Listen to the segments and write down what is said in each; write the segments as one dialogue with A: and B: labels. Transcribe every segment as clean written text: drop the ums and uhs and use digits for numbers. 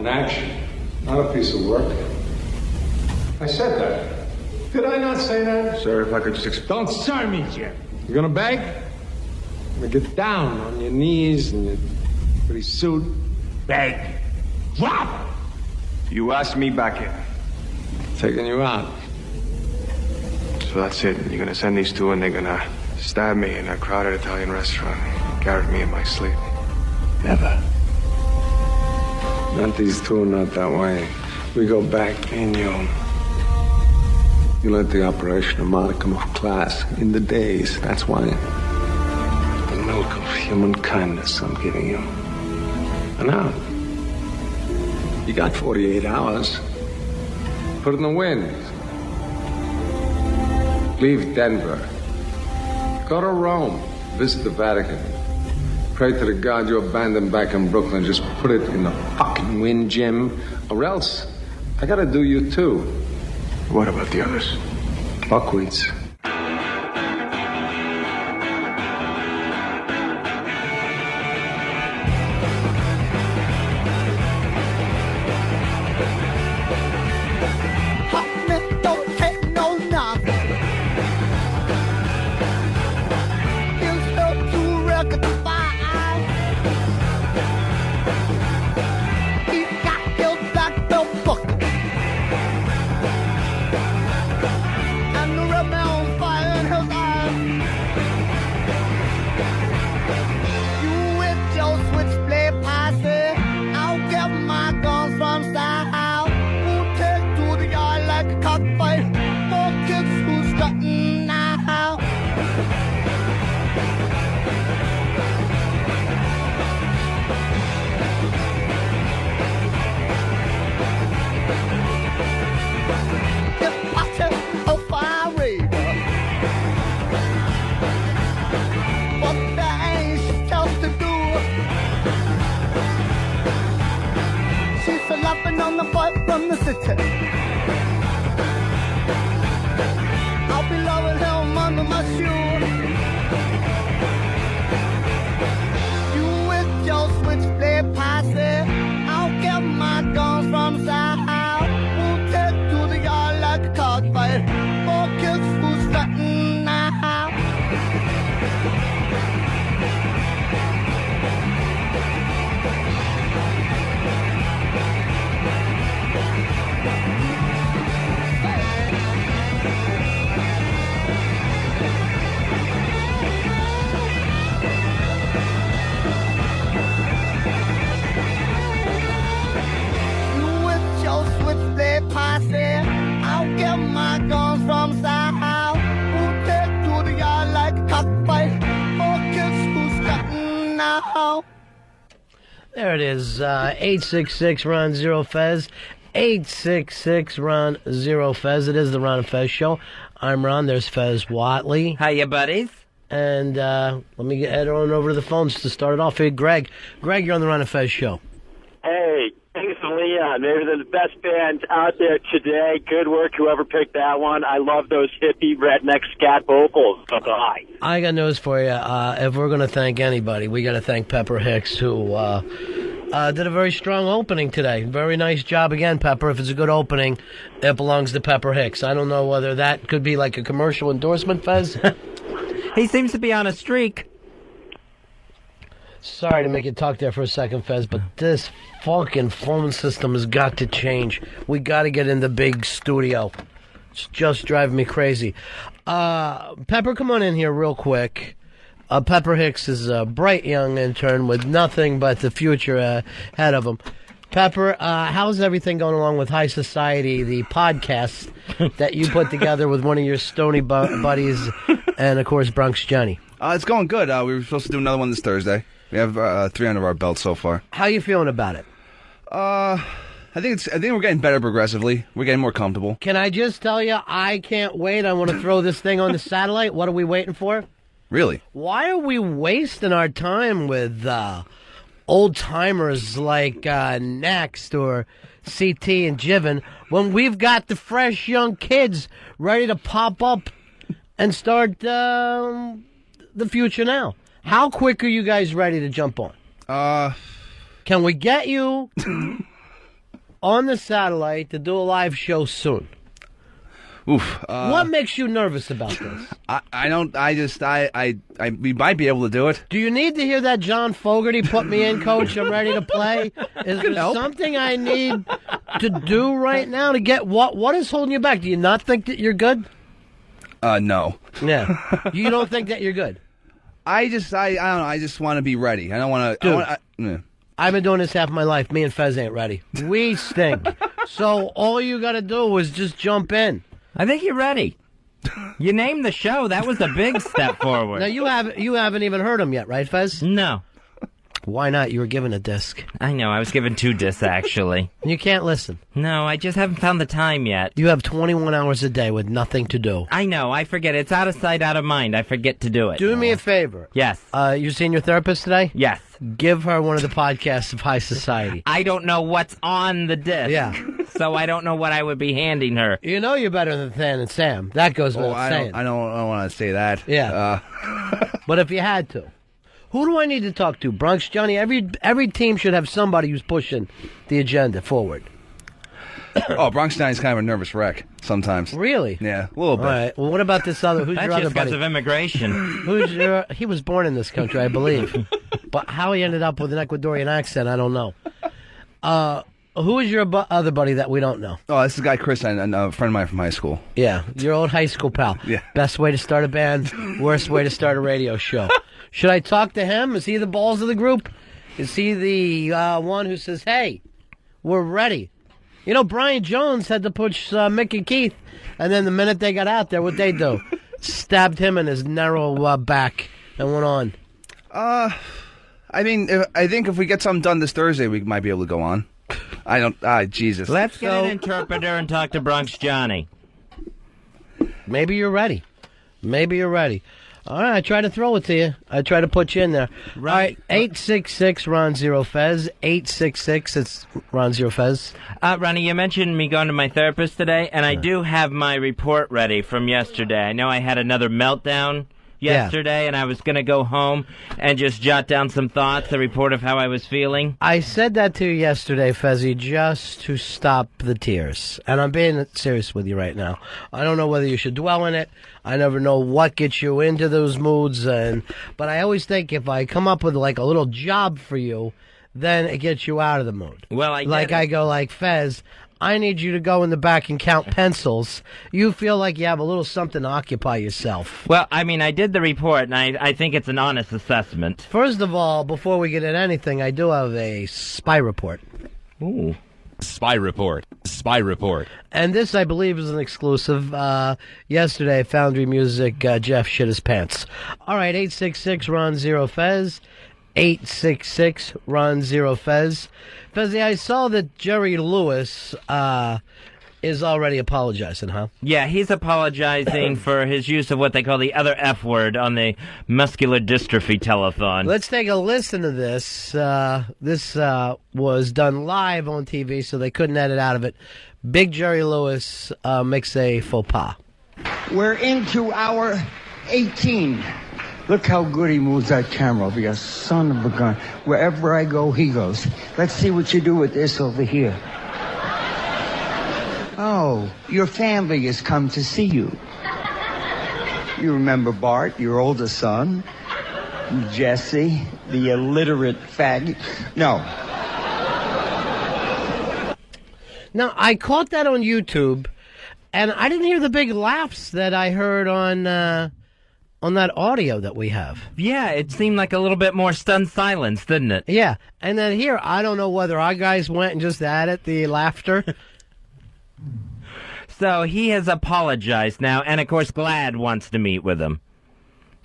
A: an action, not a piece of work. I said that. Did I not say that?
B: Sir, if I could just
A: Don't sir me, Jim. You gonna beg? You get down on your knees in your pretty suit. Beg. Drop!
B: You asked me back in.
A: Taking you out.
B: So that's it. You're gonna send these two and they're gonna stab me in a crowded Italian restaurant. Garrot me in my sleep.
A: Never. Not these two, not that way. We go back in you. You learned the operation of modicum of class in the days. That's why. The milk of human kindness I'm giving you. And now, you got 48 hours. Put it in the wind. Leave Denver. Go to Rome. Visit the Vatican. Pray to the God you abandoned back in Brooklyn. Just put it in the fucking wind, Jim. Or else, I gotta do you too.
B: What about the others?
A: Buckwheats.
C: On the boy from the city, I'll be loving him under my shoe. You with your switchblade posse, I'll get my guns from south. We'll take to the yard like a cockfight. Four kids who's strutting now. Switchblade posse, I'll get my guns from south. We'll take to the yard like a cockfight. Four kids who's strutting now.
D: There it is, 866-RON-0-FEZ, 866-RON-0-FEZ. It is the Ron and Fez Show. I'm Ron, there's Fez Whatley.
E: Hiya, buddies.
D: And let me head on over to the phones to start it off. Hey, Greg. Greg, you're on the Ron and Fez Show.
F: Hey, thanks for Leon. Maybe they're the best band out there today. Good work, whoever picked that one. I love those hippie redneck scat vocals. Bye.
D: I got news for you. If we're going to thank anybody, we got to thank Pepper Hicks, who did a very strong opening today. Very nice job again, Pepper. If it's a good opening, it belongs to Pepper Hicks. I don't know whether that could be like a commercial endorsement, Fez.
E: He seems to be on a streak.
D: Sorry to make you talk there for a second, Fez, but this fucking phone system has got to change. We got to get in the big studio. It's just driving me crazy. Pepper, come on in here real quick. Pepper Hicks is a bright young intern with nothing but the future ahead of him. Pepper, how's everything going along with High Society, the podcast that you put together with one of your stony buddies and, of course, Bronx Johnny?
G: It's going good. We were supposed to do another one this Thursday. We have 3 under our belt so far.
D: How you feeling about it?
G: I think we're getting better progressively. We're getting more comfortable.
D: Can I just tell you, I can't wait. I want to throw this thing on the satellite. What are we waiting for?
G: Really?
D: Why are we wasting our time with old-timers like Next or CT and Jiven when we've got the fresh young kids ready to pop up and start the future now? How quick are you guys ready to jump on? Can we get you on the satellite to do a live show soon.
G: Oof.
D: What makes you nervous about this?
G: We might be able to do it.
D: Do you need to hear that John Fogerty put me in, coach? I'm ready to play. Is there something I need to do right now to get what is holding you back? Do you not think that you're good?
G: No.
D: Yeah. You don't think that you're good?
G: I don't know. I just want to be ready. I don't want to.
D: I've been doing this half my life. Me and Fez ain't ready. We stink. So all you got to do is just jump in.
E: I think you're ready. You named the show. That was a big step forward.
D: Now, you haven't even heard him yet, right, Fez?
E: No.
D: Why not? You were given a disc.
E: I know. I was given 2 discs, actually.
D: You can't listen.
E: No, I just haven't found the time yet.
D: You have 21 hours a day with nothing to do.
E: I know. I forget. It's out of sight, out of mind. I forget to do it.
D: Do me a favor.
E: Yes.
D: You seen your therapist today?
E: Yes.
D: Give her one of the podcasts of High Society.
E: I don't know what's on the disc.
D: Yeah.
E: So I don't know what I would be handing her.
D: You know you're better than Than and Sam. That goes without saying.
G: I don't want to say that.
D: Yeah. But if you had to. Who do I need to talk to? Bronx Johnny? Every team should have somebody who's pushing the agenda forward.
G: Bronx Johnny's kind of a nervous wreck sometimes.
D: Really?
G: Yeah, a little bit.
D: All right. Well, what about this other? Who's
E: That's
D: your other
E: just because
D: buddy?
E: of immigration.
D: He was born in this country, I believe. But how he ended up with an Ecuadorian accent, I don't know. Who is your other buddy that we don't know?
G: Oh, this is a guy, Chris, and a friend of mine from high school.
D: Yeah, your old high school pal.
G: Yeah.
D: Best way to start a band, worst way to start a radio show. Should I talk to him? Is he the balls of the group? Is he the one who says, hey, we're ready? You know, Brian Jones had to push Mick and Keith, and then the minute they got out there, what'd they do? Stabbed him in his narrow back and went on.
G: I think if we get something done this Thursday, we might be able to go on. Jesus.
E: Let's get an interpreter and talk to Bronx Johnny.
D: Maybe you're ready. All right, I try to throw it to you. I try to put you in there.
E: Right.
D: All right, 866-RON-0-FEZ. 866, it's Ron-0-FEZ.
E: Ronnie, you mentioned me going to my therapist today, and I do have my report ready from yesterday. I know I had another meltdown yesterday, and I was going to go home and just jot down some thoughts, a report of how I was feeling.
D: I said that to you yesterday, Fezzy, just to stop the tears. And I'm being serious with you right now. I don't know whether you should dwell in it. I never know what gets you into those moods. But I always think if I come up with like a little job for you, then it gets you out of the mood.
E: Well,
D: I go like, Fez, I need you to go in the back and count pencils. You feel like you have a little something to occupy yourself.
E: Well, I mean, I did the report, and I think it's an honest assessment.
D: First of all, before we get at anything, I do have a spy report.
E: Ooh.
H: Spy report.
D: And this, I believe, is an exclusive. Yesterday, Foundry Music, Jeff shit his pants. All right, 866-RON-0-FEZ. 866-RON-0-FEZ. Fezzy, I saw that Jerry Lewis is already apologizing, huh?
E: Yeah, he's apologizing for his use of what they call the other F word on the muscular dystrophy telethon.
D: Let's take a listen to this. This was done live on TV, so they couldn't edit out of it. Big Jerry Lewis makes a faux pas.
I: We're into hour 18. Look how good he moves that camera over here. Son of a gun. Wherever I go, he goes. Let's see what you do with this over here. Oh, your family has come to see you. You remember Bart, your oldest son? Jesse, the illiterate faggot? No.
D: Now, I caught that on YouTube, and I didn't hear the big laughs that I heard on that audio that we have.
E: Yeah, it seemed like a little bit more stunned silence, didn't it?
D: Yeah, and then here, I don't know whether our guys went and just added the laughter.
E: So he has apologized now, and of course GLAAD wants to meet with him.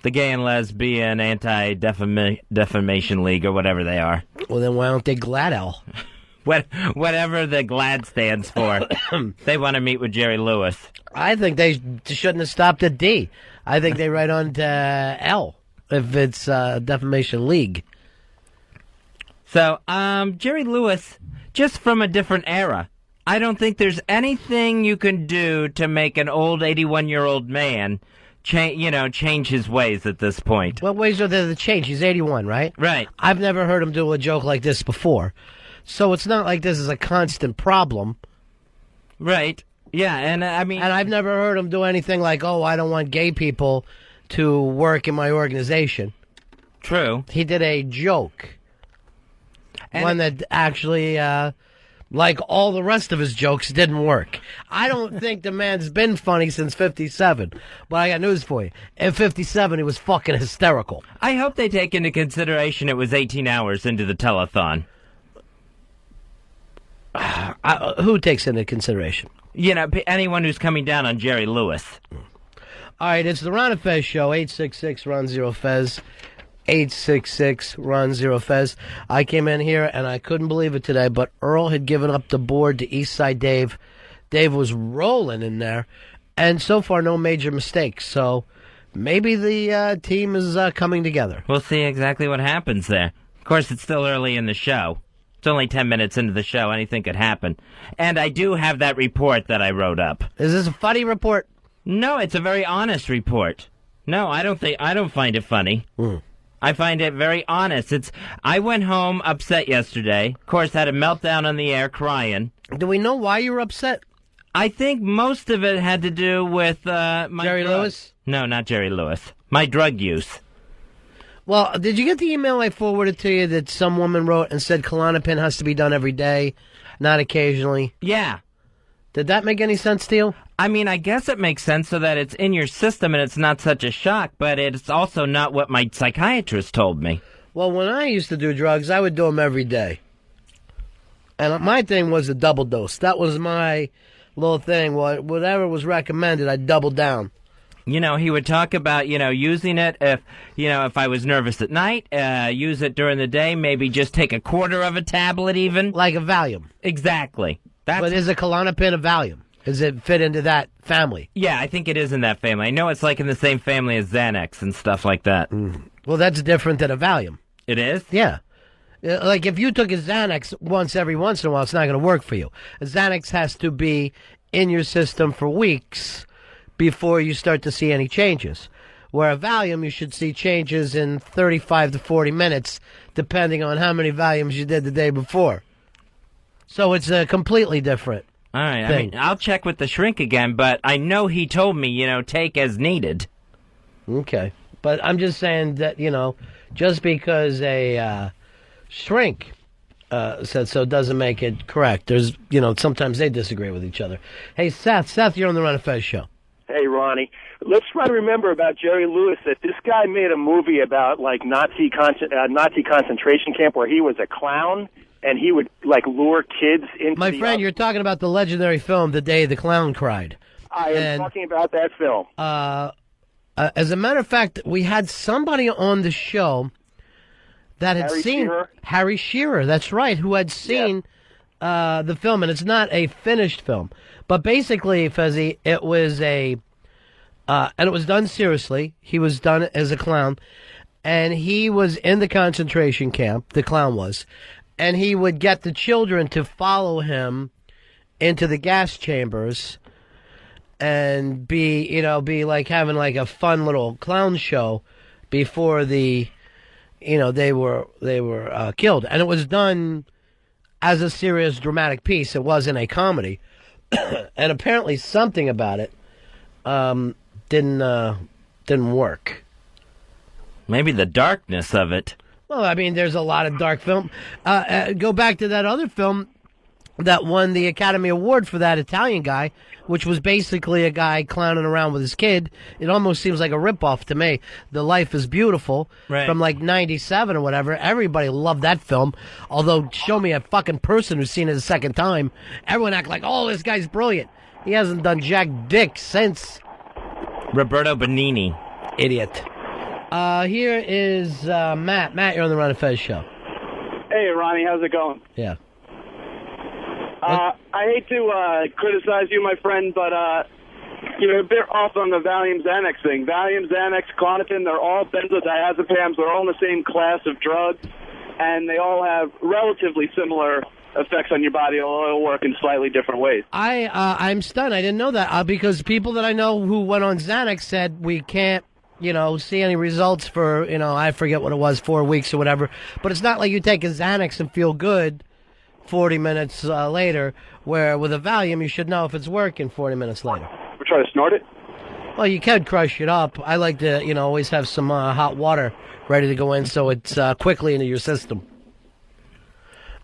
E: The Gay and Lesbian Anti-Defamation League, or whatever they are.
D: Well, then why don't they GLAAD?
E: Whatever the GLAAD stands for. They want to meet with Jerry Lewis.
D: I think they shouldn't have stopped at D. I think they write on to L, if it's Defamation League.
E: So, Jerry Lewis, just from a different era. I don't think there's anything you can do to make an old 81-year-old man change his ways at this point.
D: What ways are there to change? He's 81, right?
E: Right.
D: I've never heard him do a joke like this before. So it's not like this is a constant problem.
E: Right. Yeah, and I mean...
D: And I've never heard him do anything like, oh, I don't want gay people to work in my organization.
E: True.
D: He did a joke.
E: And
D: one that actually, like all the rest of his jokes, didn't work. I don't think the man's been funny since 57. But I got news for you. In 57, he was fucking hysterical.
E: I hope they take into consideration it was 18 hours into the telethon.
D: Who takes into consideration?
E: You know, anyone who's coming down on Jerry Lewis.
D: All right, it's the Ron and Fez show, 866-RON-0-FEZ, 866-RON-0-FEZ. I came in here, and I couldn't believe it today, but Earl had given up the board to Eastside Dave. Dave was rolling in there, and so far no major mistakes, so maybe the team is coming together.
E: We'll see exactly what happens there. Of course, it's still early in the show. It's only 10 minutes into the show. Anything could happen. And I do have that report that I wrote up.
D: Is this a funny report?
E: No, it's a very honest report. No, I don't find it funny. I find it very honest. I went home upset yesterday. Of course, had a meltdown on the air crying.
D: Do we know why you were upset?
E: I think most of it had to do with my
D: Jerry Lewis?
E: No, not Jerry Lewis. My drug use.
D: Well, did you get the email I forwarded to you that some woman wrote and said Klonopin has to be done every day, not occasionally?
E: Yeah.
D: Did that make any sense to you?
E: I mean, I guess it makes sense so that it's in your system and it's not such a shock, but it's also not what my psychiatrist told me.
D: Well, when I used to do drugs, I would do them every day. And my thing was a double dose. That was my little thing. Whatever was recommended, I'd double down.
E: You know, he would talk about, using it if I was nervous at night, use it during the day, maybe just take a quarter of a tablet even.
D: Like a Valium.
E: Exactly.
D: But is a Klonopin a Valium? Does it fit into that family?
E: Yeah, I think it is in that family. I know it's like in the same family as Xanax and stuff like that.
D: Well, that's different than a Valium.
E: It is?
D: Yeah. Like if you took a Xanax every once in a while, it's not going to work for you. A Xanax has to be in your system for weeks before you start to see any changes. Where a Valium, you should see changes in 35 to 40 minutes, depending on how many Valiums you did the day before. So it's a completely different
E: All right,
D: thing.
E: I mean, I'll check with the shrink again, but I know he told me, take as needed.
D: Okay. But I'm just saying that, just because a shrink said so doesn't make it correct. There's, sometimes they disagree with each other. Hey, Seth, you're on the Ron and Fez show.
F: Hey, Ronnie. Let's try to remember about Jerry Lewis that this guy made a movie about, like, Nazi concentration camp where he was a clown, and he would, like, lure kids into
D: My friend, you're talking about the legendary film, The Day the Clown Cried.
F: I am talking about that film.
D: As a matter of fact, we had somebody on the show that had seen... Harry Shearer, that's right, who had seen the film, and it's not a finished film. But basically, Fezzy, it was and it was done seriously. He was done as a clown, and he was in the concentration camp, the clown was, and he would get the children to follow him into the gas chambers and be like having like a fun little clown show before they were killed. And it was done as a serious dramatic piece. It wasn't a comedy. And apparently something about it didn't work.
E: Maybe the darkness of it.
D: Well, I mean, there's a lot of dark film. Go back to that other film that won the Academy Award for that Italian guy, which was basically a guy clowning around with his kid. It almost seems like a ripoff to me. The Life is Beautiful from like 97 or whatever. Everybody loved that film. Although, show me a fucking person who's seen it a second time. Everyone act like, oh, this guy's brilliant. He hasn't done jack dick since.
E: Roberto Benigni.
D: Idiot. Here is Matt. Matt, you're on the Ron and Fez show.
H: Hey, Ronnie, how's it going?
D: Yeah.
H: I hate to criticize you, my friend, but you're a bit off on the Valium Xanax thing. Valium, Xanax, Klonopin, they're all benzodiazepams. They're all in the same class of drugs, and they all have relatively similar effects on your body. They'll all work in slightly different ways.
D: I'm stunned. I didn't know that because people that I know who went on Xanax said we can't, see any results for, I forget what it was, 4 weeks or whatever. But it's not like you take a Xanax and feel good 40 minutes later, where with a Valium, you should know if it's working 40 minutes later.
H: We're trying to snort it?
D: Well, you can crush it up. I like to, always have some hot water ready to go in so it's quickly into your system.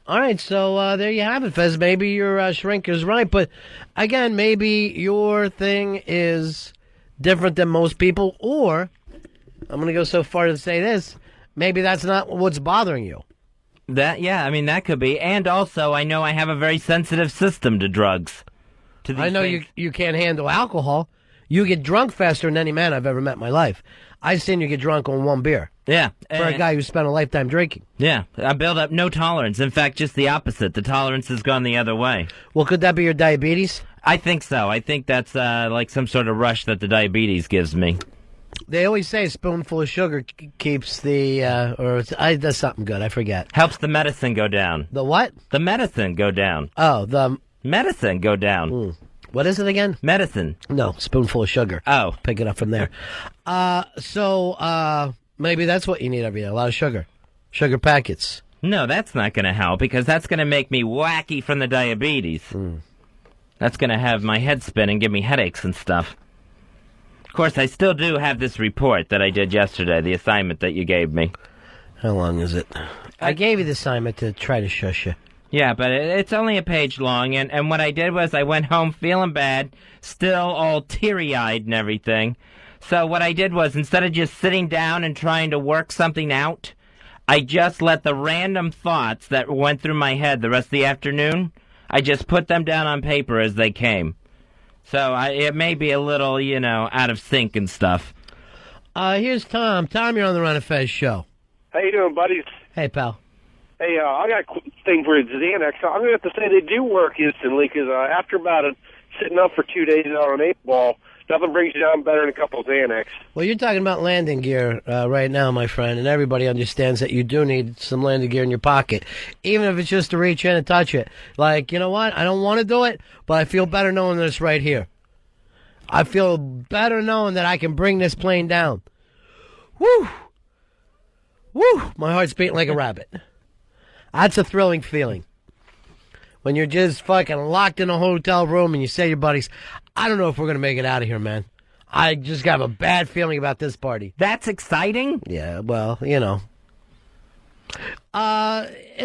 D: All right, so there you have it, Fez. Maybe your shrink is right, but again, maybe your thing is different than most people, or I'm going to go so far to say this, maybe that's not what's bothering you.
E: That could be. And also, I know I have a very sensitive system to drugs.
D: I know you can't handle alcohol. You get drunk faster than any man I've ever met in my life. I've seen you get drunk on one beer.
E: Yeah.
D: For a guy who spent a lifetime drinking.
E: Yeah. I build up no tolerance. In fact, just the opposite. The tolerance has gone the other way.
D: Well, could that be your diabetes?
E: I think so. I think that's like some sort of rush that the diabetes gives me.
D: They always say a spoonful of sugar keeps the, does something good. I forget.
E: Helps the medicine go down.
D: The what?
E: The medicine go down.
D: Oh, the
E: medicine go down.
D: What is it again?
E: Medicine.
D: No, spoonful of sugar.
E: Oh.
D: Pick it up from there. So maybe that's what you need every day, a lot of sugar. Sugar packets.
E: No, that's not going to help because that's going to make me wacky from the diabetes. That's going to have my head spin and give me headaches and stuff. Of course, I still do have this report that I did yesterday, the assignment that you gave me.
D: How long is it? I gave you the assignment to try to shush you.
E: Yeah, but it's only a page long, and what I did was I went home feeling bad, still all teary-eyed and everything. So what I did was, instead of just sitting down and trying to work something out, I just let the random thoughts that went through my head the rest of the afternoon, I just put them down on paper as they came. So it may be a little, out of sync and stuff.
D: Here's Tom. Tom, you're on the Ron and Fez show.
F: How you doing, buddies?
D: Hey, pal.
F: Hey, I got a thing for Xanax. I'm going to have to say they do work instantly because after sitting up for 2 days on an 8-ball, nothing brings you down better than a couple of Xanax.
D: Well, you're talking about landing gear right now, my friend, and everybody understands that you do need some landing gear in your pocket, even if it's just to reach in and touch it. Like, you know what? I don't want to do it, but I feel better knowing that it's right here. I feel better knowing that I can bring this plane down. Woo! Woo! My heart's beating like a rabbit. That's a thrilling feeling. When you're just fucking locked in a hotel room and you say to your buddies, I don't know if we're going to make it out of here, man. I just have a bad feeling about this party.
E: That's exciting?
D: Yeah, well, it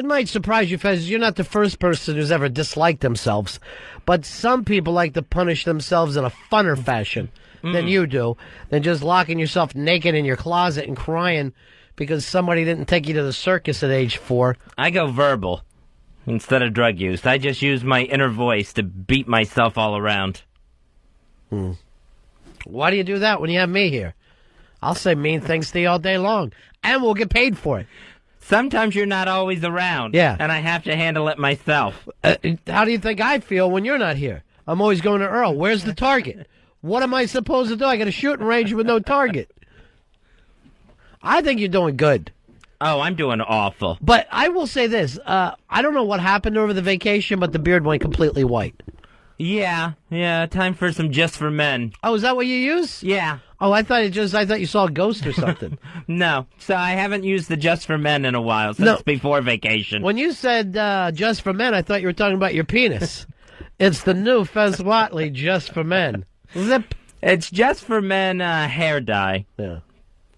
D: might surprise you, Fez. You're not the first person who's ever disliked themselves. But some people like to punish themselves in a funner fashion than you do, than just locking yourself naked in your closet and crying because somebody didn't take you to the circus at age 4.
E: I go verbal instead of drug use. I just use my inner voice to beat myself all around.
D: Why do you do that when you have me here? I'll say mean things to you all day long, and we'll get paid for it.
E: Sometimes you're not always around.
D: Yeah.
E: And I have to handle it myself.
D: How do you think I feel when you're not here? I'm always going to Earl. Where's the target? What am I supposed to do? I got a shooting range with no target. I think you're doing good.
E: Oh, I'm doing awful.
D: But I will say this. I don't know what happened over the vacation, but the beard went completely white.
E: Yeah, time for some Just for Men.
D: Oh, is that what you use?
E: Yeah.
D: Oh, I thought you saw a ghost or something.
E: No, so I haven't used the Just for Men in a while, since before vacation.
D: When you said Just for Men, I thought you were talking about your penis. It's the new Fez Whatley Just for Men. Zip.
E: It's Just for Men hair dye.
D: Yeah.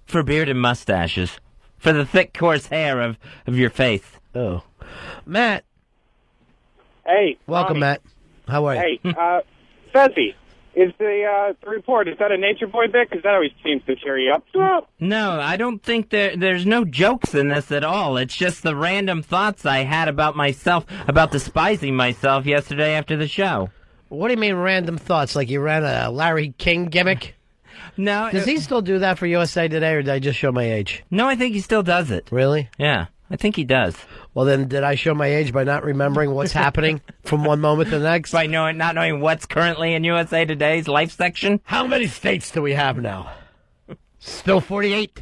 E: For beard and mustaches. For the thick, coarse hair of your face.
D: Oh. Matt.
H: Hey.
D: Welcome,
H: Ronnie.
D: Matt. How are you?
H: Hey, Fezzy, is the report, is that a nature boy bit? Because that always seems to cheer you up.
E: No, I don't think there's no jokes in this at all. It's just the random thoughts I had about myself, about despising myself yesterday after the show.
D: What do you mean random thoughts? Like you ran a Larry King gimmick?
E: No.
D: Does he still do that for USA Today, or did I just show my age?
E: No, I think he still does it.
D: Really?
E: Yeah, I think he does.
D: Well, then, did I show my age by not remembering what's happening from one moment to the next?
E: By not knowing what's currently in USA Today's life section?
D: How many states do we have now? Still 48?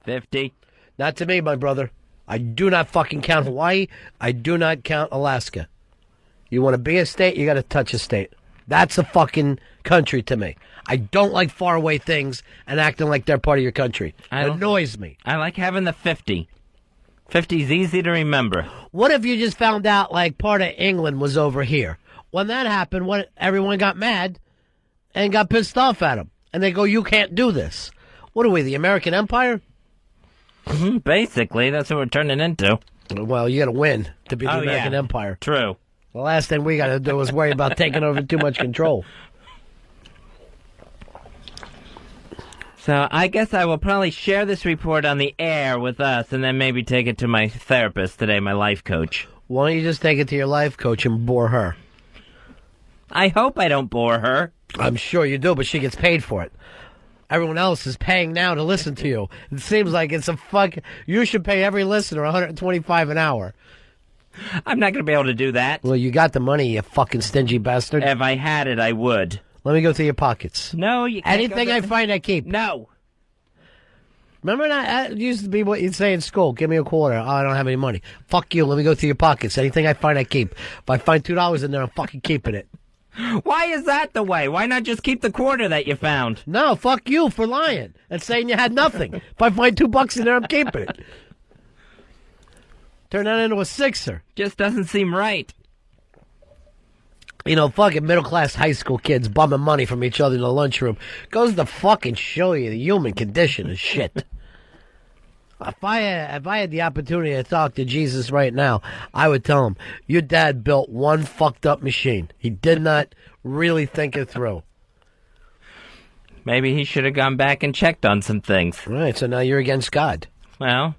E: 50.
D: Not to me, my brother. I do not fucking count Hawaii. I do not count Alaska. You want to be a state, you got to touch a state. That's a fucking country to me. I don't like faraway things and acting like they're part of your country. It annoys me.
E: I like having the 50. 50's easy to remember.
D: What if you just found out, like, part of England was over here? When that happened, everyone got mad and got pissed off at them. And they go, you can't do this. What are we, the American Empire?
E: Basically, that's what we're turning into.
D: Well, you got to win to be the American Empire.
E: True.
D: The last thing we got to do is worry about taking over too much control.
E: So I guess I will probably share this report on the air with us and then maybe take it to my therapist today, my life coach.
D: Why don't you just take it to your life coach and bore her?
E: I hope I don't bore her.
D: I'm sure you do, but she gets paid for it. Everyone else is paying now to listen to you. It seems like it's a fuck. You should pay every listener $125 an hour.
E: I'm not going to be able to do that.
D: Well, you got the money, you fucking stingy bastard.
E: If I had it, I would.
D: Let me go through your pockets.
E: No, you can't.
D: Anything I find, I keep.
E: No.
D: Remember that used to be what you'd say in school. Give me a quarter. Oh, I don't have any money. Fuck you. Let me go through your pockets. Anything I find, I keep. If I find $2 in there, I'm fucking keeping it.
E: Why is that the way? Why not just keep the quarter that you found?
D: No, fuck you for lying and saying you had nothing. If I find $2 in there, I'm keeping it. Turn that into a sixer.
E: Just doesn't seem right.
D: You know, fucking middle-class high school kids bumming money from each other in the lunchroom. Goes to fucking show you the human condition is shit. If I had the opportunity to talk to Jesus right now, I would tell him, your dad built one fucked up machine. He did not really think it through.
E: Maybe he should have gone back and checked on some things.
D: Right, so now you're against God.
E: Well,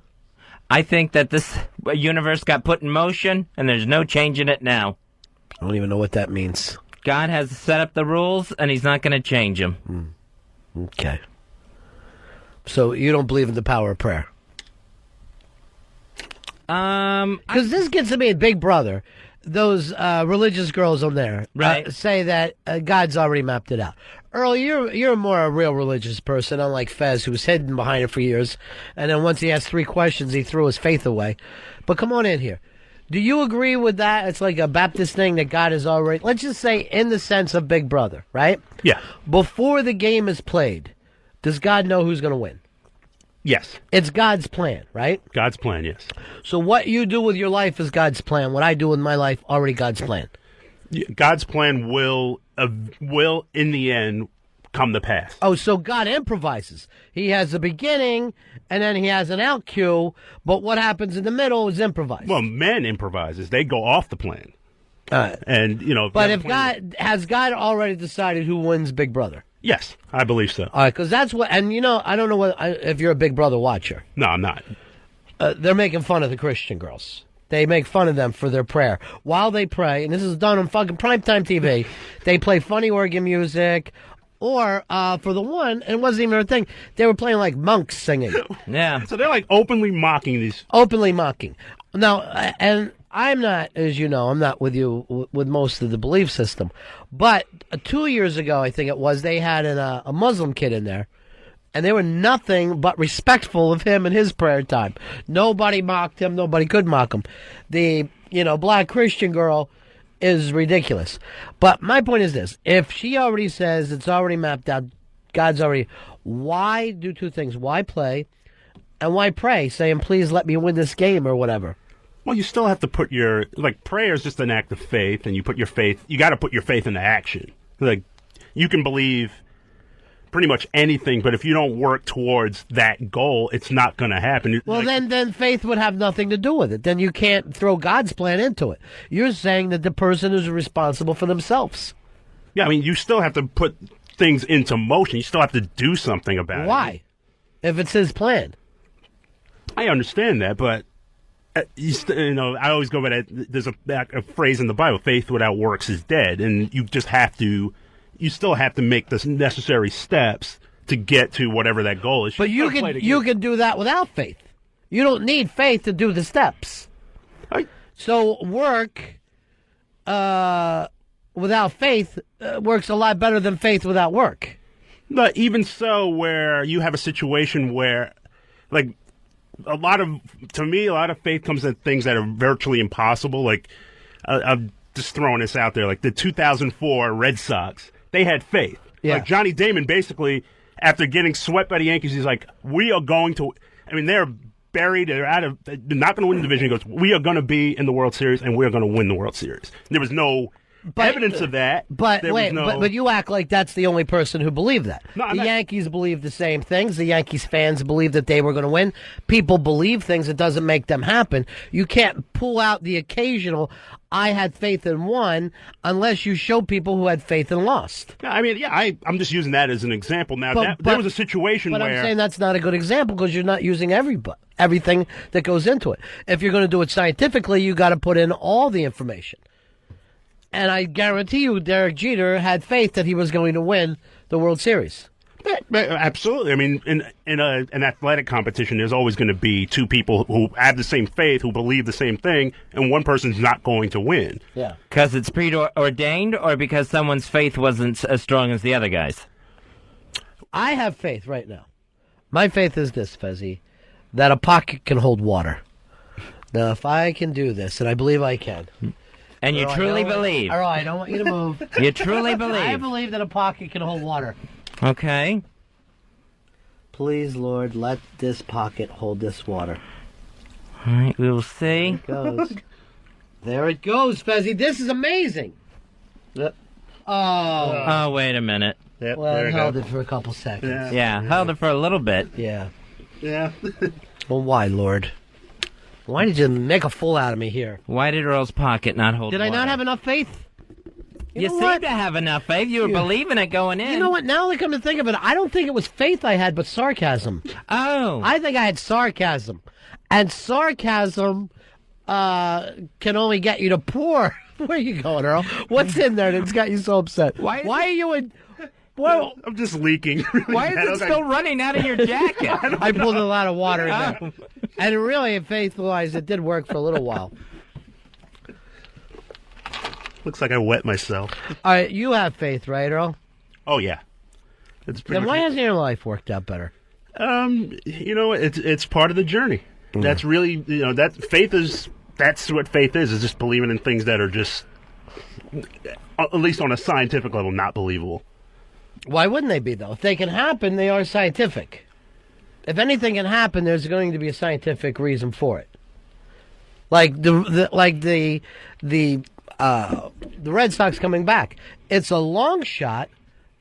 E: I think that this universe got put in motion, and there's no changing it now.
D: I don't even know what that means.
E: God has set up the rules, and he's not going to change them.
D: Okay. So you don't believe in the power of prayer? Because this gets to me at Big Brother. Those religious girls on there say that God's already mapped it out. Earl, you're more a real religious person, unlike Fez, who's hidden behind it for years. And then once he asked 3 questions, he threw his faith away. But come on in here. Do you agree with that? It's like a Baptist thing that God is already, let's just say in the sense of Big Brother, right?
J: Yeah.
D: Before the game is played, does God know who's going to win?
J: Yes.
D: It's God's plan, right?
J: God's plan, yes.
D: So what you do with your life is God's plan. What I do with my life, already God's plan.
J: God's plan will in the end come to pass.
D: Oh, so God improvises. He has a beginning, and then he has an out cue, but what happens in the middle is improvised.
J: Well, man improvises. They go off the plan. And, you know...
D: But has God already decided who wins Big Brother?
J: Yes, I believe so.
D: All right, because that's what... And, you know, I don't know if you're a Big Brother watcher.
J: No, I'm not.
D: They're making fun of the Christian girls. They make fun of them for their prayer. While they pray, and this is done on fucking primetime TV, they play funny organ music... Or, for the one, and it wasn't even a thing, they were playing like monks singing.
E: Yeah.
J: So they're like openly mocking these.
D: Openly mocking. Now, and I'm not, as you know, I'm not with you with most of the belief system. But 2 years ago, I think it was, they had a Muslim kid in there. And they were nothing but respectful of him and his prayer time. Nobody mocked him. Nobody could mock him. The, black Christian girl is ridiculous. But my point is this. If she already says it's already mapped out, God's already... Why do 2 things? Why play? And why pray? Saying, please let me win this game or whatever.
J: Well, you still have to put your... Like, prayer is just an act of faith, and you put your faith... You got to put your faith into action. Like, you can believe pretty much anything, but if you don't work towards that goal, it's not going to happen.
D: Well, then faith would have nothing to do with it. Then you can't throw God's plan into it. You're saying that the person is responsible for themselves.
J: Yeah, I mean, you still have to put things into motion. You still have to do something about it.
D: Why? If it's his plan.
J: I understand that, but I always go by that. There's a phrase in the Bible: "Faith without works is dead," and you just have to. You still have to make the necessary steps to get to whatever that goal is.
D: But you can do that without faith. You don't need faith to do the steps. So work without faith works a lot better than faith without work.
J: But even so, where you have a situation where, like, a lot of faith comes in things that are virtually impossible. Like, I'm just throwing this out there, like the 2004 Red Sox. They had faith.
D: Yeah.
J: Like Johnny Damon, basically, after getting swept by the Yankees, he's like, we are going to... I mean, they're buried. They're not going to win the division. He goes, we are going to be in the World Series, and we are going to win the World Series. There was no evidence of that.
D: But
J: there
D: wait,
J: was no...
D: but you act like that's the only person who believed that.
J: No,
D: the Yankees believed the same things. The Yankees fans believed that they were going to win. People believe things. It doesn't make them happen. You can't pull out the occasional, I had faith in one, unless you show people who had faith and lost.
J: I mean, I'm just using that as an example. Now, there was a situation where...
D: But I'm saying that's not a good example because you're not using everything that goes into it. If you're going to do it scientifically, you got to put in all the information. And I guarantee you, Derek Jeter had faith that he was going to win the World Series.
J: Absolutely. I mean, in an athletic competition, there's always going to be two people who have the same faith, who believe the same thing, and one person's not going to win.
D: Yeah.
E: Because it's preordained, or because someone's faith wasn't as strong as the other guys?
D: I have faith right now. My faith is this, Fezzy, that a pocket can hold water. Now, if I can do this, and I believe I can...
E: And you truly believe.
D: All right, I don't want you to move.
E: You truly believe.
D: I believe that a pocket can hold water.
E: Okay.
D: Please, Lord, let this pocket hold this water.
E: All right, we will see.
D: There it goes. There it goes, Fezzy. This is amazing.
E: Oh, wait a minute.
J: Yep,
D: well, I held it for a couple seconds.
E: Yeah, held it for a little bit.
D: Yeah.
J: Yeah.
D: Well, why, Lord? Why did you make a fool out of me here?
E: Why did Earl's pocket not hold
D: Did
E: water?
D: I not have enough faith?
E: You seem to have enough faith. You were believing it going in.
D: You know what? Now that I come to think of it, I don't think it was faith I had, but sarcasm.
E: Oh.
D: I think I had sarcasm. And sarcasm can only get you to pour. Where are you going, Earl? What's in there that's got you so upset? Why are you in... Well,
J: I'm just leaking.
E: Why is it still running out of your jacket?
D: I pulled a lot of water in there. And really, faith-wise, it did work for a little while.
J: Looks like I wet myself.
D: All right, you have faith, right, Earl?
J: Oh, yeah.
D: Then why hasn't your life worked out better?
J: It's part of the journey. That's really, that's what faith is just believing in things that are just, at least on a scientific level, not believable.
D: Why wouldn't they be, though? If they can happen, they are scientific. If anything can happen, there's going to be a scientific reason for it. Like the Red Sox coming back. It's a long shot,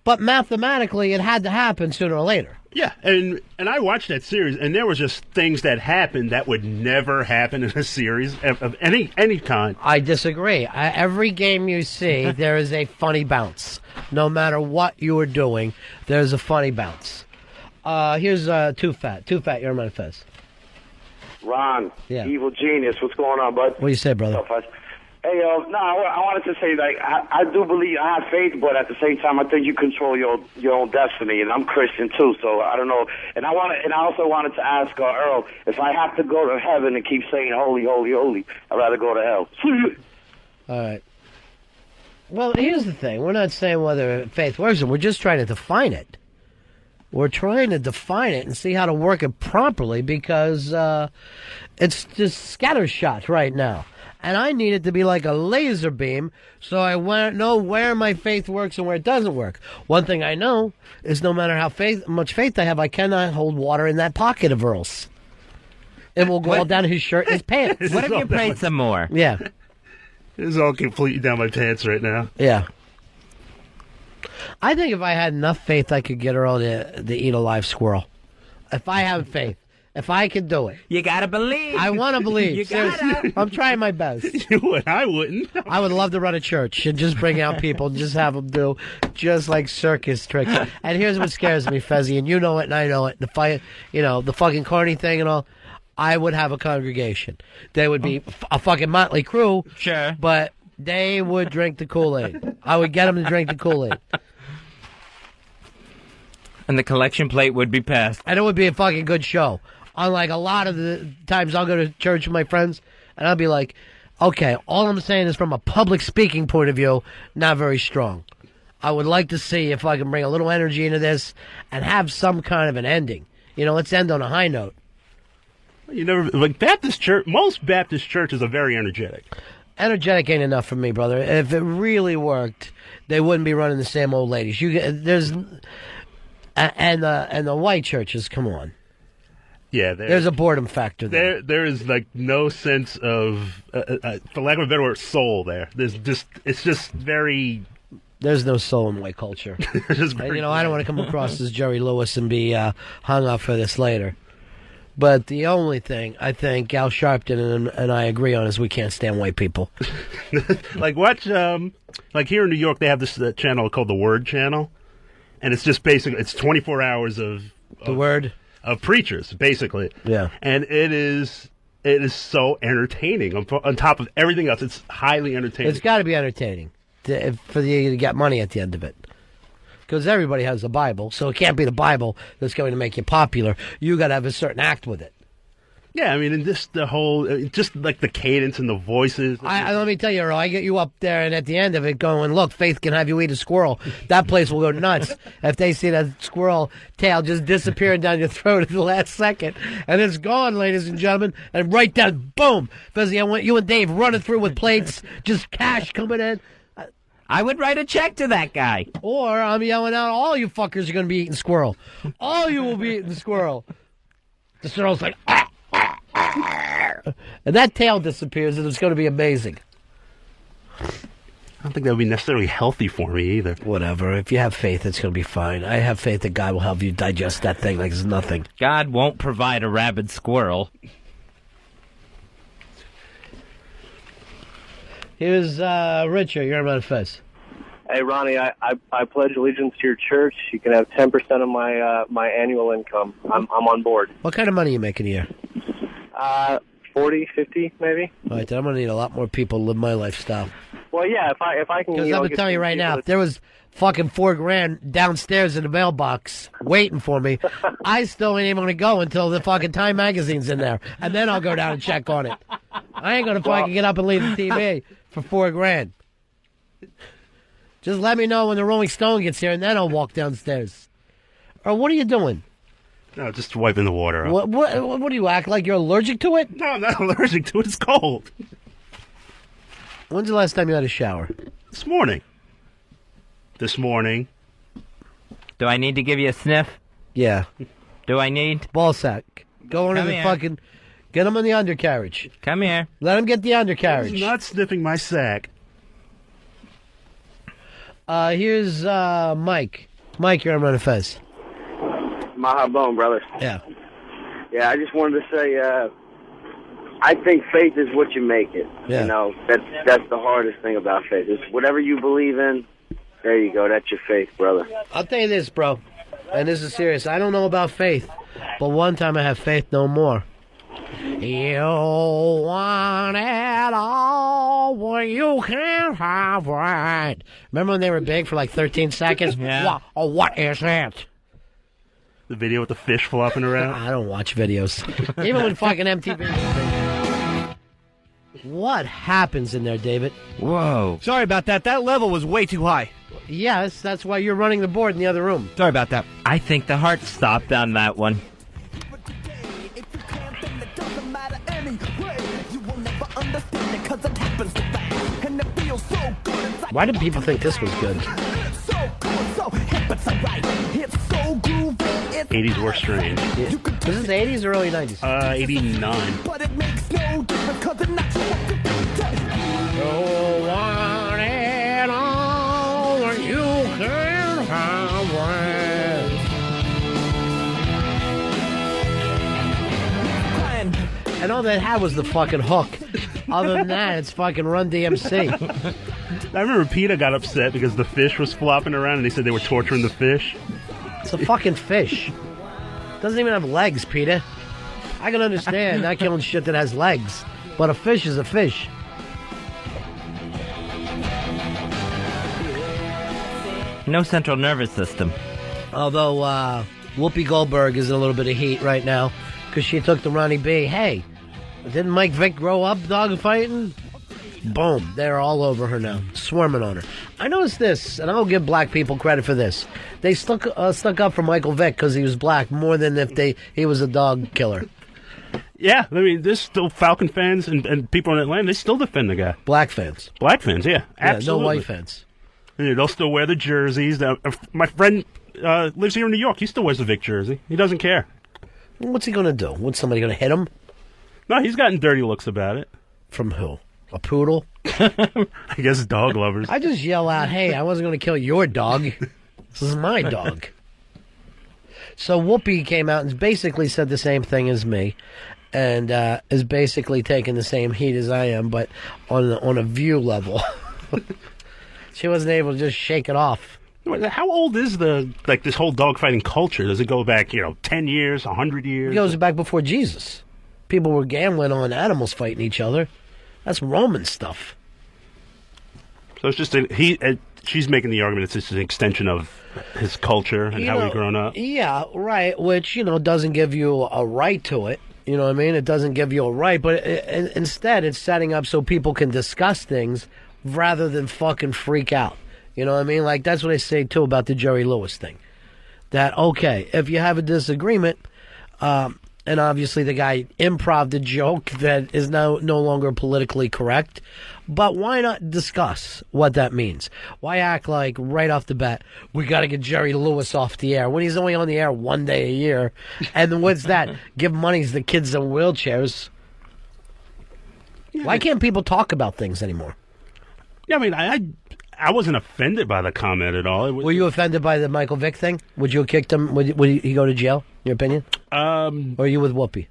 D: but mathematically it had to happen sooner or later.
J: Yeah, and I watched that series, and there was just things that happened that would never happen in a series of any kind.
D: I disagree. Every game you see, there is a funny bounce. No matter what you are doing, there's a funny bounce. Here's Too Fat. Too Fat, you're my Fez.
K: Ron,
D: yeah.
K: Evil genius. What's going on, bud?
D: What do you say, brother?
K: Hey, I wanted to say, like, I do believe, I have faith, but at the same time, I think you control your own destiny, and I'm Christian too, so I don't know. And I also wanted to ask Earl, if I have to go to heaven and keep saying holy, holy, holy, I'd rather go to hell.
D: All right. Well, here's the thing: we're not saying whether faith works, and we're just trying to define it. We're trying to define it and see how to work it properly because it's just scattershot right now. And I need it to be like a laser beam so I know where my faith works and where it doesn't work. One thing I know is no matter how much faith I have, I cannot hold water in that pocket of Earl's. It will go all down his shirt and his pants.
E: What if you prayed some more?
D: Yeah.
J: It's all completely down my pants right now.
D: Yeah. I think if I had enough faith, I could get Earl to eat a live squirrel. If I have faith. If I could do it.
E: You gotta believe.
D: I want to believe.
E: You gotta.
D: I'm trying my best.
J: You would. I wouldn't.
D: I would love to run a church and just bring out people and just have them do just like circus tricks. And here's what scares me, Fezzy, and you know it and I know it. The fucking corny thing and all. I would have a congregation. They would be a fucking motley crew.
E: Sure.
D: But they would drink the Kool-Aid. I would get them to drink the Kool-Aid.
E: And the collection plate would be passed.
D: And it would be a fucking good show. Unlike a lot of the times I'll go to church with my friends, and I'll be like, okay, all I'm saying is from a public speaking point of view, not very strong. I would like to see if I can bring a little energy into this and have some kind of an ending. Let's end on a high note.
J: Baptist church, most Baptist churches are very energetic.
D: Energetic ain't enough for me, brother. If it really worked, they wouldn't be running the same old ladies. And the white churches, come on.
J: Yeah,
D: there's a boredom factor there.
J: There is like no sense of, for lack of a better word, soul there. It's just very.
D: There's no soul in white culture. And, I don't want to come across as Jerry Lewis and be hung up for this later. But the only thing I think Al Sharpton and I agree on is we can't stand white people.
J: Like watch, like here in New York, they have this channel called the Word Channel, and it's just basically it's 24 hours of
D: the Word
J: of preachers, basically.
D: Yeah,
J: and it is so entertaining. On top of everything else, it's highly entertaining.
D: It's got to be entertaining for you to get money at the end of it. Because everybody has the Bible, so it can't be the Bible that's going to make you popular. You got to have a certain act with it.
J: Yeah, I mean, and just like the cadence and the voices.
D: Let me tell you, Earl, I get you up there, and at the end of it going, look, faith can have you eat a squirrel. That place will go nuts if they see that squirrel tail just disappearing down your throat at the last second. And it's gone, ladies and gentlemen. And right down, boom. Fezzy, I want you and Dave running through with plates, just cash coming in.
E: I would write a check to that guy.
D: Or I'm yelling out, all you fuckers are going to be eating squirrel. All you will be eating squirrel. The squirrel's like, ah, ah, ah. And that tail disappears, and it's going to be amazing.
J: I don't think that would be necessarily healthy for me either.
D: Whatever. If you have faith, it's going to be fine. I have faith that God will help you digest that thing like it's nothing.
E: God won't provide a rabid squirrel.
D: Here's Richard. You're on Fez.
L: Hey, Ronnie, I pledge allegiance to your church. You can have 10% of my annual income. I'm on board.
D: What kind of money are you making a year?
L: 40, 50, maybe.
D: All right, then I'm going to need a lot more people to live my lifestyle.
L: Well, yeah, if I can...
D: Because I'm going to tell you right now, if there was fucking $4,000 downstairs in the mailbox waiting for me, I still ain't even going to go until the fucking Time magazine's in there. And then I'll go down and check on it. I ain't going to fucking get up and leave the TV for $4,000. Just let me know when the Rolling Stone gets here, and then I'll walk downstairs. Or what are you doing?
J: No, just wiping the water up.
D: What do you act like? You're allergic to it?
J: No, I'm not allergic to it. It's cold.
D: When's the last time you had a shower?
J: This morning. This morning.
E: Do I need to give you a sniff?
D: Yeah.
E: Do I need?
D: Ball sack. Go into the fucking... Get him in the undercarriage.
E: Come here.
D: Let him get the undercarriage.
J: He's not sniffing my sack.
D: Here's Mike. Mike, you're on Ron and Fez.
K: Mahabone, brother.
D: Yeah.
K: Yeah, I just wanted to say, I think faith is what you make it.
D: Yeah.
K: You know, that's the hardest thing about faith. It's whatever you believe in, there you go. That's your faith, brother.
D: I'll tell you this, bro, and this is serious. I don't know about faith, but one time I have faith no more. You want it all, well, you can't have it. Remember when they were big for like 13 seconds?
E: Yeah.
D: What is it?
J: The video with the fish flopping around?
D: I don't watch videos. Even when fucking MTV. What happens in there, David?
E: Whoa.
G: Sorry about that. That level was way too high.
D: Yes, that's why you're running the board in the other room.
G: Sorry about that.
E: I think the heart stopped on that one.
D: Why did people think this was good?
J: 80s were strange.
D: Yeah. Was this 80s or early 90s?
J: 89.
C: But it makes no difference cause it's not
D: You want it all, you can have it. And all that had was the fucking hook. Other than that, it's fucking Run DMC.
J: I remember PETA got upset because the fish was flopping around and they said they were torturing the fish.
D: It's a fucking fish. Doesn't even have legs, PETA. I can understand not killing shit that has legs, but a fish is a fish.
E: No central nervous system.
D: Although Whoopi Goldberg is in a little bit of heat right now because she took the Ronnie B. Hey, didn't Mike Vick grow up dogfighting? Boom. They're all over her now, swarming on her. I noticed this, and I'll give black people credit for this. They stuck up for Michael Vick because he was black more than if he was a dog killer.
J: Yeah, I mean, there's still Falcon fans and people in Atlanta, they still defend the guy.
D: Black fans.
J: Black fans, yeah. Absolutely.
D: No white fans.
J: And they'll still wear the jerseys. My friend lives here in New York. He still wears the Vic jersey. He doesn't care.
D: What's he going to do? What's somebody going to hit him?
J: No, he's gotten dirty looks about it.
D: From who? A poodle?
J: I guess dog lovers.
D: I just yell out, hey, I wasn't going to kill your dog. This is my dog. So Whoopi came out and basically said the same thing as me, and is basically taking the same heat as I am, but on a view level. She wasn't able to just shake it off.
J: How old is this whole dogfighting culture? Does it go back, 10 years, 100 years?
D: It goes back before Jesus. People were gambling on animals fighting each other. That's Roman stuff.
J: So it's just she's making the argument it's just an extension of his culture and how we've grown up.
D: Yeah, right, which, doesn't give you a right to it. You know what I mean? It doesn't give you a right, but instead it's setting up so people can discuss things rather than fucking freak out. You know what I mean? Like, that's what I say, too, about the Jerry Lewis thing. That, okay, if you have a disagreement, and obviously the guy improv the joke that is now no longer politically correct, but why not discuss what that means? Why act like right off the bat, we got to get Jerry Lewis off the air when he's only on the air one day a year? And then what's that? Give money to the kids in wheelchairs. Yeah, why can't people talk about things anymore?
J: Yeah, I mean, I wasn't offended by the comment at all.
D: Were you offended by the Michael Vick thing? Would you have kicked him? Would he go to jail, in your opinion? Or are you with Whoopi?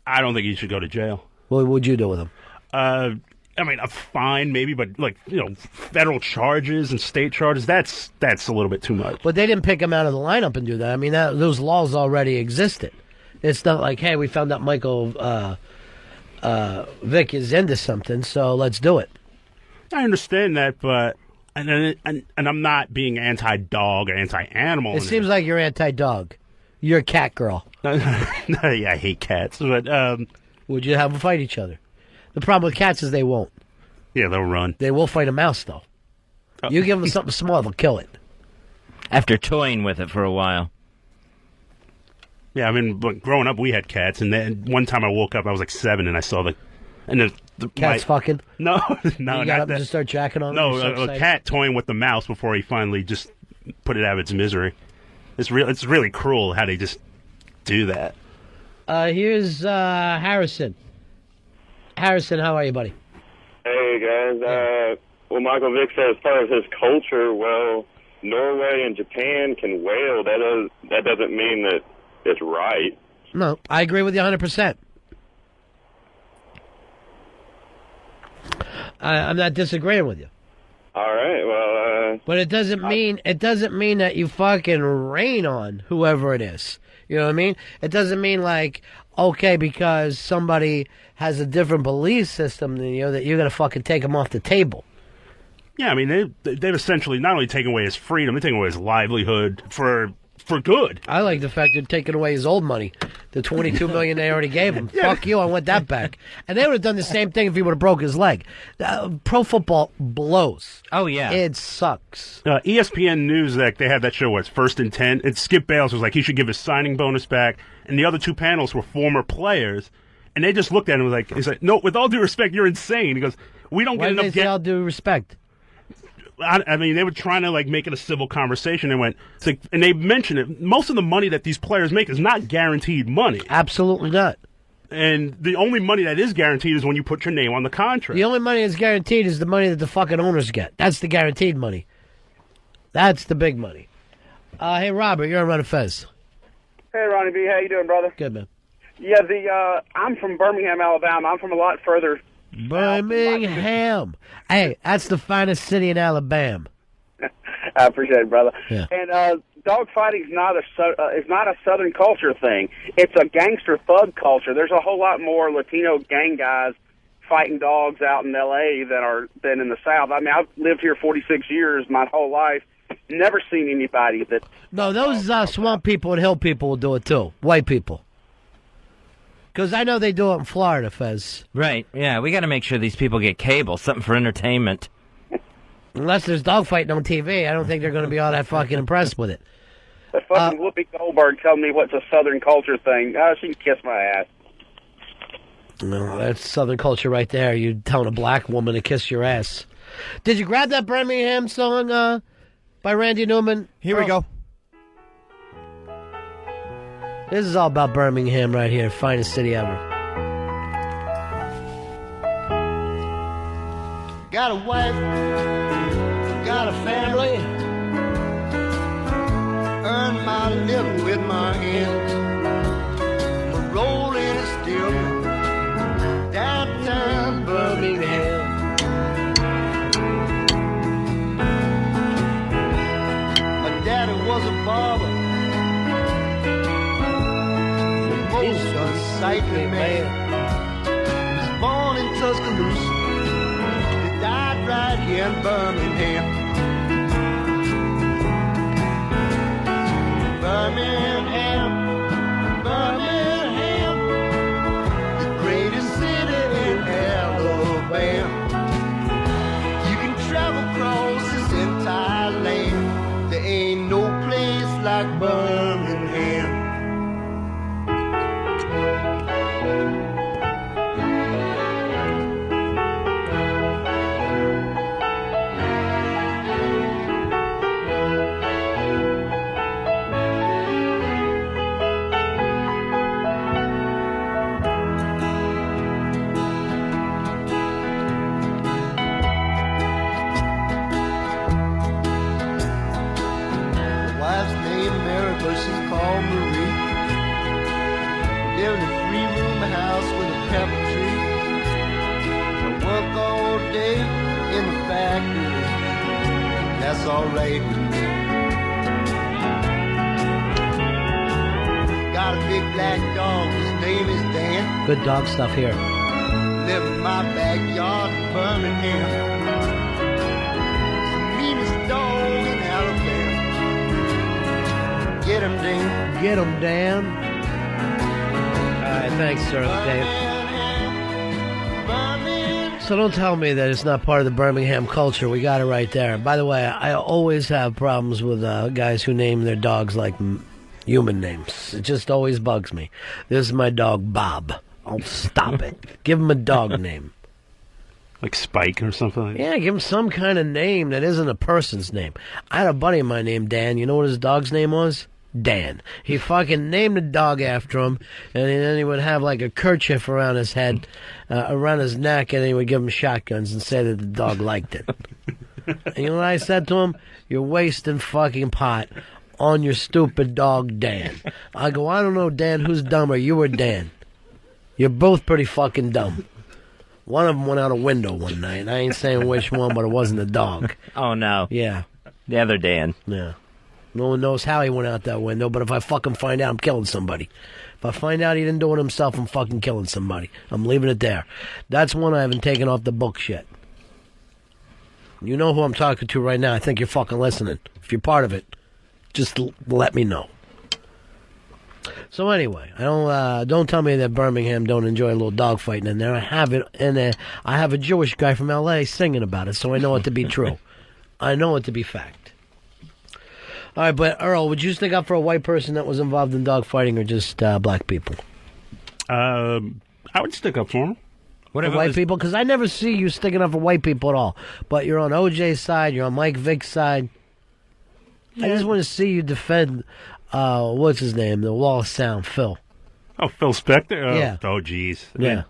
J: I don't think he should go to jail.
D: What would you do with him?
J: I mean, a fine maybe, but federal charges and state charges, that's a little bit too much.
D: But they didn't pick him out of the lineup and do that. I mean, those laws already existed. It's not like, hey, we found out Michael Vick is into something, so let's do it.
J: I understand that, but and I'm not being anti-dog or anti-animal.
D: It seems like you're anti-dog. You're a cat girl.
J: Yeah, I hate cats. But
D: would you have them fight each other? The problem with cats is they won't.
J: Yeah, they'll run.
D: They will fight a mouse, though. You give them something small, they'll kill it.
E: After toying with it for a while.
J: Yeah, I mean, growing up, we had cats, and then one time I woke up, I was like 7, and I saw the
D: cat's fucking?
J: No,
D: you got up and just start jacking on
J: no,
D: it?
J: No, a cat toying with the mouse before he finally just put it out of its misery. It's really cruel how they just do that.
D: Here's Harrison. Harrison, how are you, buddy?
M: Hey, guys. Well, Michael Vick said as far as his culture, well, Norway and Japan can whale. That doesn't mean that it's right.
D: No, I agree with you 100%. I'm not disagreeing with you.
M: All right, well,
D: but it doesn't mean that you fucking rain on whoever it is. You know what I mean? It doesn't mean like, okay, because somebody has a different belief system than you, that you're gonna fucking take them off the table.
J: Yeah, I mean they've essentially not only taken away his freedom, they're taking away his livelihood for good.
D: I like the fact they're taking away his old money, the $22 million they already gave him. Yeah. Fuck you, I want that back. And they would have done the same thing if he would have broke his leg. Pro football blows.
E: Oh yeah,
D: it sucks.
J: ESPN News, they had that show where it's First and 10, and Skip Bayless was like he should give his signing bonus back, and the other two panels were former players, and they just looked at him like, he's like, no, with all due respect, you're insane. He goes, we don't
D: Why
J: get enough.
D: Why did they say all due respect?
J: I mean, they were trying to make it a civil conversation. And they mentioned it. Most of the money that these players make is not guaranteed money.
D: Absolutely not.
J: And the only money that is guaranteed is when you put your name on the contract.
D: The only money that's guaranteed is the money that the fucking owners get. That's the guaranteed money. That's the big money. Hey, Robert, you're on Ron and Fez.
N: Hey, Ronnie B, how you doing, brother?
D: Good, man.
N: Yeah, I'm from Birmingham, Alabama. I'm from a lot further.
D: Birmingham. Hey, that's the finest city in Alabama.
N: I appreciate it, brother.
D: Yeah.
N: And dog fighting is not a Southern culture thing. It's a gangster thug culture. There's a whole lot more Latino gang guys fighting dogs out in L.A. than in the South. I mean, I've lived here 46 years, my whole life. Never seen anybody that.
D: No, those swamp people and hill people will do it too. White people. Because I know they do it in Florida, Fez.
E: Right, yeah, we got to make sure these people get cable, something for entertainment.
D: Unless there's dogfighting on TV, I don't think they're going to be all that fucking impressed with it.
N: The fucking Whoopi Goldberg telling me what's a Southern culture thing. She can kiss my ass.
D: No, that's Southern culture right there. You telling a black woman to kiss your ass. Did you grab that Birmingham song by Randy Newman?
G: Here we go.
D: This is all about Birmingham right here, finest city ever.
C: Got a wife, got a family, earn my living with my hands. Rolling is still downtown Birmingham. My daddy was a barber, the most unsightly man. He was born in Tuscaloosa, he died right here in Birmingham. Birmingham, Birmingham, the greatest city in Alabama. You can travel across this entire land. There ain't no place like Birmingham. That's all right with me. Got a big black dog, his name is Dan.
D: Good dog stuff here.
C: Live in my backyard in Birmingham. It's the meanest dog in Alabama. Get him, Dan.
D: Get him, Dan. All right, thanks, sir, Dave. So don't tell me that it's not part of the Birmingham culture. We got it right there. By the way, I always have problems with guys who name their dogs like human names. It just always bugs me. This is my dog, Bob. Oh, stop it. Give him a dog name.
J: Like Spike or something like that?
D: Yeah, give him some kind of name that isn't a person's name. I had a buddy of mine named Dan. You know what his dog's name was? Dan. He fucking named the dog after him, and then he would have like a kerchief around his head, around his neck, and then he would give him shotguns and say that the dog liked it. And you know what I said to him? You're wasting fucking pot on your stupid dog, Dan. I go, I don't know, Dan, who's dumber, you or Dan? You're both pretty fucking dumb. One of them went out a window one night. I ain't saying which one, but it wasn't a dog.
E: Oh, no.
D: Yeah.
E: The other Dan.
D: Yeah. No one knows how he went out that window, but if I fucking find out, I'm killing somebody. If I find out he didn't do it himself, I'm fucking killing somebody. I'm leaving it there. That's one I haven't taken off the books yet. You know who I'm talking to right now. I think you're fucking listening. If you're part of it, just let me know. So anyway, don't tell me that Birmingham don't enjoy a little dog fighting in there. I have it, and I have a Jewish guy from L.A. singing about it, so I know it to be true. I know it to be fact. All right, but Earl, would you stick up for a white person that was involved in dog fighting, or just black people?
J: I would stick up for him.
D: What if white people? Because I never see you sticking up for white people at all. But you're on OJ's side, you're on Mike Vick's side. Yeah. I just want to see you defend, what's his name, the Wall of Sound, Phil.
J: Oh, Phil Spector? Oh,
D: yeah.
J: Oh, jeez.
D: Yeah.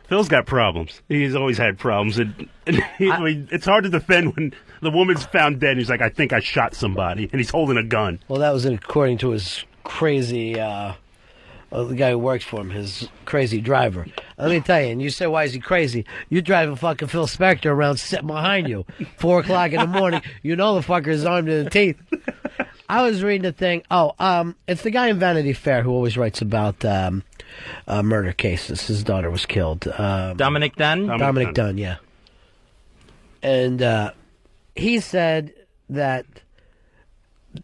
J: Phil's got problems. He's always had problems. It's hard to defend when the woman's found dead and he's like, I think I shot somebody, and he's holding a gun.
D: Well, that was according to his crazy, the guy who works for him, his crazy driver. Let me tell you, and you say, why is he crazy? You're driving fucking Phil Spector around sitting behind you, 4 o'clock in the morning. You know the fucker's armed to the teeth. I was reading a thing. It's the guy in Vanity Fair who always writes about murder cases. His daughter was killed.
E: Dominic Dunn?
D: Dominic Dunn, yeah. And he said that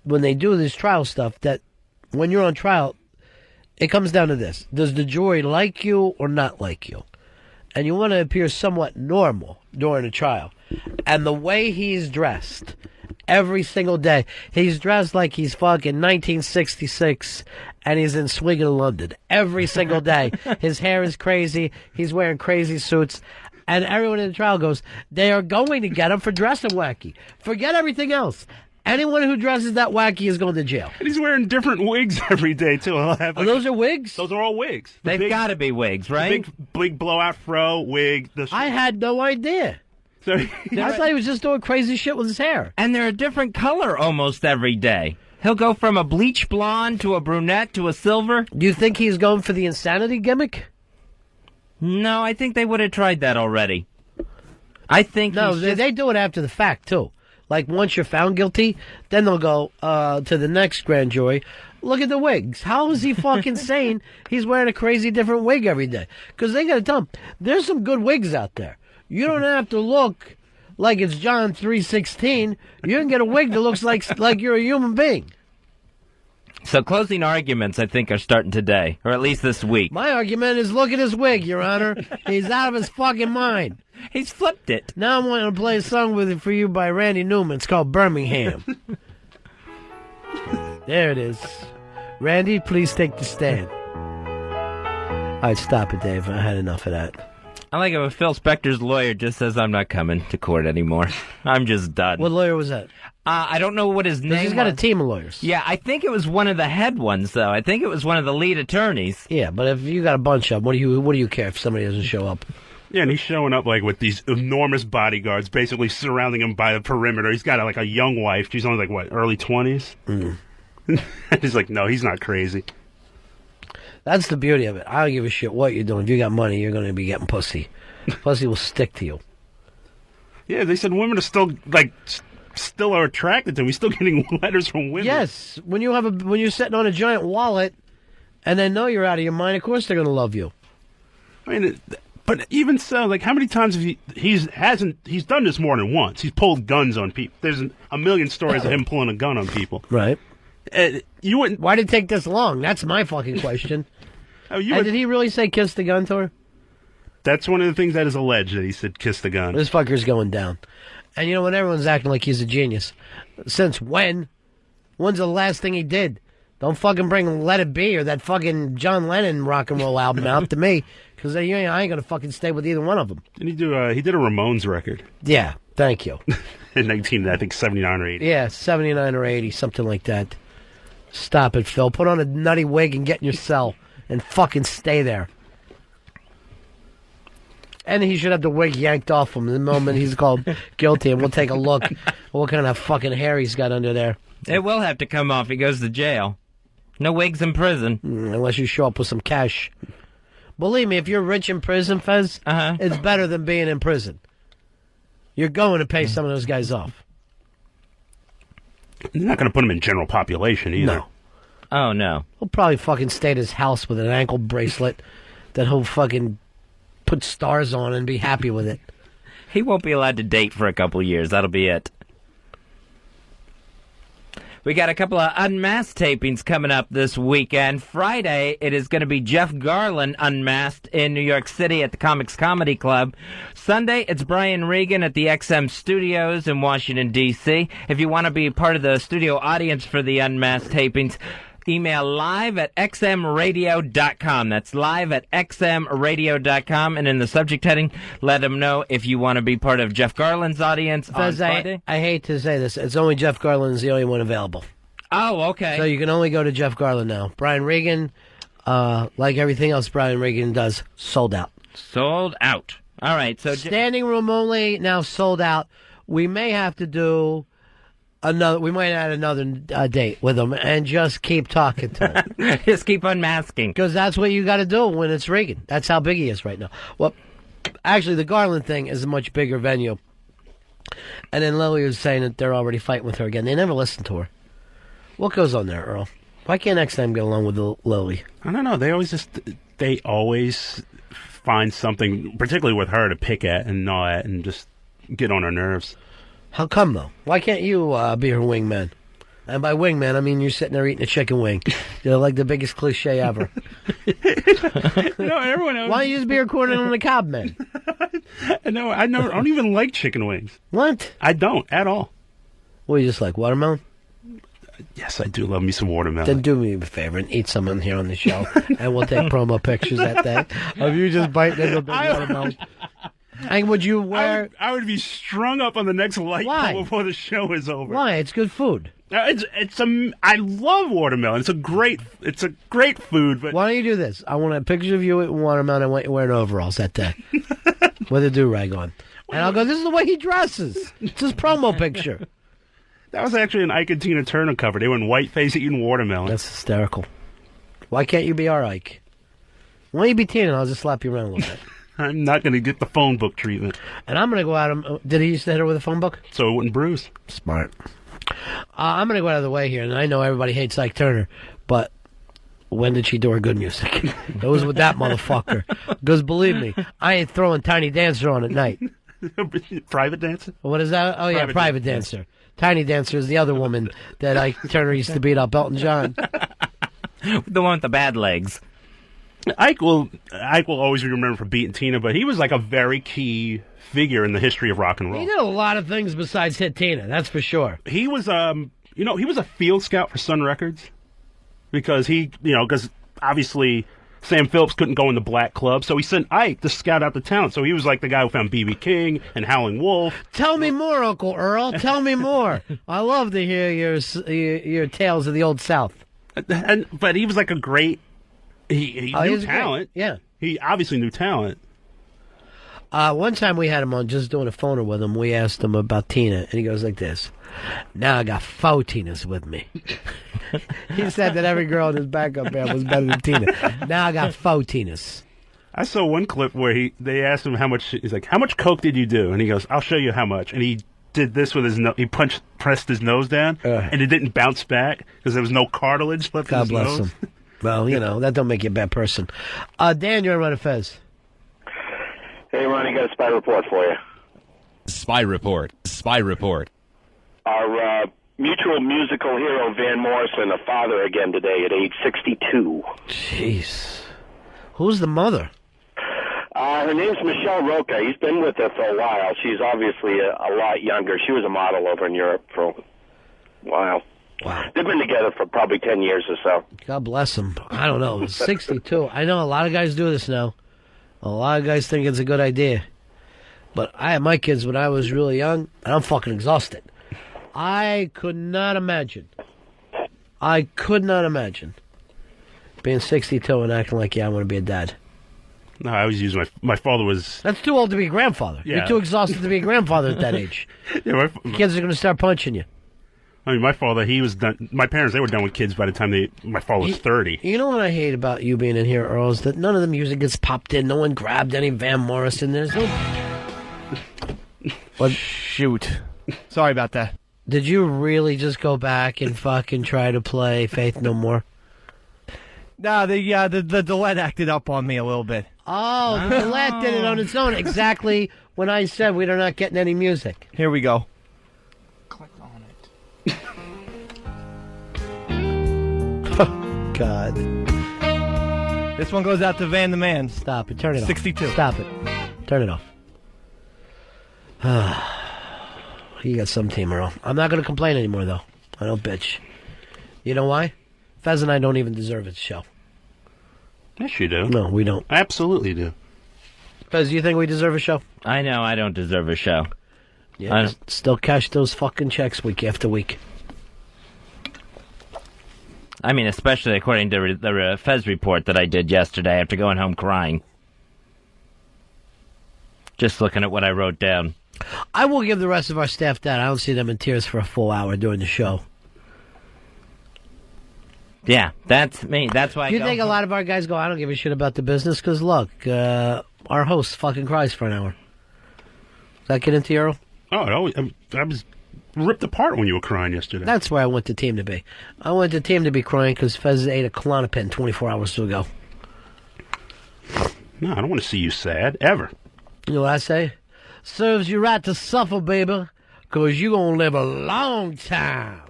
D: when they do this trial stuff, that when you're on trial, it comes down to this. Does the jury like you or not like you? And you want to appear somewhat normal during a trial. And the way he's dressed every single day, he's dressed like he's fucking 1966 and he's in Swingen, London. Every single day. His hair is crazy. He's wearing crazy suits. And everyone in the trial goes, they are going to get him for dressing wacky. Forget everything else. Anyone who dresses that wacky is going to jail.
J: And he's wearing different wigs every day, too. He'll have, like,
D: those are wigs?
J: Those are all wigs.
E: They've got to be wigs, right?
J: Big blowout fro, wig.
D: I had no idea.
J: So
D: I thought he was just doing crazy shit with his hair.
E: And they're a different color almost every day. He'll go from a bleach blonde to a brunette to a silver.
D: Do you think he's going for the insanity gimmick?
E: No, I think they would have tried that already. I think
D: they do it after the fact, too. Like, once you're found guilty, then they'll go to the next grand jury. Look at the wigs. How is he fucking saying he's wearing a crazy different wig every day? Because they got to tell him, there's some good wigs out there. You don't have to look like it's John 3:16. You can get a wig that looks like you're a human being.
E: So closing arguments, I think, are starting today, or at least this week.
D: My argument is, look at his wig, Your Honor. He's out of his fucking mind.
E: He's flipped it.
D: Now I'm going to play a song for you by Randy Newman. It's called Birmingham. There it is. Randy, please take the stand. All right, stop it, Dave. I had enough of that.
E: I like it when Phil Spector's lawyer just says, I'm not coming to court anymore. I'm just done.
D: What lawyer was that?
E: I don't know what his name was.
D: He's got a team of lawyers.
E: Yeah, I think it was one of the head ones, though. I think it was one of the lead attorneys.
D: Yeah, but if you got a bunch of them, what do you care if somebody doesn't show up?
J: Yeah, and he's showing up like with these enormous bodyguards basically surrounding him by the perimeter. He's got like a young wife. She's only like, what, early 20s? He's like, no, he's not crazy.
D: That's the beauty of it. I don't give a shit what you're doing. If you got money, you're going to be getting pussy. Pussy will stick to you.
J: Yeah, they said women are still are attracted to him. He's still getting letters from women.
D: Yes, when you're sitting on a giant wallet and they know you're out of your mind, of course they're going to love you.
J: I mean, but even so, like, how many times have he's done this more than once? He's pulled guns on people. There's a million stories of him pulling a gun on people.
D: Right.
J: You wouldn't.
D: Why did it take this long? That's my fucking question. Did he really say kiss the gun to her?
J: That's one of the things that is alleged, that he said kiss the gun.
D: This fucker's going down. And you know, when everyone's acting like he's a genius, since when? When's the last thing he did? Don't fucking bring Let It Be or that fucking John Lennon rock and roll album out to me, because I ain't going to fucking stay with either one of them.
J: And he did a Ramones record.
D: Yeah, thank you.
J: In 79 or 80.
D: Yeah, 79 or 80, something like that. Stop it, Phil. Put on a nutty wig and get in your cell and fucking stay there. And he should have the wig yanked off him the moment he's called guilty, and we'll take a look at what kind of fucking hair he's got under there.
E: It will have to come off. He goes to jail. No wigs in prison.
D: Unless you show up with some cash. Believe me, if you're rich in prison, Fez, it's better than being in prison. You're going to pay some of those guys off.
J: You're not going to put him in general population either.
D: No.
E: Oh, no.
D: He'll probably fucking stay at his house with an ankle bracelet that he'll fucking put stars on and be happy with it.
E: He won't be allowed to date for a couple of years. That'll be it. We got a couple of unmasked tapings coming up this weekend. Friday, it is going to be Jeff Garlin unmasked in New York City at the Comics Comedy Club. Sunday, it's Brian Regan at the XM Studios in Washington, D.C. If you want to be part of the studio audience for the unmasked tapings, email live at xmradio.com. That's live at xmradio.com. And in the subject heading, let them know if you want to be part of Jeff Garland's audience on Friday.
D: I hate to say this. It's only Jeff Garland's the only one available.
E: Oh, okay.
D: So you can only go to Jeff Garland now. Brian Regan, like everything else Brian Regan does, sold out.
E: Sold out. All right. So
D: standing room only, now sold out. We may have to do we might add another date with him and just keep talking to him.
E: Just keep unmasking.
D: Because that's what you got to do when it's Reagan. That's how big he is right now. Well, actually, the Garland thing is a much bigger venue. And then Lily was saying that they're already fighting with her again. They never listen to her. What goes on there, Earl? Why can't XM get along with Lily?
J: I don't know. They always find something, particularly with her, to pick at and gnaw at and just get on her nerves.
D: How come, though? Why can't you be her wingman? And by wingman, I mean you're sitting there eating a chicken wing. You're like the biggest cliche ever.
J: No, everyone else.
D: Why don't you just be her corner on the cob, man?
J: No, I don't even like chicken wings.
D: What?
J: I don't, at all.
D: What, you just like watermelon?
J: Yes, I do love me some watermelon.
D: Then do me a favor and eat some in here on the show, and we'll take promo pictures that day of you just biting into the big watermelon. And would you wear?
J: I would be strung up on the next light pole before the show is over.
D: Why? It's good food.
J: I love watermelon. It's a great food. But
D: why don't you do this? I want a picture of you eating watermelon. I want you wearing overalls that day with a do-rag on, and I'll go. This is the way he dresses. It's his promo picture.
J: That was actually an Ike and Tina Turner cover. They were in whiteface eating watermelon.
D: That's hysterical. Why can't you be our Ike? Why don't you be Tina? I'll just slap you around a little bit.
J: I'm not going to get the phone book treatment.
D: And I'm going to go out. Did he used to hit her with a phone book?
J: So it wouldn't bruise.
D: Smart. I'm going to go out of the way here, and I know everybody hates Ike Turner, but when did she do her good music? It was with that motherfucker. Because believe me, I ain't throwing Tiny Dancer on at night.
J: Private Dancer?
D: What is that? Oh, yeah, Private Dancer. Tiny Dancer is the other woman that Ike Turner used to beat up, Elton John.
E: The one with the bad legs.
J: Ike will always be remembered for beating Tina, but he was like a very key figure in the history of rock and roll.
D: He did a lot of things besides hit Tina, that's for sure.
J: He was, he was a field scout for Sun Records because because obviously Sam Phillips couldn't go in the black club, so he sent Ike to scout out the talent. So he was like the guy who found B.B. King and Howlin' Wolf.
D: Tell me more, Uncle Earl. Tell me more. I love to hear your tales of the Old South.
J: But he was like a great. He knew talent.
D: Great. Yeah.
J: He obviously knew talent.
D: One time we had him on just doing a phoner with him. We asked him about Tina, and he goes like this. Now I got 4 Tinas with me. He said that every girl in his backup band was better than Tina. Now I got 4 Tinas.
J: I saw one clip where they asked him how much. He's like, "How much coke did you do?" And he goes, "I'll show you how much." And he did this with his nose. He pressed his nose down, and it didn't bounce back because there was no cartilage left in his nose. God bless him.
D: Well, that don't make you a bad person. Dan, you're on Ron and Fez.
K: Hey, Ronnie, got a spy report for you.
O: Spy report. Spy report.
K: Our mutual musical hero, Van Morrison, a father again today at age 62.
D: Jeez. Who's the mother?
K: Her name's Michelle Roca. He's been with her for a while. She's obviously a lot younger. She was a model over in Europe for a while.
D: Wow.
K: They've been together for probably 10 years or so.
D: God bless him. I don't know. 62. I know a lot of guys do this now. A lot of guys think it's a good idea. But I had my kids when I was really young, and I'm fucking exhausted. I could not imagine being 62 and acting like, I want to be a dad.
J: No, I always use my father was...
D: That's too old to be a grandfather. Yeah. You're too exhausted to be a grandfather at that age.
J: Yeah,
D: kids are going to start punching you.
J: I mean, my father, he was done. My parents, they were done with kids by the time my father was 30.
D: You know what I hate about you being in here, Earl, is that none of the music gets popped in. No one grabbed any Van Morrison. There's no...
G: What? Shoot. Sorry about that.
D: Did you really just go back and fucking try to play Faith No More?
G: No, the duet acted up on me a little bit.
D: Oh, the duet did it on its own. Exactly when I said we're not getting any music.
G: Here we go.
D: Oh, God.
G: This one goes out to Van the Man.
D: Stop it. Turn it
G: 62.
D: off. Stop it. Turn it off. You got some team, Earl. I'm not going to complain anymore, though. I don't bitch. You know why? Fez and I don't even deserve its show.
J: Yes, you do.
D: No, we don't.
J: Absolutely do.
D: Fez, do you think we deserve a show?
E: I know I don't deserve a show.
D: Yeah, still cash those fucking checks week after week.
E: I mean, especially according to the Fez report that I did yesterday after going home crying. Just looking at what I wrote down.
D: I will give the rest of our staff that. I don't see them in tears for a full hour during the show.
E: Yeah, that's me. That's why
D: Do you think a lot of our guys go, I don't give a shit about the business? Because, look, our host fucking cries for an hour. Does that get into you, Earl?
J: Oh, I was ripped apart when you were crying yesterday.
D: That's where I want the team to be. I want the team to be crying because Fez ate a Klonopin 24 hours ago.
J: No, I don't want to see you sad, ever.
D: You know what I say? Serves you right to suffer, baby, because you going to live a long time.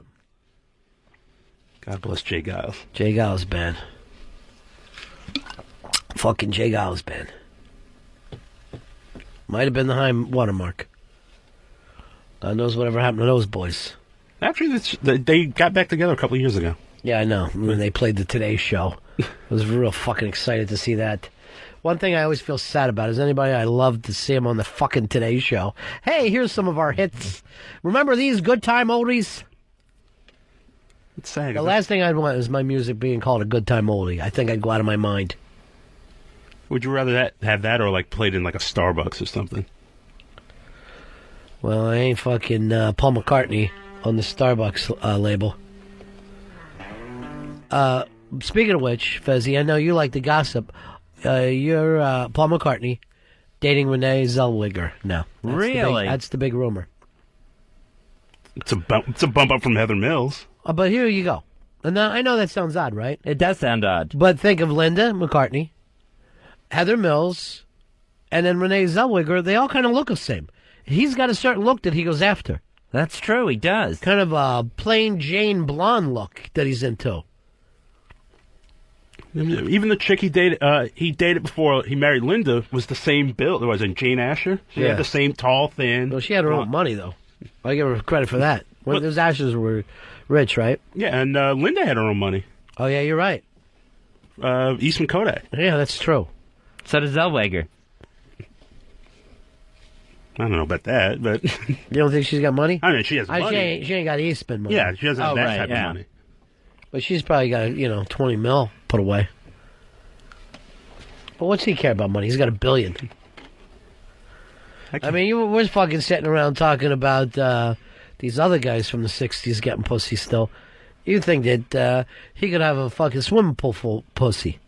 J: God bless Jay Giles.
D: Jay Giles band. Fucking Jay Giles band. Might have been the high watermark. God knows whatever happened to those boys.
J: Actually, they got back together a couple of years ago.
D: Yeah, I know. When they played the Today Show. I was real fucking excited to see that. One thing I always feel sad about is anybody I love to see him on the fucking Today Show. Hey, here's some of our hits. Remember these good time oldies?
J: It's sad.
D: The last thing I'd want is my music being called a good time oldie. I think I'd go out of my mind.
J: Would you rather have that or like played in like a Starbucks or something?
D: Well, I ain't fucking Paul McCartney on the Starbucks label. Speaking of which, Fezzy, I know you like to gossip. You're Paul McCartney dating Renee Zellweger now.
E: Really?
D: That's the big rumor.
J: It's a bump up from Heather Mills.
D: But here you go. And now, I know that sounds odd, right?
E: It does sound odd.
D: But think of Linda McCartney, Heather Mills, and then Renee Zellweger. They all kind of look the same. He's got a certain look that he goes after.
E: That's true, he does.
D: Kind of a plain Jane blonde look that he's into.
J: Even the chick he dated before he married Linda was the same build. It was in Jane Asher. She had the same tall, thin.
D: Well, she had her own money, though. I give her credit for that. Those Ashers were rich, right?
J: Yeah, and Linda had her own money.
D: Oh, yeah, you're right.
J: Eastman Kodak.
D: Yeah, that's true.
E: So does Zellweger.
J: I don't know about that, but...
D: You don't think she's got money?
J: I mean, she has money.
D: She ain't got Eastman money.
J: Yeah, she doesn't have that type of money.
D: But she's probably got, 20 mil put away. But what's he care about money? He's got $1 billion. I mean, we're fucking sitting around talking about these other guys from the 60s getting pussy still. You think that he could have a fucking swimming pool full of pussy.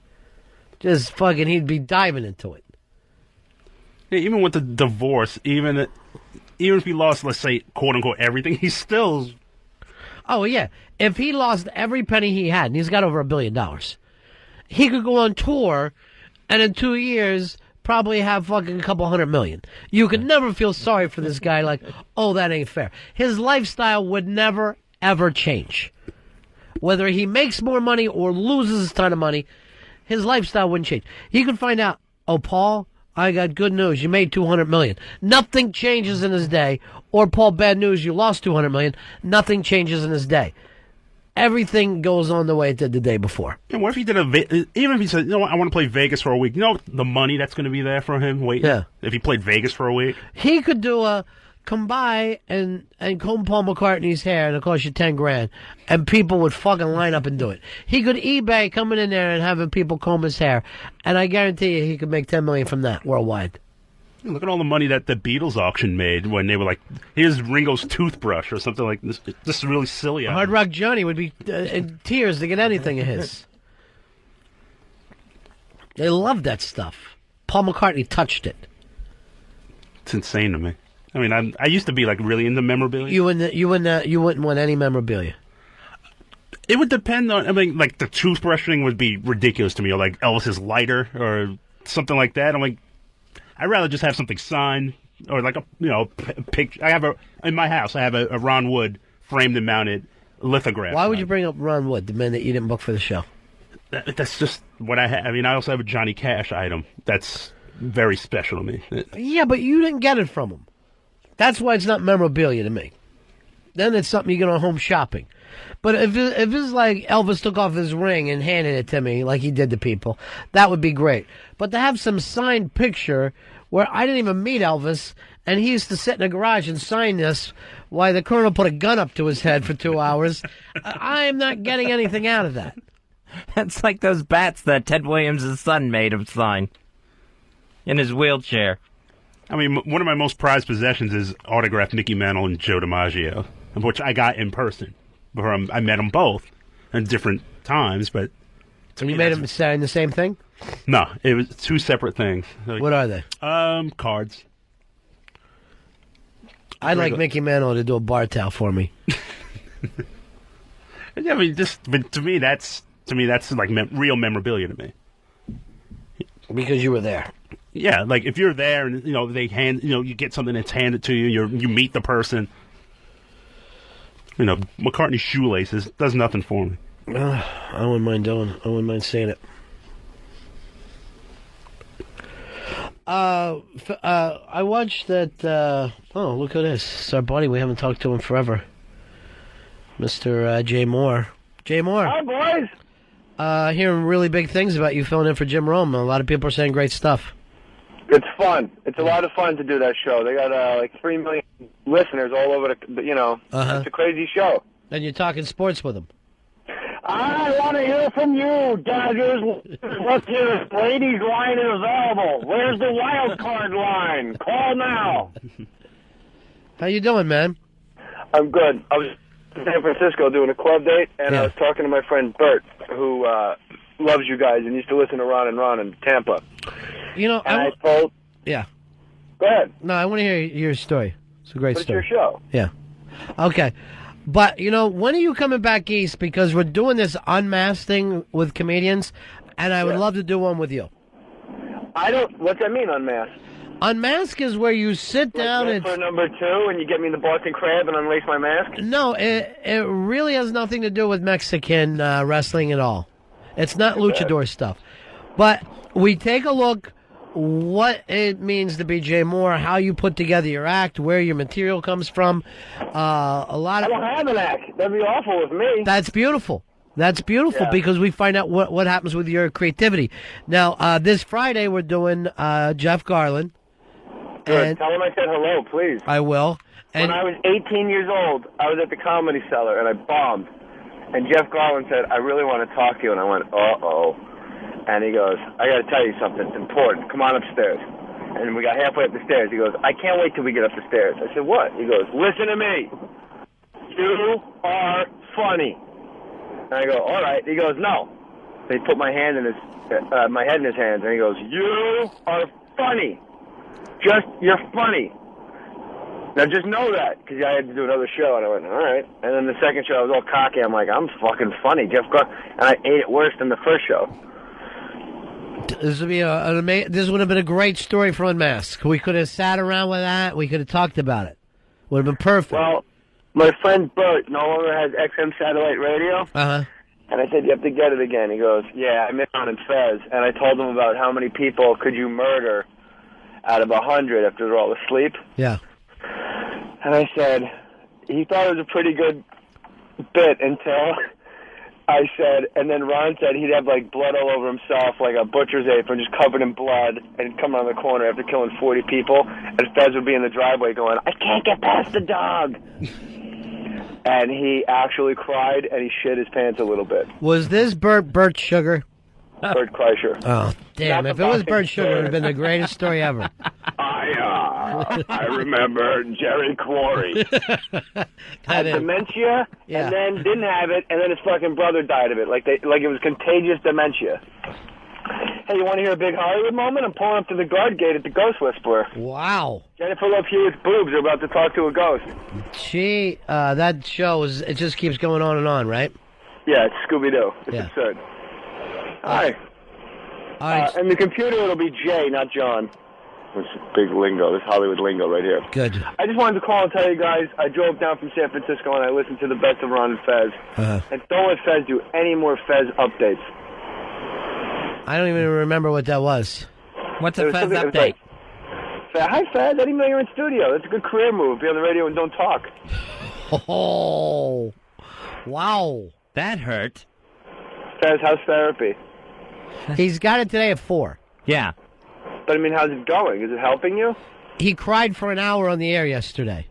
D: Just fucking, he'd be diving into it.
J: Yeah, even with the divorce, even if he lost, let's say, quote-unquote, everything, he's still...
D: Oh, yeah. If he lost every penny he had, and he's got over $1 billion, he could go on tour, and in 2 years, probably have fucking a couple $100 million. You could never feel sorry for this guy like, oh, that ain't fair. His lifestyle would never, ever change. Whether he makes more money or loses a ton of money, his lifestyle wouldn't change. He could find out, oh, Paul, I got good news. You made $200 million. Nothing changes in his day. Or, Paul, bad news. You lost $200 million. Nothing changes in his day. Everything goes on the way it did the day before.
J: And what if he did even if he said, I want to play Vegas for a week. The money that's going to be there for him waiting?
D: Yeah.
J: If he played Vegas for a week?
D: He could do come by and comb Paul McCartney's hair, and it'll cost you $10,000, and people would fucking line up and do it. He could eBay coming in there and having people comb his hair, and I guarantee you he could make $10 million from that worldwide.
J: Look at all the money that the Beatles auction made when they were like, here's Ringo's toothbrush or something like this. This is really silly.
D: Hard Rock Johnny would be in tears to get anything of his. They love that stuff. Paul McCartney touched it.
J: It's insane to me. I mean, I used to be like really into memorabilia.
D: You wouldn't want any memorabilia.
J: It would depend on. I mean, like the toothbrush thing would be ridiculous to me, or like Elvis's lighter or something like that. I'm like, I'd rather just have something signed or like a picture. In my house. I have a Ron Wood framed and mounted lithograph.
D: Why would you bring up Ron Wood, the man that you didn't book for the show?
J: That's just what I have. I mean, I also have a Johnny Cash item that's very special to me.
D: Yeah, but you didn't get it from him. That's why it's not memorabilia to me. Then it's something you get on home shopping. But if it's like Elvis took off his ring and handed it to me like he did to people, that would be great. But to have some signed picture where I didn't even meet Elvis, and he used to sit in a garage and sign this while the colonel put a gun up to his head for 2 hours, I am not getting anything out of that.
E: That's like those bats that Ted Williams' son made him sign in his wheelchair.
J: I mean, one of my most prized possessions is autographed Mickey Mantle and Joe DiMaggio, which I got in person. Before I met them both at different times, but...
D: And you made them sign the same thing?
J: No, it was two separate things.
D: What are they?
J: Cards.
D: I'd like Mickey Mantle to do a bar towel for me.
J: I mean, but to me that's like real memorabilia to me.
D: Because you were there.
J: Yeah, like if you're there and they you get something that's handed to you, you meet the person. McCartney's shoelaces does nothing for me.
D: I wouldn't mind saying it. I watched that. Oh, look at this! It's our buddy. We haven't talked to him forever. Mr. Jay Moore. Jay Moore.
P: Hi, boys.
D: hearing really big things about you filling in for Jim Rome. A lot of people are saying great stuff.
P: It's fun. It's a lot of fun to do that show. They got like 3 million listeners all over the. It's a crazy show.
D: And you're talking sports with them.
P: I want to hear from you, Dodgers. What's your ladies' line is available? Where's the wild card line? Call now.
D: How you doing, man?
P: I'm good. I was in San Francisco doing a club date, and I was talking to my friend Bert, who loves you guys and used to listen to Ron and Ron in Tampa.
D: You know,
P: and I told...
D: Yeah.
P: Go ahead.
D: No, I want to hear your story. It's a great story.
P: It's your show.
D: Yeah. Okay. But, when are you coming back east? Because we're doing this unmasked thing with comedians, and I would love to do one with you.
P: What's that mean, unmasked?
D: Unmask is where you sit down and...
P: for number 2, and you get me in the Boston Crab and unlace my mask?
D: No, it really has nothing to do with Mexican wrestling at all. It's not luchador stuff. But we take a look what it means to be Jay Moore, how you put together your act, where your material comes from. I
P: don't have an act. That'd be awful with me.
D: That's beautiful. That's beautiful because we find out what happens with your creativity. Now, this Friday we're doing Jeff Garland.
P: Good.
D: And
P: tell him I said hello, please.
D: I will. And
P: when I was 18 years old, I was at the Comedy Cellar, and I bombed. And Jeff Garland said, I really want to talk to you. And I went, uh-oh. And he goes, I got to tell you something. It's important. Come on upstairs. And we got halfway up the stairs. He goes, I can't wait till we get up the stairs. I said, what? He goes, listen to me. You are funny. And I go, all right. He goes, no. And he put my head in his hands, and he goes, you are funny. You're funny. Now just know that, because I had to do another show, and I went, all right. And then the second show, I was all cocky. I'm like, I'm fucking funny, Jeff Garland. And I ate it worse than the first show.
D: This would be this would have been a great story for Unmasked. We could have sat around with that. We could have talked about it. Would have been perfect.
P: Well, my friend Bert no longer has XM satellite radio.
D: Uh-huh.
P: And I said, you have to get it again. He goes, yeah, I miss Ron and Fez. And I told him about how many people could you murder out of 100 after they're all asleep.
D: Yeah.
P: And I said, he thought it was a pretty good bit until I said, and then Ron said he'd have like blood all over himself, like a butcher's apron, just covered in blood, and he'd come around the corner after killing 40 people, and Fez would be in the driveway going, I can't get past the dog. And he actually cried, and he shit his pants a little bit.
D: Was this Bert Sugar?
P: Bert Kreischer.
D: Oh, damn. If it was Bert Sugar, it would have been the greatest story ever.
P: I remember Jerry Quarry had dementia, and then didn't have it, and then his fucking brother died of it. Like it was contagious dementia. Hey, you want to hear a big Hollywood moment? I'm pulling up to the guard gate at the Ghost Whisperer.
D: Wow.
P: Jennifer Love Hewitt's boobs are about to talk to a ghost.
D: That show it just keeps going on and on, right?
P: Yeah, it's Scooby-Doo. It's absurd. Hi. And the computer, it'll be Jay, not John. This big lingo, this Hollywood lingo right here.
D: Good.
P: I just wanted to call and tell you guys, I drove down from San Francisco and I listened to the best of Ron and Fez. And don't let Fez do any more Fez updates.
D: I don't even remember what that was.
E: What's a Fez update?
P: Hi, Fez. I didn't even know you're in studio. That's a good career move. Be on the radio and don't talk.
D: Oh, wow.
E: That hurt.
P: Fez, how's therapy?
D: He's got it today at 4.
E: Yeah.
P: But, I mean, how's it going? Is it helping you?
D: He cried for an hour on the air yesterday.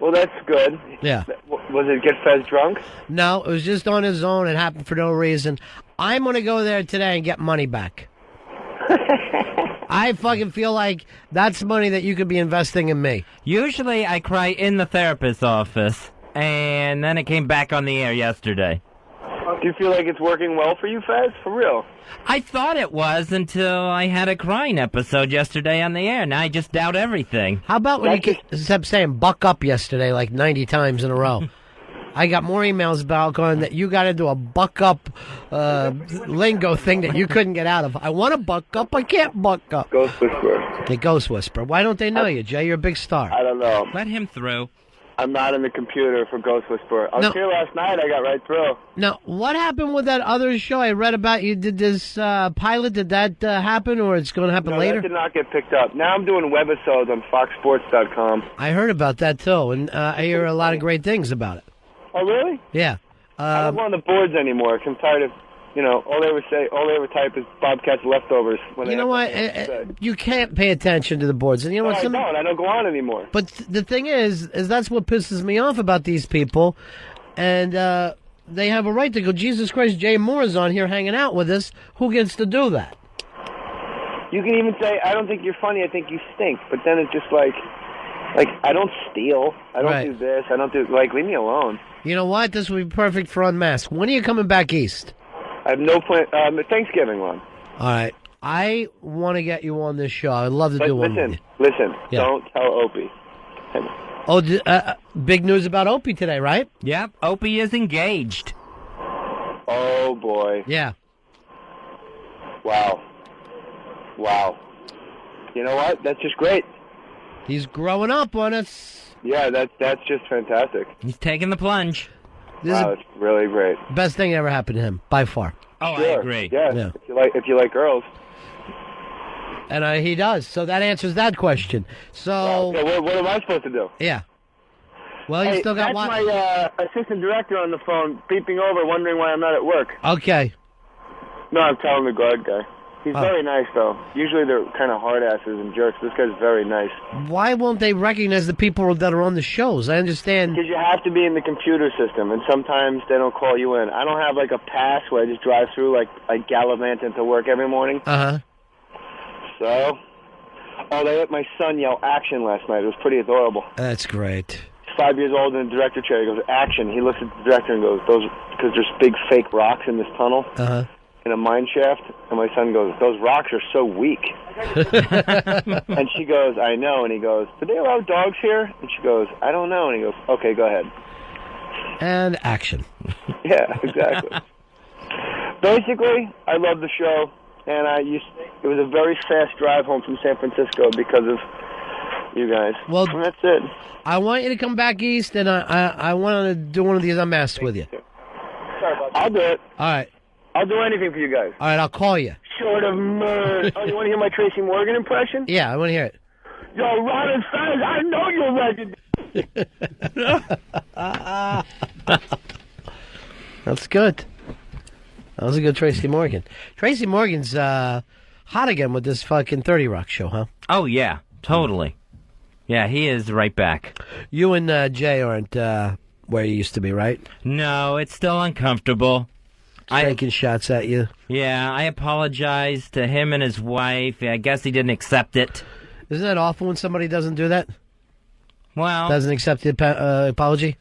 P: Well, that's good.
D: Yeah.
P: Was it get Fez drunk?
D: No, it was just on his own. It happened for no reason. I'm going to go there today and get money back. I fucking feel like that's money that you could be investing in me.
E: Usually I cry in the therapist's office, and then it came back on the air yesterday.
P: Do you feel like it's working well for you, Fez? For real?
E: I thought it was until I had a crying episode yesterday on the air. Now I just doubt everything.
D: How about when you kept saying buck up yesterday like 90 times in a row? I got more emails about going that you got into a buck up lingo thing that you couldn't get out of. I want to buck up. I can't buck up.
P: Ghost Whisperer.
D: The Ghost Whisperer. Why don't they know you, Jay? You're a big star.
P: I don't know.
E: Let him through.
P: I'm not in the computer for Ghost Whisperer. I was here last night. I got right through.
D: Now, what happened with that other show I read about? You did this pilot. Did that happen, or it's going to happen later?
P: That did not get picked up. Now I'm doing webisodes on FoxSports.com.
D: I heard about that, too, and I hear a lot of great things about it.
P: Oh, really?
D: Yeah.
P: I don't want on the boards anymore. I'm tired of You know, all they ever type is Bobcats leftovers. When
D: You know what? You can't pay attention to the boards. And you know what?
P: I don't go on anymore.
D: But the thing is that's what pisses me off about these people. And they have a right to go, Jesus Christ, Jay Moore's on here hanging out with us. Who gets to do that?
P: You can even say, I don't think you're funny, I think you stink. But then it's just like I don't steal. I don't do this. I don't do, leave me alone.
D: You know what? This would be perfect for Unmasked. When are you coming back east?
P: I have no plan. Thanksgiving, Ron.
D: All right. I want to get you on this show. I'd love to do one with you.
P: Listen.
D: Yeah.
P: Don't tell Opie.
D: Oh, big news about Opie today, right?
E: Yep. Opie is engaged.
P: Oh, boy.
D: Yeah.
P: Wow. You know what? That's just great.
D: He's growing up on us.
P: Yeah, that's just fantastic.
E: He's taking the plunge.
P: Wow, it's really great.
D: Best thing that ever happened to him, by far.
E: Oh,
P: Sure.
E: I agree.
P: Yeah. If you like girls.
D: And he does. So that answers that question. So
P: Yeah, what am I supposed to do?
D: yeah. Well, you still got
P: that's my assistant director on the phone, beeping over, wondering why I'm not at work.
D: Okay.
P: No, I'm telling the guard guy. He's very nice, though. Usually they're kind of hard asses and jerks. This guy's very nice.
D: Why won't they recognize the people that are on the shows? I understand.
P: Because you have to be in the computer system, and sometimes they don't call you in. I don't have, a pass where I just drive through, I gallivant into work every morning.
D: Uh-huh.
P: So, they let my son yell action last night. It was pretty adorable.
D: That's great.
P: He's 5 years old in the director chair. He goes, action. He looks at the director and goes, because there's big fake rocks in this tunnel.
D: Uh-huh.
P: In a mine shaft, and my son goes, those rocks are so weak. And she goes, I know. And he goes, do they allow dogs here? And she goes, I don't know. And he goes, okay, go ahead.
D: And action.
P: Yeah, exactly. Basically, I love the show, and it was a very fast drive home from San Francisco because of you guys.
D: Well,
P: and that's it.
D: I want you to come back east, and I want to do one of these Unmasked with you.
P: I'll do it.
D: All right.
P: I'll do anything for you guys.
D: All right, I'll call you.
P: Short of murder. Oh, you want to hear my Tracy Morgan impression?
D: Yeah, I want to hear it.
P: Yo, Ron and Fez, I know you're ready.
D: That's good. That was a good Tracy Morgan. Tracy Morgan's hot again with this fucking 30 Rock show, huh?
E: Oh, yeah, totally. Yeah, he is right back.
D: You and Jay aren't where you used to be, right?
E: No, it's still uncomfortable.
D: Taking shots at you.
E: Yeah, I apologized to him and his wife. I guess he didn't accept it.
D: Isn't that awful when somebody doesn't do that?
E: Well...
D: Doesn't accept the apology?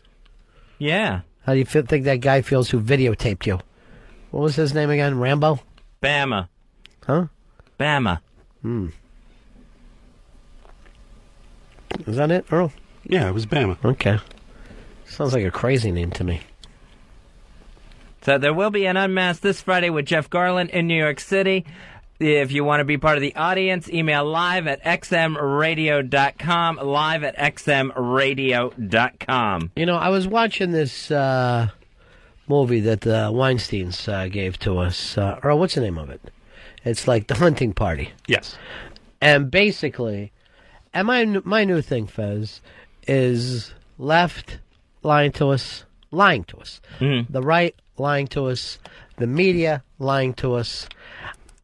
E: Yeah.
D: How do you think that guy feels who videotaped you? What was his name again? Rambo?
E: Bama.
D: Huh?
E: Bama.
D: Is that it, Earl?
J: Yeah, it was Bama.
D: Okay. Sounds like a crazy name to me.
E: So there will be an Unmasked this Friday with Jeff Garland in New York City. If you want to be part of the audience, email live@xmradio.com, live@xmradio.com.
D: You know, I was watching this movie that the Weinsteins gave to us. Earl, what's the name of it? It's like The Hunting Party.
J: Yes.
D: And basically, and my new thing, Fez, is left lying to us. Mm-hmm. The right lying to us, the media lying to us,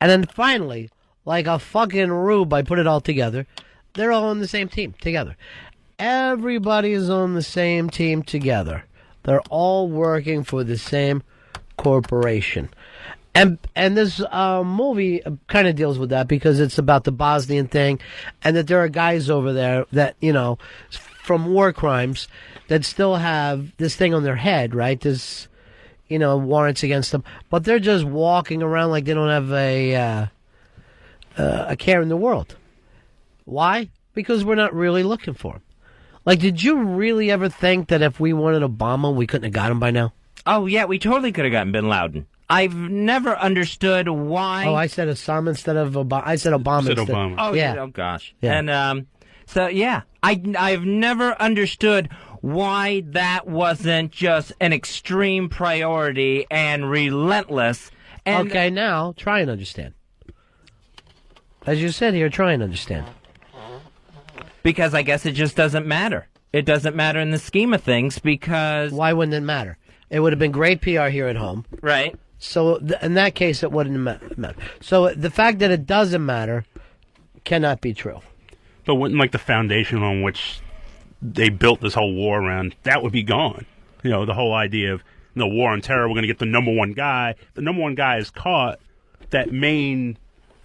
D: and then finally, like a fucking rube, I put it all together, they're all on the same team together. Everybody is on the same team together. They're all working for the same corporation. And this movie kind of deals with that because it's about the Bosnian thing, and that there are guys over there that, from war crimes that still have this thing on their head, right? This, warrants against them, but they're just walking around like they don't have a care in the world. Why? Because we're not really looking for them. Like, did you really ever think that if we wanted Obama, we couldn't have got him by now?
E: Oh, yeah, we totally could have gotten bin Laden. I've never understood why...
D: Oh, I said Osama instead of Obama. I said Obama instead.
J: Obama.
E: Oh,
D: yeah.
E: Oh, gosh.
D: Yeah.
E: And, so, yeah, I've never understood why that wasn't just an extreme priority and relentless. And
D: okay, now, try and understand. As you said here, try and understand.
E: Because I guess it just doesn't matter. It doesn't matter in the scheme of things because...
D: Why wouldn't it matter? It would have been great PR here at home.
E: Right.
D: So in that case, it wouldn't matter. So the fact that it doesn't matter cannot be true.
J: But wouldn't like the foundation on which they built this whole war around, that would be gone. You know, the whole idea of war on terror, we're going to get the number one guy. The number one guy is caught. That main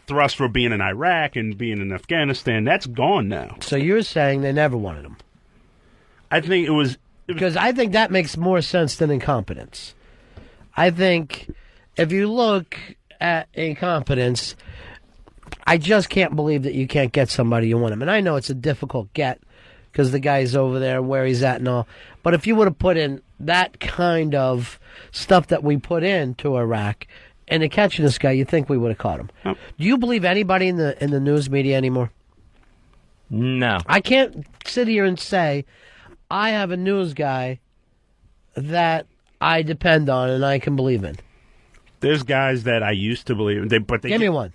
J: thrust for being in Iraq and being in Afghanistan, that's gone now.
D: So you're saying they never wanted him?
J: I think it was...
D: Because I think that makes more sense than incompetence. I think if you look at incompetence, I just can't believe that you can't get somebody you want him. And I know it's a difficult get because the guy's over there where he's at and all. But if you would have put in that kind of stuff that we put into Iraq and to catching this guy, you think we would have caught him.
J: Oh.
D: Do you believe anybody in the news media anymore?
E: No.
D: I can't sit here and say I have a news guy that I depend on and I can believe in.
J: There's guys that I used to believe in.
D: Give me one.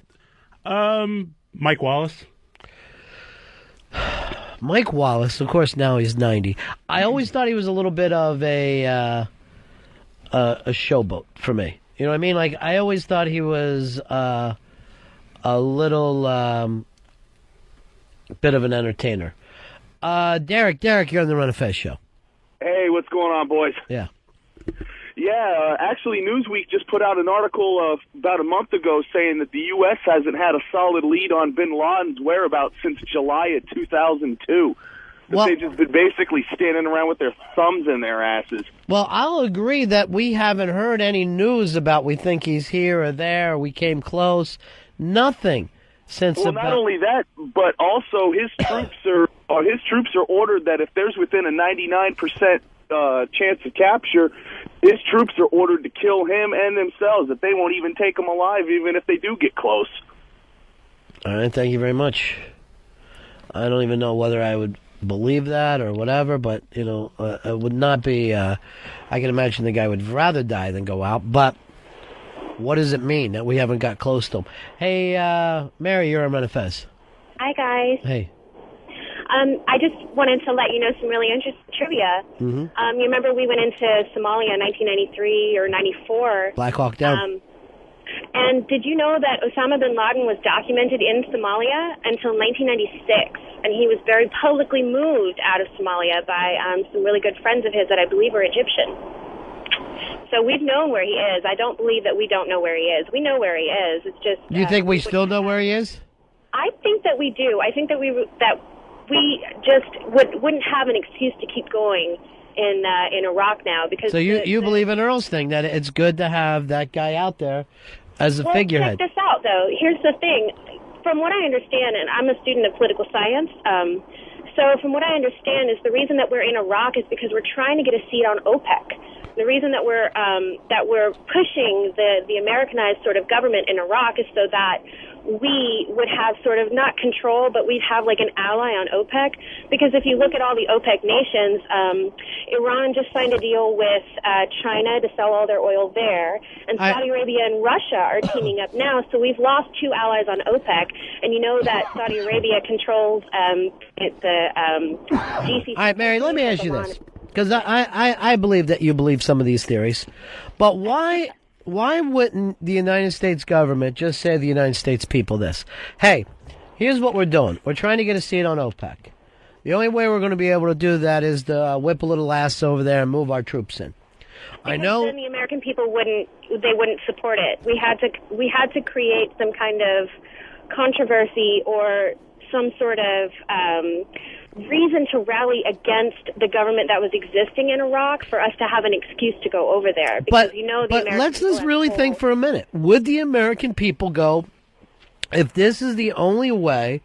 J: Mike Wallace.
D: Mike Wallace, of course, now he's 90. I always thought he was a little bit of a showboat for me. You know what I mean? Like, I always thought he was a little bit of an entertainer. Derek, you're on the Ron and Fez show.
H: Hey, what's going on, boys?
D: Yeah.
H: Yeah, actually, Newsweek just put out an article about a month ago saying that the U.S. hasn't had a solid lead on bin Laden's whereabouts since July of 2002. They've just been basically standing around with their thumbs in their asses.
D: Well, I'll agree that we haven't heard any news about we think he's here or there, or we came close. Nothing since
H: Well, not only that, but also his troops are ordered that if there's within a 99% chance of capture, his troops are ordered to kill him and themselves, that they won't even take him alive even if they do get close.
D: All right, thank you very much. I don't even know whether I would believe that or whatever, but, it would not be, I can imagine the guy would rather die than go out, but what does it mean that we haven't got close to him? Hey, Mary, you're on Ron and Fez.
Q: Hi, guys.
D: Hey.
Q: I just wanted to let you know some really interesting trivia.
D: Mm-hmm.
Q: You remember we went into Somalia in 1993 or 94.
D: Black Hawk Down.
Q: And did you know that Osama bin Laden was documented in Somalia until 1996? And he was very publicly moved out of Somalia by some really good friends of his that I believe are Egyptian. So we've known where he is. I don't believe that we don't know where he is. We know where he is. It's just...
D: Do you think we still know where he is?
Q: I think that we do. I think that we just wouldn't have an excuse to keep going in Iraq now because.
D: So you believe in Earl's thing that it's good to have that guy out there as a figurehead.
Q: Check this out, though. Here's the thing. From what I understand, and I'm a student of political science, so from what I understand is the reason that we're in Iraq is because we're trying to get a seat on OPEC. The reason that we're pushing the Americanized sort of government in Iraq is so that we would have sort of not control, but we'd have like an ally on OPEC. Because if you look at all the OPEC nations, Iran just signed a deal with China to sell all their oil there, and Saudi Arabia and Russia are teaming up now. So we've lost two allies on OPEC, and you know that Saudi Arabia controls the GCC.
D: All right, Mary, let me ask you this. Because I believe that you believe some of these theories, but why wouldn't the United States government just say to the United States people this? Hey, here's what we're doing. We're trying to get a seat on OPEC. The only way we're going to be able to do that is to whip a little ass over there and move our troops in.
Q: I know then the American people wouldn't support it. We had to create some kind of controversy or some sort of reason to rally against the government that was existing in Iraq for us to have an excuse to go over there. Because
D: but let's just really think for a minute. Would the American people go, if this is the only way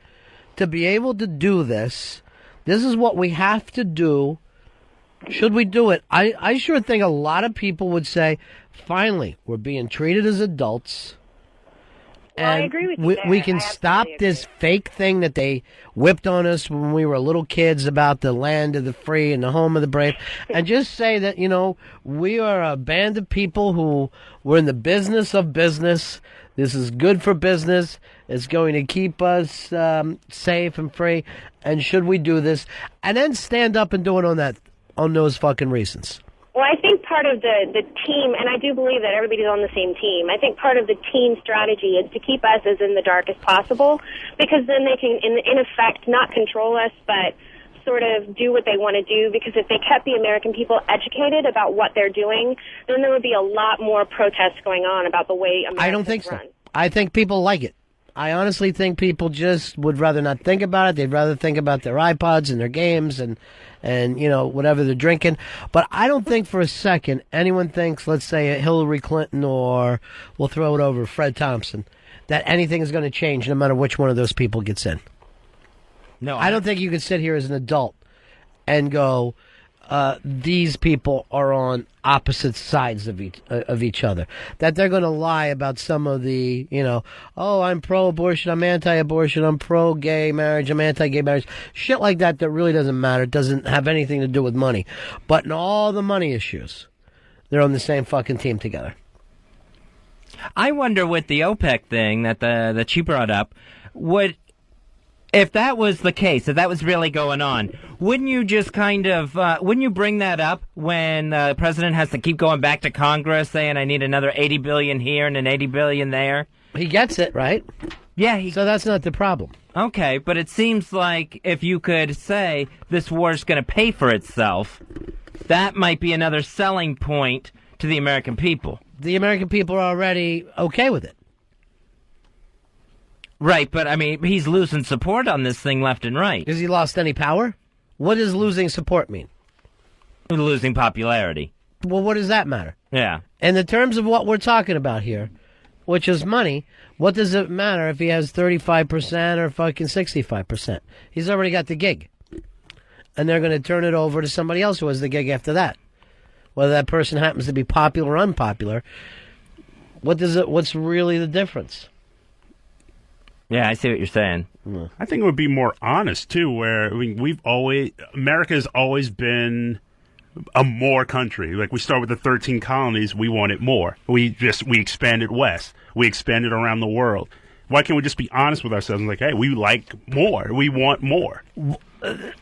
D: to be able to do this, this is what we have to do, should we do it? I sure think a lot of people would say, finally, we're being treated as adults. And
Q: I agree with you there.
D: We can stop this fake thing that they whipped on us when we were little kids about the land of the free and the home of the brave, and just say that, we are a band of people who were in the business of business. This is good for business. It's going to keep us safe and free. And should we do this? And then stand up and do it on those fucking reasons.
Q: Well, I think part of the team, and I do believe that everybody's on the same team, I think part of the team strategy is to keep us as in the dark as possible, because then they can, in effect, not control us, but sort of do what they want to do, because if they kept the American people educated about what they're doing, then there would be a lot more protests going on about the way America
D: I don't think
Q: run.
D: so. I think people like it. I honestly think people just would rather not think about it. They'd rather think about their iPods and their games and you know, whatever they're drinking. But I don't think for a second anyone thinks, let's say, Hillary Clinton or we'll throw it over Fred Thompson, that anything is going to change no matter which one of those people gets in.
E: No,
D: I don't think you could sit here as an adult and go, these people are on opposite sides of each other. That they're going to lie about some of the, you know, oh, I'm pro-abortion, I'm anti-abortion, I'm pro-gay marriage, I'm anti-gay marriage. Shit like that really doesn't matter. It doesn't have anything to do with money. But in all the money issues, they're on the same fucking team together.
E: I wonder with the OPEC thing that she brought up, if that was the case, if that was really going on, wouldn't you just kind of, wouldn't you bring that up when the president has to keep going back to Congress saying, I need another $80 billion here and an $80 billion there?
D: He gets it, right?
E: Yeah.
D: So that's not the problem.
E: Okay, but it seems like if you could say this war is going to pay for itself, that might be another selling point to the American people.
D: The American people are already okay with it.
E: Right, but I mean, he's losing support on this thing left and right.
D: Has he lost any power? What does losing support mean?
E: Losing popularity.
D: Well, what does that matter?
E: Yeah.
D: In the terms of what we're talking about here, which is money, what does it matter if he has 35% or fucking 65%? He's already got the gig. And they're going to turn it over to somebody else who has the gig after that. Whether that person happens to be popular or unpopular, what's really the difference?
E: Yeah, I see what you're saying.
J: I think it would be more honest too. Where I mean, America's always been a more country. Like we start with the 13 colonies, we wanted more. We expanded west. We expanded around the world. Why can't we just be honest with ourselves and like, hey, we like more. We want more.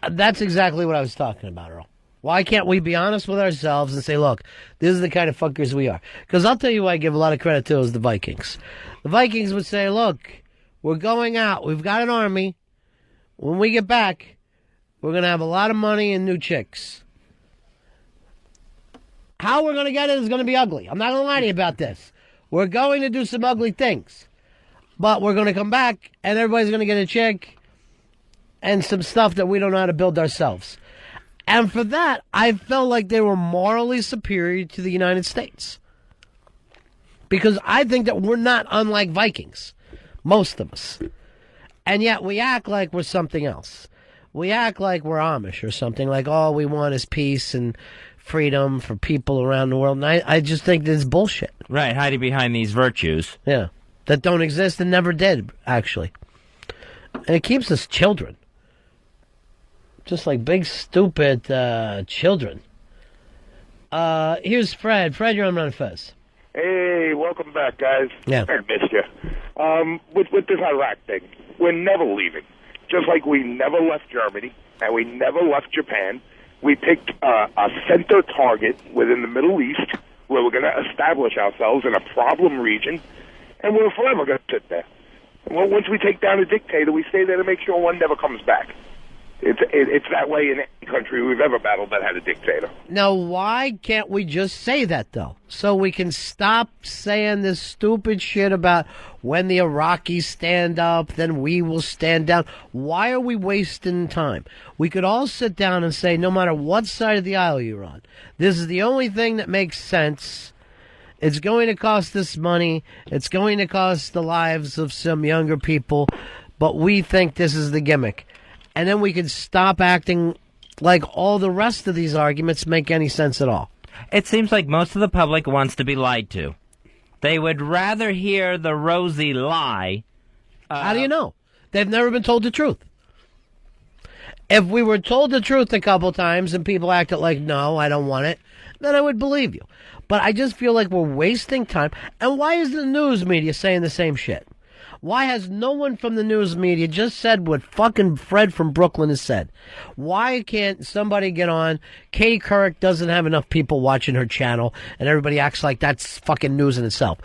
D: That's exactly what I was talking about, Earl. Why can't we be honest with ourselves and say, look, this is the kind of fuckers we are? Because I'll tell you who I give a lot of credit to is the Vikings. The Vikings would say, look, we're going out. We've got an army. When we get back, we're going to have a lot of money and new chicks. How we're going to get it is going to be ugly. I'm not going to lie to you about this. We're going to do some ugly things. But we're going to come back, and everybody's going to get a chick and some stuff that we don't know how to build ourselves. And for that, I felt like they were morally superior to the United States. Because I think that we're not unlike Vikings. Most of us. And yet we act like we're something else. We act like we're Amish or something, like all we want is peace and freedom for people around the world. And I just think this is bullshit.
E: Right, hiding behind these virtues.
D: Yeah, that don't exist and never did, actually. And it keeps us children. Just like big, stupid children. Here's Fred. Fred, you're on Ron and Fez.
R: Hey, welcome back, guys.
D: Yeah.
R: I missed you. With this Iraq thing, we're never leaving. Just like we never left Germany and we never left Japan. We picked a center target within the Middle East where we're going to establish ourselves in a problem region, and we're forever going to sit there. And once we take down a dictator, we stay there to make sure one never comes back. It's that way in any country we've ever battled that had a dictator.
D: Now, why can't we just say that, though? So we can stop saying this stupid shit about when the Iraqis stand up, then we will stand down. Why are we wasting time? We could all sit down and say, no matter what side of the aisle you're on, this is the only thing that makes sense. It's going to cost us money. It's going to cost the lives of some younger people, but we think this is the gimmick. And then we could stop acting like all the rest of these arguments make any sense at all.
E: It seems like most of the public wants to be lied to. They would rather hear the rosy lie.
D: How do you know? They've never been told the truth. If we were told the truth a couple times and people acted like, no, I don't want it, then I would believe you. But I just feel like we're wasting time. And why is the news media saying the same shit? Why has no one from the news media just said what fucking Fred from Brooklyn has said? Why can't somebody get on? Katie Couric doesn't have enough people watching her channel, and everybody acts like that's fucking news in itself.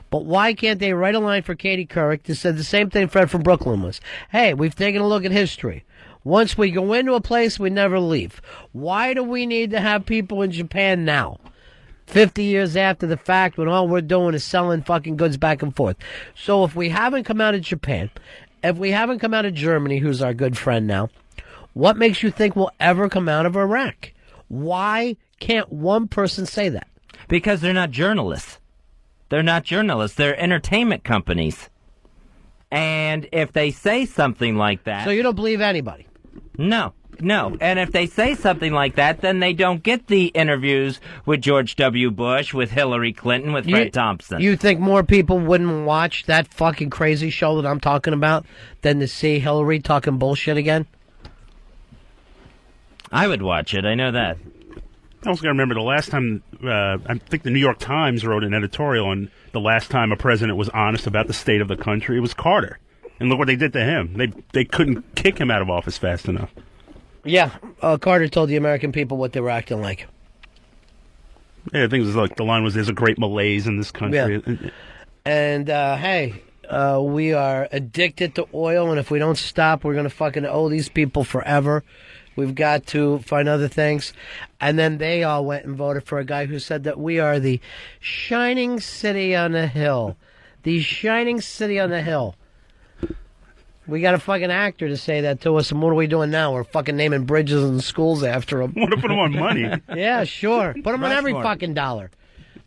D: But why can't they write a line for Katie Couric that said the same thing Fred from Brooklyn was? Hey, we've taken a look at history. Once we go into a place, we never leave. Why do we need to have people in Japan now? 50 years after the fact, when all we're doing is selling fucking goods back and forth. So if we haven't come out of Japan, if we haven't come out of Germany, who's our good friend now, what makes you think we'll ever come out of Iraq? Why can't one person say that?
E: Because they're not journalists. They're not journalists. They're entertainment companies. And if they say something like that...
D: So you don't believe anybody?
E: No. And if they say something like that, then they don't get the interviews with George W. Bush, with Hillary Clinton, with Fred Thompson.
D: You think more people wouldn't watch that fucking crazy show that I'm talking about than to see Hillary talking bullshit again?
E: I would watch it. I know that.
J: I also got to remember the last time, I think the New York Times wrote an editorial on the last time a president was honest about the state of the country. It was Carter. And look what they did to him. They couldn't kick him out of office fast enough.
D: Yeah, Carter told the American people what they were acting like.
J: Yeah, I think it was like the line was, "There's a great malaise in this country."
D: Yeah. And hey, we are addicted to oil, and if we don't stop, we're going to fucking owe these people forever. We've got to find other things. And then they all went and voted for a guy who said that we are the shining city on the hill. The shining city on the hill. We got a fucking actor to say that to us, and what are we doing now? We're fucking naming bridges and schools after him.
J: Want to put him on money?
D: Yeah, sure. Put him on every fucking dollar.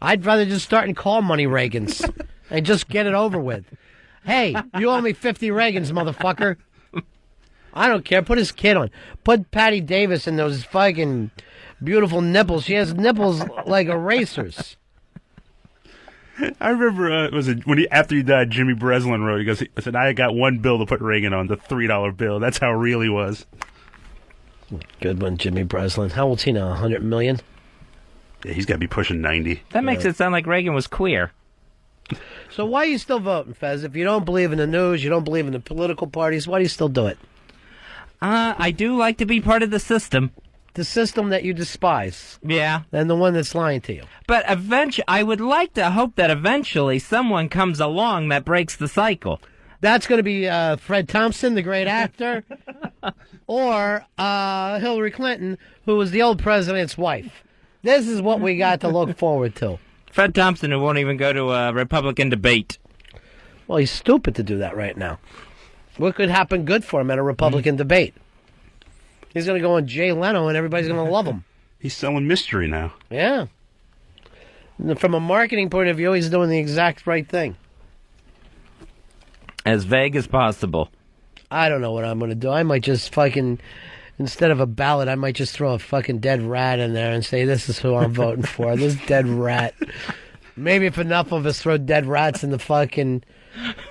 D: I'd rather just start and call money Reagans and just get it over with. Hey, you owe me 50 Reagans, motherfucker. I don't care. Put his kid on. Put Patty Davis in those fucking beautiful nipples. She has nipples like erasers.
J: I remember after he died, Jimmy Breslin wrote. He goes, "I said I got one bill to put Reagan on, the $3 bill. That's how real he was."
D: Good one, Jimmy Breslin. How old's he now? 100 million?
J: Yeah, he's got to be pushing 90.
E: That makes it sound like Reagan was queer.
D: So why are you still voting, Fez? If you don't believe in the news, you don't believe in the political parties, why do you still do it?
E: I do like to be part of the system.
D: The system that you despise.
E: Yeah.
D: And the one that's lying to you.
E: But I would like to hope that eventually someone comes along that breaks the cycle.
D: That's going to be Fred Thompson, the great actor, or Hillary Clinton, who was the old president's wife. This is what we got to look forward to.
E: Fred Thompson, who won't even go to a Republican debate.
D: Well, he's stupid to do that right now. What could happen good for him at a Republican debate? He's going to go on Jay Leno, and everybody's going to love him.
J: He's selling mystery now.
D: Yeah. From a marketing point of view, he's doing the exact right thing.
E: As vague as possible.
D: I don't know what I'm going to do. I might just fucking, instead of a ballot, I might just throw a fucking dead rat in there and say, this is who I'm voting for, this dead rat. Maybe if enough of us throw dead rats in the fucking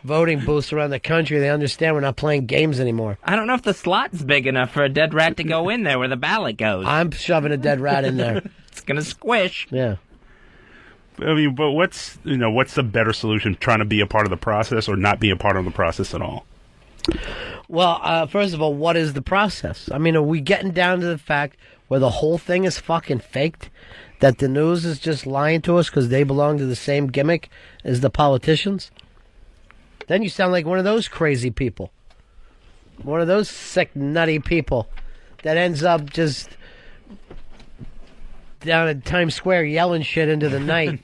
D: voting booths around the country, they understand we're not playing games anymore.
E: I don't know if the slot's big enough for a dead rat to go in there where the ballot goes.
D: I'm shoving a dead rat in there.
E: It's going to squish.
D: Yeah.
J: I mean, but what's the better solution? Trying to be a part of the process or not be a part of the process at all?
D: Well, first of all, what is the process? I mean, are we getting down to the fact where the whole thing is fucking faked? That the news is just lying to us because they belong to the same gimmick as the politicians? Then you sound like one of those crazy people. One of those sick, nutty people that ends up just down at Times Square yelling shit into the night.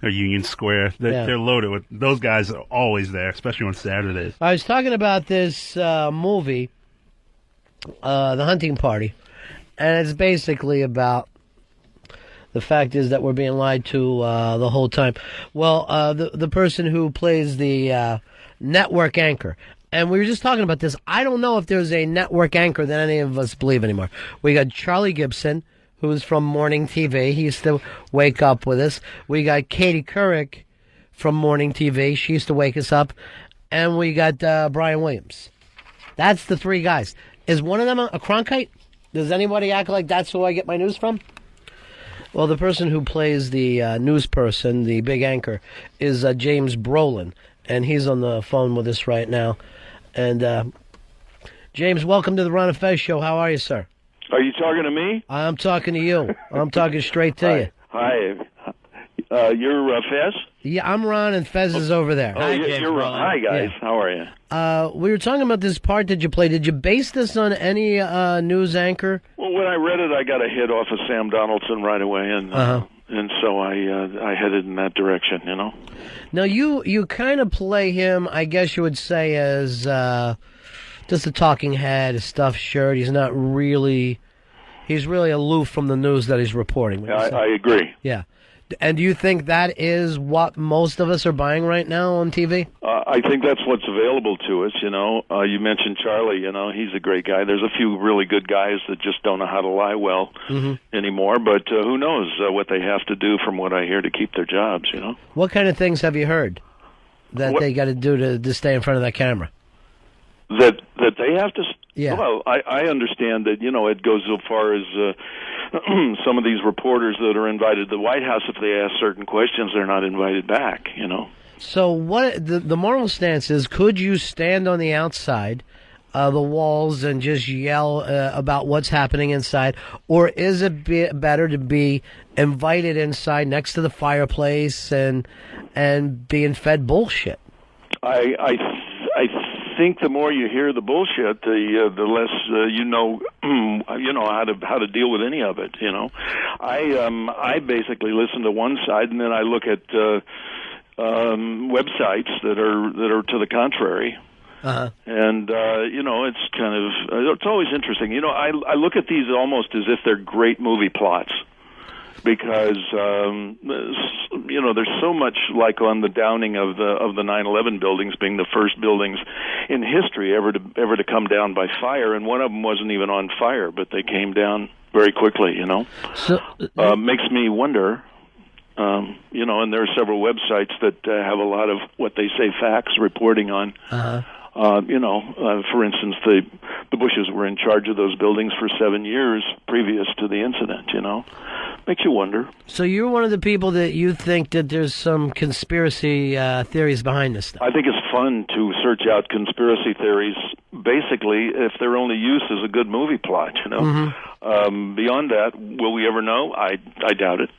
J: Or Union Square. They're loaded with... Those guys are always there, especially on Saturdays.
D: I was talking about this movie, The Hunting Party, and it's basically about... The fact is that we're being lied to the whole time. Well, the person who plays the network anchor, and we were just talking about this, I don't know if there's a network anchor that any of us believe anymore. We got Charlie Gibson, who's from morning TV. He used to wake up with us. We got Katie Couric from morning TV. She used to wake us up. And we got Brian Williams. That's the three guys. Is one of them a Cronkite? Does anybody act like that's who I get my news from? Well, the person who plays the news person, the big anchor, is James Brolin. and he's on the phone with us right now. And James, welcome to the Ron and Fez show. How are you, sir?
S: Are you talking to me?
D: I'm talking to you. I'm talking straight to you.
S: Hi. You're Fez?
D: Yeah, I'm Ron, and Fez is over there.
S: Oh, you're Ron. Hi, guys.
D: Yeah.
S: How are you?
D: We were talking about this part that you played. Did you base this on any news anchor?
S: Well, when I read it, I got a hit off of Sam Donaldson right away, and so I headed in that direction, you know.
D: Now, you kind of play him, I guess you would say, as just a talking head, a stuffed shirt. He's not really... He's really aloof from the news that he's reporting.
S: I agree.
D: Yeah. And do you think that is what most of us are buying right now on TV?
S: I think that's what's available to us, you know. You mentioned Charlie, you know, he's a great guy. There's a few really good guys that just don't know how to lie well anymore, but who knows what they have to do from what I hear to keep their jobs, you know.
D: What kind of things have you heard that they got to do to stay in front of that camera?
S: That they have to...
D: Yeah.
S: Well, I understand that, you know, it goes so far as some of these reporters that are invited to the White House, if they ask certain questions, they're not invited back, you know.
D: So what the moral stance is, could you stand on the outside the walls and just yell about what's happening inside, or is it better to be invited inside next to the fireplace and being fed bullshit?
S: I think the more you hear the bullshit, the less you know how to deal with any of it. You know, I basically listen to one side, and then I look at websites that are to the contrary. And you know, it's always interesting. You know, I look at these almost as if they're great movie plots. Because you know, there's so much like on the downing of the 9/11 buildings being the first buildings in history ever to come down by fire, and one of them wasn't even on fire, but they came down very quickly. You know,
D: so
S: makes me wonder. You know, and there are several websites that have a lot of what they say facts reporting on. You know, for instance, the Bushes were in charge of those buildings for 7 years previous to the incident, you know. Makes you wonder.
D: So you're one of the people that you think that there's some conspiracy theories behind this stuff?
S: I think it's fun to search out conspiracy theories, basically, if their only use is a good movie plot, you know. Beyond that, will we ever know? I doubt it.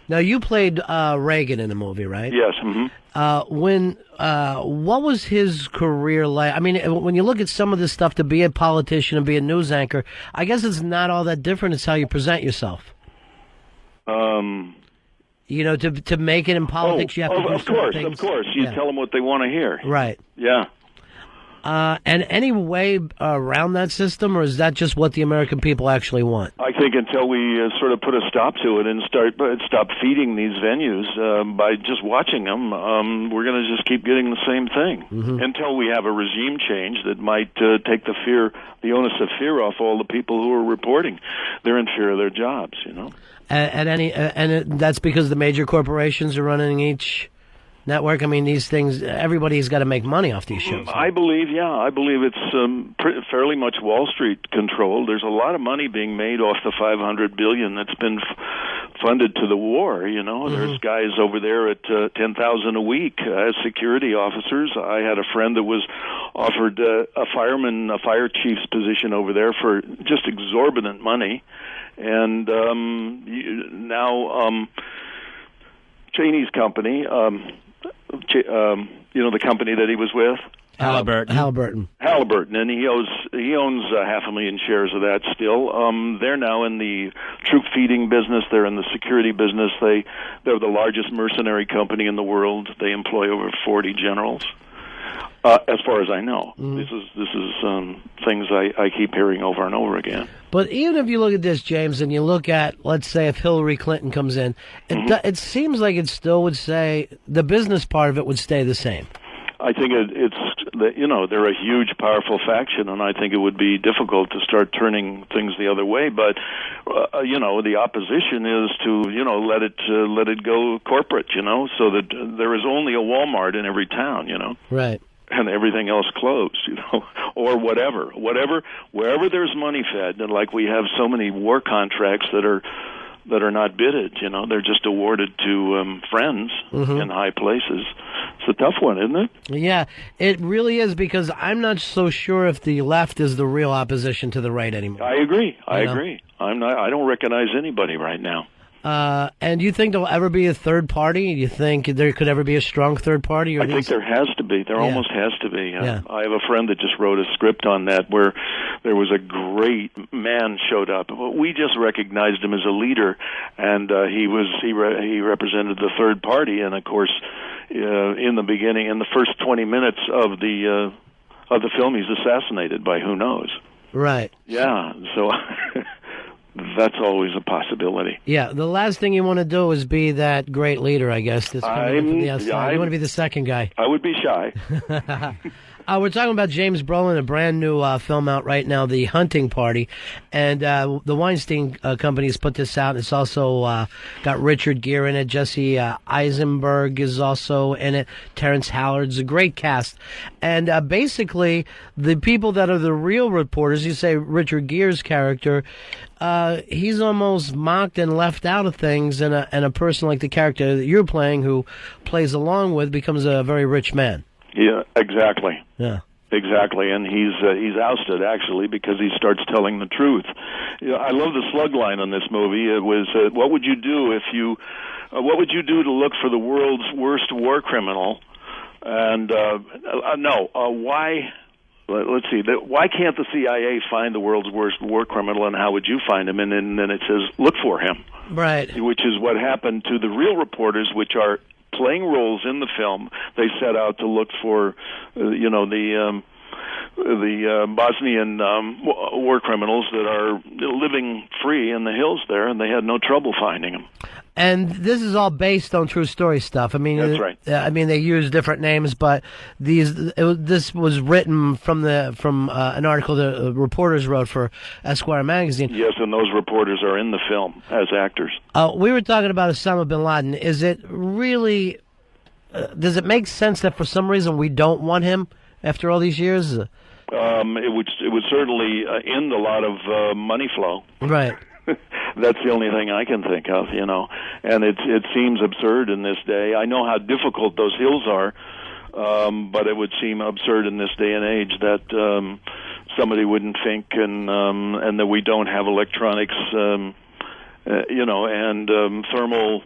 D: Now, you played Reagan in the movie, right?
S: Yes.
D: What was his career like? I mean, when you look at some of this stuff, to be a politician and be a news anchor, I guess it's not all that different. It's how you present yourself. You know, to make it in politics, you have to do certain things.
S: Of course. You tell them what they want to hear.
D: Right.
S: Yeah.
D: And any way around that system, or is that just what the American people actually want?
S: I think until we sort of put a stop to it and stop feeding these venues by just watching them, we're going to just keep getting the same thing until we have a regime change that might take the onus of fear off all the people who are reporting. They're in fear of their jobs, you know.
D: And that's because the major corporations are running each network. I mean, these things, everybody's got to make money off these shows.
S: I believe it's fairly much Wall Street controlled. There's a lot of money being made off the $500 billion that's been funded to the war. You know, there's guys over there at $10,000 a week as security officers. I had a friend that was offered a fire chief's position over there for just exorbitant money, and now Cheney's company. You know, the company that he was with?
D: Halliburton,
S: and he owns 500,000 shares of that still. They're now in the troop feeding business. They're in the security business. They're the largest mercenary company in the world. They employ over 40 generals. As far as I know, this is things I keep hearing over and over again.
D: But even if you look at this, James, and you look at, let's say, if Hillary Clinton comes in, it seems like it still would say the business part of it would stay the same.
S: I think they're a huge, powerful faction, and I think it would be difficult to start turning things the other way. But the opposition is to let it go corporate, so that there is only a Walmart in every town,
D: Right.
S: And everything else closed, or wherever there's money fed, and like we have so many war contracts that are that are not bidded. You know, they're just awarded to friends in high places. It's a tough one, isn't it?
D: Yeah, it really is, because I'm not so sure if the left is the real opposition to the right anymore.
S: I agree. I agree. I'm not. I don't recognize anybody right now.
D: And do you think there'll ever be a third party? Do you think there could ever be a strong third party? Or
S: I think there has to be. There almost has to be. I have a friend that just wrote a script on that where there was a great man showed up. We just recognized him as a leader, and he represented the third party. And of course, in the beginning, in the first 20 minutes of the film, he's assassinated by who knows.
D: Right.
S: Yeah. So. That's always a possibility.
D: Yeah, the last thing you want to do is be that great leader, I guess, that's coming in from the outside. You want to be the second guy.
S: I would be shy.
D: We're talking about James Brolin, a brand new film out right now, The Hunting Party. And the Weinstein Company's put this out. It's also got Richard Gere in it. Jesse Eisenberg is also in it. Terrence Howard's a great cast. And basically, the people that are the real reporters, you say Richard Gere's character, he's almost mocked and left out of things, and a person like the character that you're playing, who plays along with, becomes a very rich man.
S: Yeah, exactly.
D: Yeah,
S: exactly. And he's ousted actually because he starts telling the truth. You know, I love the slug line on this movie. It was, "What would you do if you? What would you do to look for the world's worst war criminal?" And why? Let's see. Why can't the CIA find the world's worst war criminal, and how would you find him? And then it says, look for him.
D: Right. Which
S: is what happened to the real reporters, which are playing roles in the film. They set out to look for, the Bosnian war criminals that are living free in the hills there, and they had no trouble finding them.
D: And this is all based on true story stuff. I mean,
S: that's right.
D: I mean, they use different names, but this was written from an article the reporters wrote for Esquire magazine.
S: Yes, and those reporters are in the film as actors.
D: We were talking about Osama bin Laden. Is it really? Does it make sense that for some reason we don't want him after all these years?
S: It would certainly end a lot of money flow.
D: Right.
S: That's the only thing I can think of, and it seems absurd in this day. I know how difficult those hills are, but it would seem absurd in this day and age that somebody wouldn't think, and that we don't have electronics, and thermal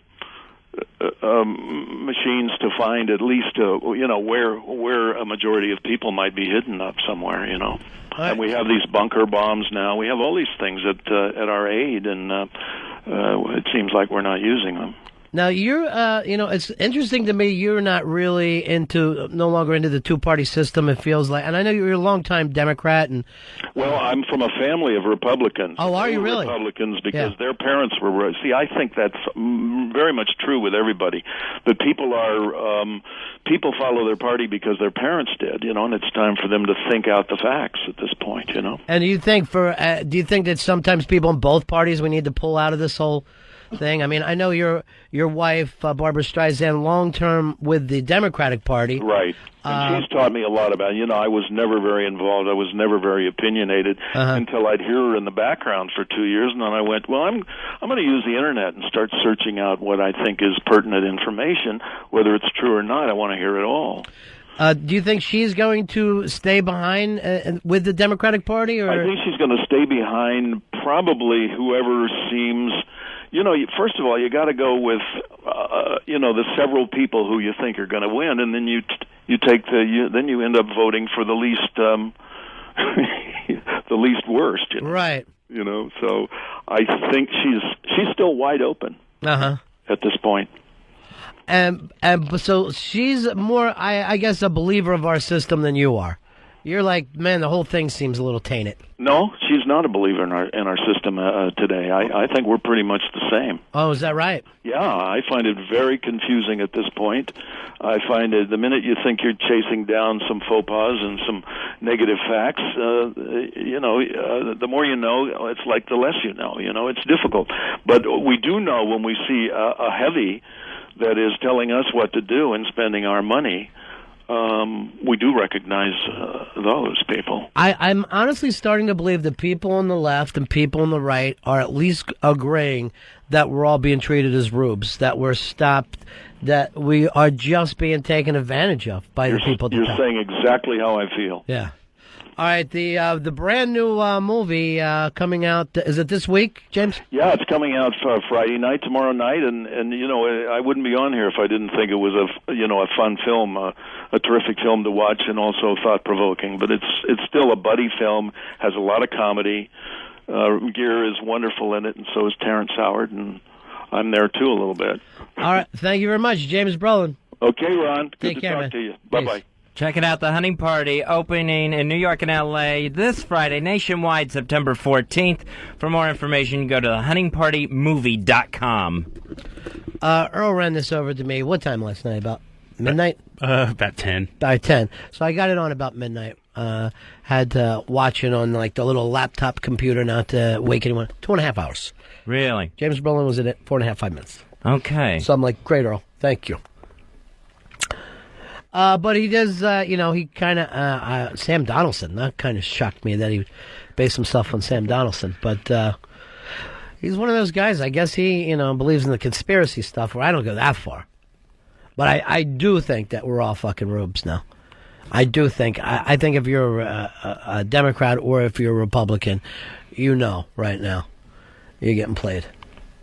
S: machines to find at least where a majority of people might be hidden up somewhere, And we have these bunker bombs now. We have all these things at our aid, and it seems like we're not using them.
D: Now, you're, it's interesting to me you're not really no longer into the two-party system, it feels like. And I know you're a long-time Democrat. Well,
S: I'm from a family of Republicans.
D: Oh, are you really?
S: Republicans, because their parents were... See, I think that's very much true with everybody. That people follow their party because their parents did, and it's time for them to think out the facts at this point,
D: And do you think that sometimes people in both parties, we need to pull out of this whole thing? I mean, I know your wife, Barbara Streisand, long-term with the Democratic Party.
S: Right. And she's taught me a lot about, I was never very involved. I was never very opinionated until I'd hear her in the background for 2 years. And then I went, well, I'm going to use the Internet and start searching out what I think is pertinent information. Whether it's true or not, I want to hear it all.
D: Do you think she's going to stay behind with the Democratic Party? Or?
S: I think she's going to stay behind probably whoever seems... first of all, you got to go with, the several people who you think are going to win, and then you end up voting for the least, the least worst.
D: Right.
S: So I think she's still wide open. At this point.
D: And so she's more, I guess, a believer of our system than you are. You're like, man, the whole thing seems a little tainted.
S: No, she's not a believer in our system today. I think we're pretty much the same.
D: Oh, is that right?
S: Yeah, I find it very confusing at this point. I find it the minute you think you're chasing down some faux pas and some negative facts, the more you know, it's like the less you know. It's difficult. But we do know when we see a heavy that is telling us what to do and spending our money. we do recognize those people.
D: I'm honestly starting to believe that people on the left and people on the right are at least agreeing that we're all being treated as rubes, that we're stopped, that we are just being taken advantage of by the people.
S: You're saying exactly how I feel.
D: Yeah. All right, the brand new movie coming out, is it this week, James?
S: Yeah, it's coming out Friday night, tomorrow night, and I wouldn't be on here if I didn't think it was a fun film, a terrific film to watch, and also thought provoking. But it's still a buddy film, has a lot of comedy. Gere is wonderful in it, and so is Terrence Howard, and I'm there too a little bit.
D: All right, thank you very much, James Brolin.
S: Okay, Ron. Good
D: Take
S: to
D: care,
S: talk
D: man.
S: to you. Bye bye.
E: Check it out, The Hunting Party, opening in New York and L.A. this Friday, nationwide, September 14th. For more information, go to thehuntingpartymovie.com.
D: Earl ran this over to me. What time last night? About midnight?
J: About 10.
D: About 10. So I got it on about midnight. Had to watch it on like the little laptop computer, not to wake anyone. 2.5 hours.
E: Really?
D: James Brolin was in it 4.5, 5 minutes.
E: Okay.
D: So I'm like, great, Earl. Thank you. But he does, he kind of, Sam Donaldson, that kind of shocked me that he based himself on Sam Donaldson. But he's one of those guys, I guess he, believes in the conspiracy stuff where I don't go that far. But I do think that we're all fucking rubes now. I do think, I think if you're a Democrat or if you're a Republican, right now, you're getting played.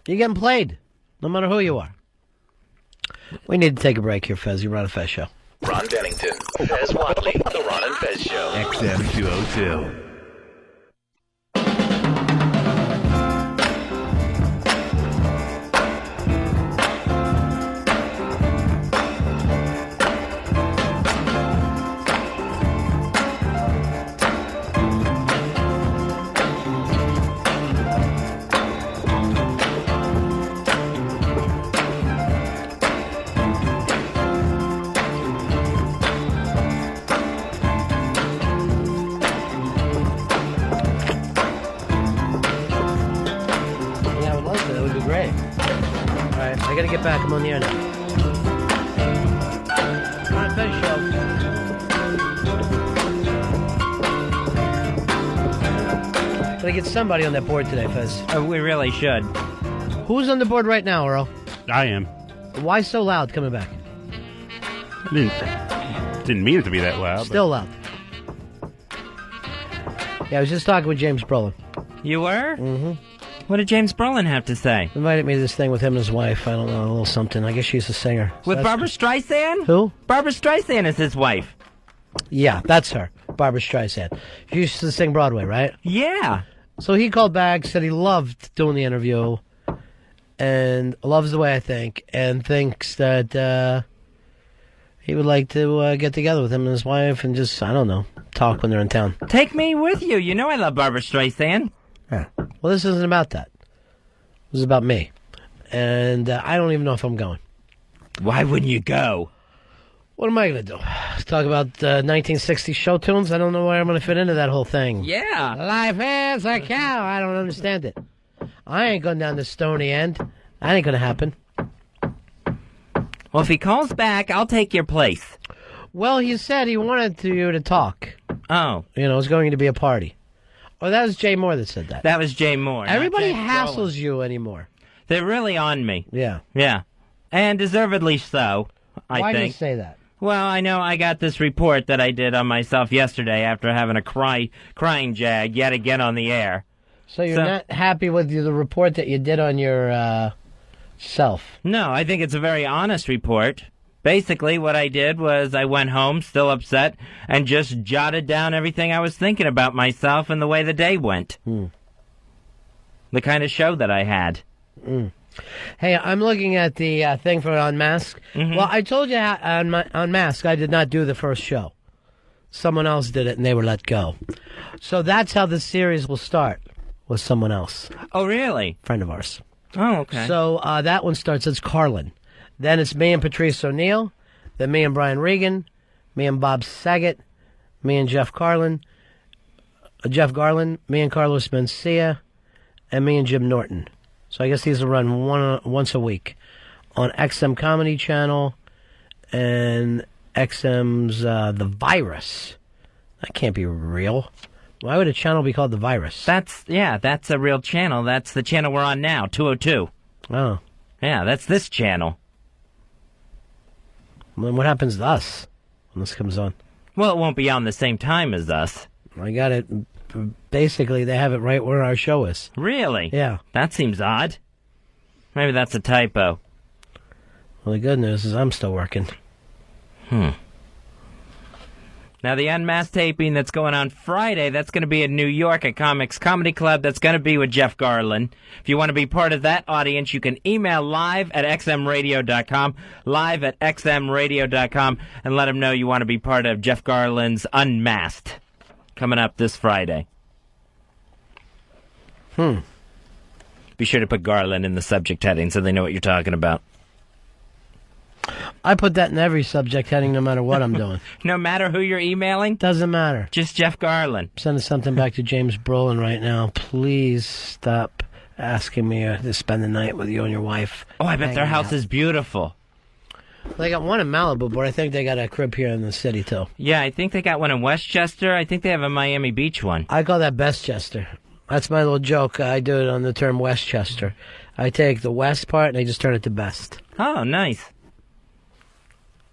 D: You're getting played, no matter who you are. We need to take a break here, Fez. You're on a Fez show.
O: Ron Bennington, Fez Whatley, The Ron and Fez Show. XM 202.
D: Back, I'm on the air now. Ron and Fez show. Gotta get somebody on that board today, Fez.
E: We really should.
D: Who's on the board right now, Earl?
J: I am.
D: Why so loud coming back?
J: I didn't mean it to be that loud.
D: Still loud. Yeah, I was just talking with James Brolin.
E: You were?
D: Mm-hmm.
E: What did James Brolin have to say?
D: Invited me to this thing with him and his wife. I don't know, a little something. I guess she's a singer.
E: With Barbara Streisand?
D: Who?
E: Barbara Streisand is his wife.
D: Yeah, that's her. Barbara Streisand. She used to sing Broadway, right?
E: Yeah.
D: So he called back, said he loved doing the interview, and loves the way I think, and thinks that he would like to get together with him and his wife and just, I don't know, talk when they're in town.
E: Take me with you. You know I love Barbara Streisand.
D: Yeah. Well, this isn't about that. This is about me. And I don't even know if I'm going.
E: Why wouldn't you go?
D: What am I going to do? Talk about 1960s show tunes? I don't know where I'm going to fit into that whole thing.
E: Yeah.
D: Life is a cow. I don't understand it. I ain't going down the Stony End. That ain't going to happen.
E: Well, if he calls back, I'll take your place.
D: Well, he said he wanted you to talk.
E: Oh.
D: It was going to be a party. Oh, that was Jay Moore that said that.
E: That was Jay Moore.
D: Everybody hassles you anymore.
E: They're really on me.
D: Yeah.
E: Yeah. And deservedly so, I think.
D: Why do you say that?
E: Well, I know I got this report that I did on myself yesterday after having a crying jag yet again on the air.
D: So you're not happy with the report that you did on your self?
E: No, I think it's a very honest report. Basically, what I did was I went home, still upset, and just jotted down everything I was thinking about myself and the way the day went. The kind of show that I had.
D: Hey, I'm looking at the thing for Unmasked.
E: Mm-hmm.
D: Well, I told you on Unmasked I did not do the first show. Someone else did it, and they were let go. So that's how the series will start, with someone else.
E: Oh, really?
D: Friend of ours.
E: Oh, okay.
D: So that one starts as Carlin. Then it's me and Patrice O'Neill, then me and Brian Regan, me and Bob Saget, me and Jeff Garland, me and Carlos Mencia, and me and Jim Norton. So I guess these will run once a week on XM Comedy Channel and XM's The Virus. That can't be real. Why would a channel be called The Virus?
E: That's a real channel. That's the channel we're on now, 202.
D: Oh.
E: Yeah, that's this channel.
D: Well, then what happens to us when this comes on?
E: Well, it won't be on the same time as us.
D: I got it. Basically, they have it right where our show is.
E: Really?
D: Yeah.
E: That seems odd. Maybe that's a typo.
D: Well, the good news is I'm still working.
E: Now, the Unmasked taping that's going on Friday, that's going to be in New York at Comics Comedy Club. That's going to be with Jeff Garlin. If you want to be part of that audience, you can email live@xmradio.com, live@xmradio.com, and let him know you want to be part of Jeff Garlin's Unmasked coming up this Friday. Be sure to put Garland in the subject heading so they know what you're talking about.
D: I put that in every subject heading no matter what I'm doing.
E: No matter who you're emailing?
D: Doesn't matter.
E: Just Jeff Garland.
D: Sending something back to James Brolin right now. Please stop asking me to spend the night with you and your wife.
E: Oh, I bet their house is beautiful.
D: They got one in Malibu, but I think they got a crib here in the city, too.
E: Yeah, I think they got one in Westchester. I think they have a Miami Beach one.
D: I call that Bestchester. That's my little joke. I do it on the term Westchester. I take the west part and I just turn it to best.
E: Oh, nice.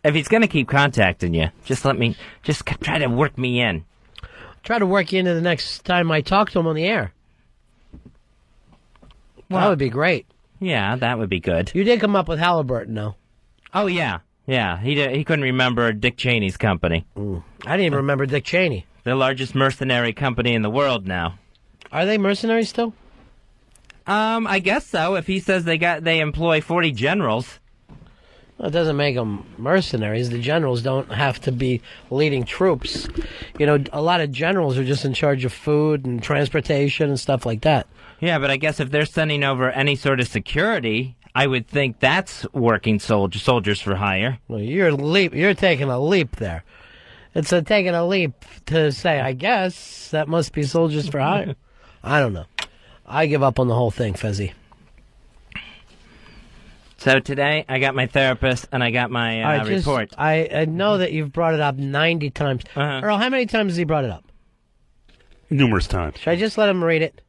E: If he's going to keep contacting you, just try to work me in.
D: Try to work you into the next time I talk to him on the air. Well, that would be great.
E: Yeah, that would be good.
D: You did come up with Halliburton, though.
E: Oh, yeah. Yeah, he couldn't remember Dick Cheney's company.
D: I didn't even remember Dick Cheney.
E: The largest mercenary company in the world now.
D: Are they mercenaries still?
E: I guess so. If he says they employ 40 generals.
D: Well, it doesn't make them mercenaries. The generals don't have to be leading troops. You know, a lot of generals are just in charge of food and transportation and stuff like that.
E: Yeah, but I guess if they're sending over any sort of security, I would think that's working soldiers for hire.
D: Well, you're taking a leap there. It's taking a leap to say, I guess that must be soldiers for hire. I don't know. I give up on the whole thing, Fezzy.
E: So today, I got my therapist, and I got my report.
D: I know that you've brought it up 90 times. Earl, how many times has he brought it up?
J: Numerous times.
D: Should I just let him read it?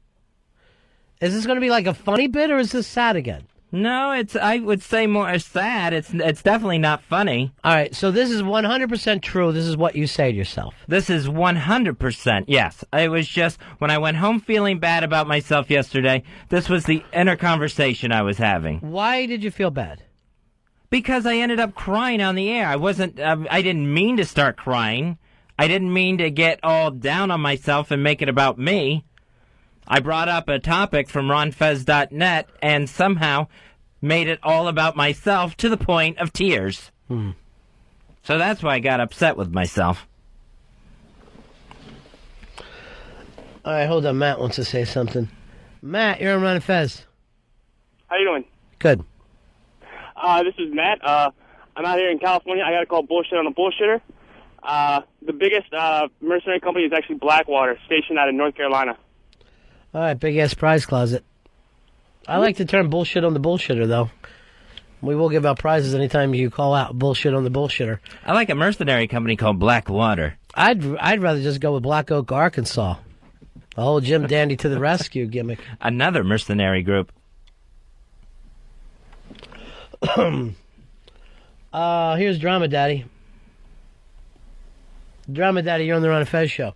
D: Is this going to be like a funny bit, or is this sad again?
E: No, I would say more sad. It's definitely not funny.
D: All right, so this is 100% true. This is what you say to yourself.
E: This is 100%, yes. It was just, when I went home feeling bad about myself yesterday, this was the inner conversation I was having.
D: Why did you feel bad?
E: Because I ended up crying on the air. I didn't mean to start crying. I didn't mean to get all down on myself and make it about me. I brought up a topic from ronfez.net and somehow made it all about myself to the point of tears. So that's why I got upset with myself.
D: All right, hold on. Matt wants to say something. Matt, you're on Ron and Fez.
T: How you doing?
D: Good.
T: This is Matt. I'm out here in California. I got to call bullshit on a bullshitter. The biggest mercenary company is actually Blackwater, stationed out in North Carolina.
D: All right, big-ass prize closet. I like to turn bullshit on the bullshitter, though. We will give out prizes anytime you call out bullshit on the bullshitter.
E: I like a mercenary company called Blackwater.
D: I'd rather just go with Black Oak, Arkansas. The whole Jim Dandy to the rescue gimmick.
E: Another mercenary group.
D: Here's Drama Daddy. Drama Daddy, you're on the Ron and Fez show.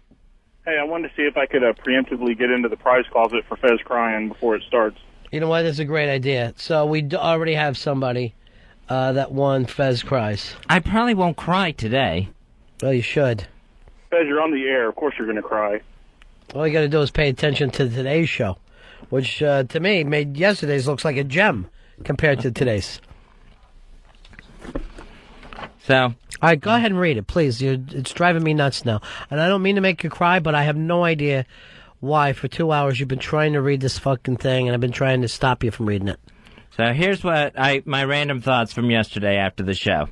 U: Hey, I wanted to see if I could preemptively get into the prize closet for Fez crying before it starts.
D: You know what? That's a great idea. So we already have somebody that won Fez Cries.
E: I probably won't cry today.
D: Well, you should.
U: Fez, you're on the air. Of course you're going to cry.
D: All you got to do is pay attention to today's show, which to me made yesterday's looks like a gem compared to today's.
E: So,
D: all right, go ahead and read it, please. It's driving me nuts now. And I don't mean to make you cry, but I have no idea why for 2 hours you've been trying to read this fucking thing, and I've been trying to stop you from reading it.
E: So here's my random thoughts from yesterday after the show.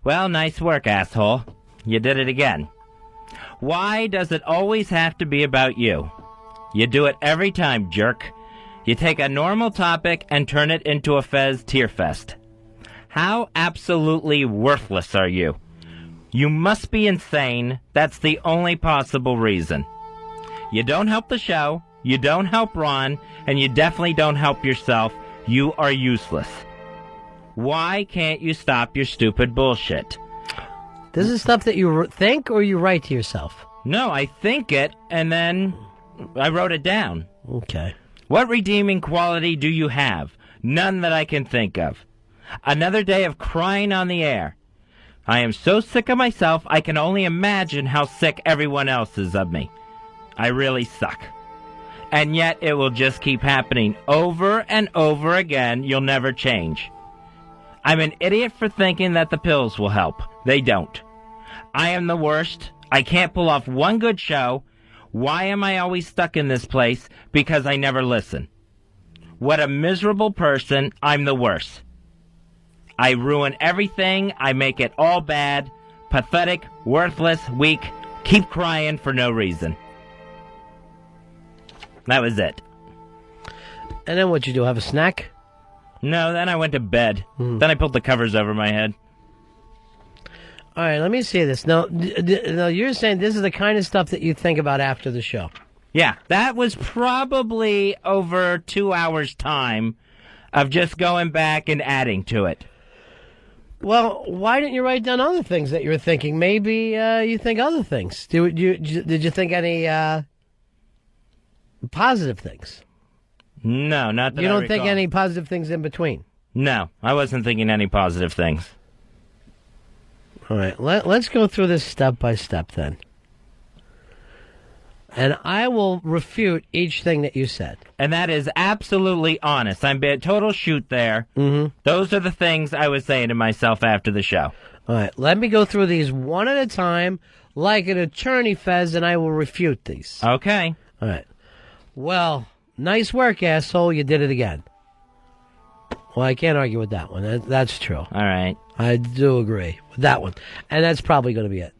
E: Well, nice work, asshole. You did it again. Why does it always have to be about you? You do it every time, jerk. You take a normal topic and turn it into a Fez tear fest. How absolutely worthless are you? You must be insane. That's the only possible reason. You don't help the show, you don't help Ron, and you definitely don't help yourself. You are useless. Why can't you stop your stupid bullshit?
D: This is stuff that you think or you write to yourself?
E: No, I think it, and then I wrote it down.
D: Okay.
E: What redeeming quality do you have? None that I can think of. Another day of crying on the air. I am so sick of myself, I can only imagine how sick everyone else is of me. I really suck. And yet it will just keep happening over and over again. You'll never change. I'm an idiot for thinking that the pills will help. They don't. I am the worst. I can't pull off one good show. Why am I always stuck in this place? Because I never listen. What a miserable person. I'm the worst. I ruin everything. I make it all bad. Pathetic, worthless, weak. Keep crying for no reason. That was it.
D: And then what'd you do, have a snack?
E: No, then I went to bed. Then I pulled the covers over my head.
D: All right, let me see this. Now, you're saying this is the kind of stuff that you think about after the show.
E: Yeah, that was probably over 2 hours' time of just going back and adding to it.
D: Well, why didn't you write down other things that you were thinking? Maybe you think other things. Did you think any positive things?
E: No, not that
D: You
E: I
D: don't
E: recall.
D: think any positive things in between?
E: No, I wasn't thinking any positive things.
D: All right, let's go through this step by step then. And I will refute each thing that you said.
E: And that is absolutely honest. I'm being total shoot there.
D: Mm-hmm.
E: Those are the things I was saying to myself after the show.
D: All right, let me go through these one at a time like an attorney, Fez, and I will refute these.
E: Okay.
D: All right. Well, nice work, asshole. You did it again. Well, I can't argue with that one. That's true.
E: All right.
D: I do agree with that one. And that's probably going to be it.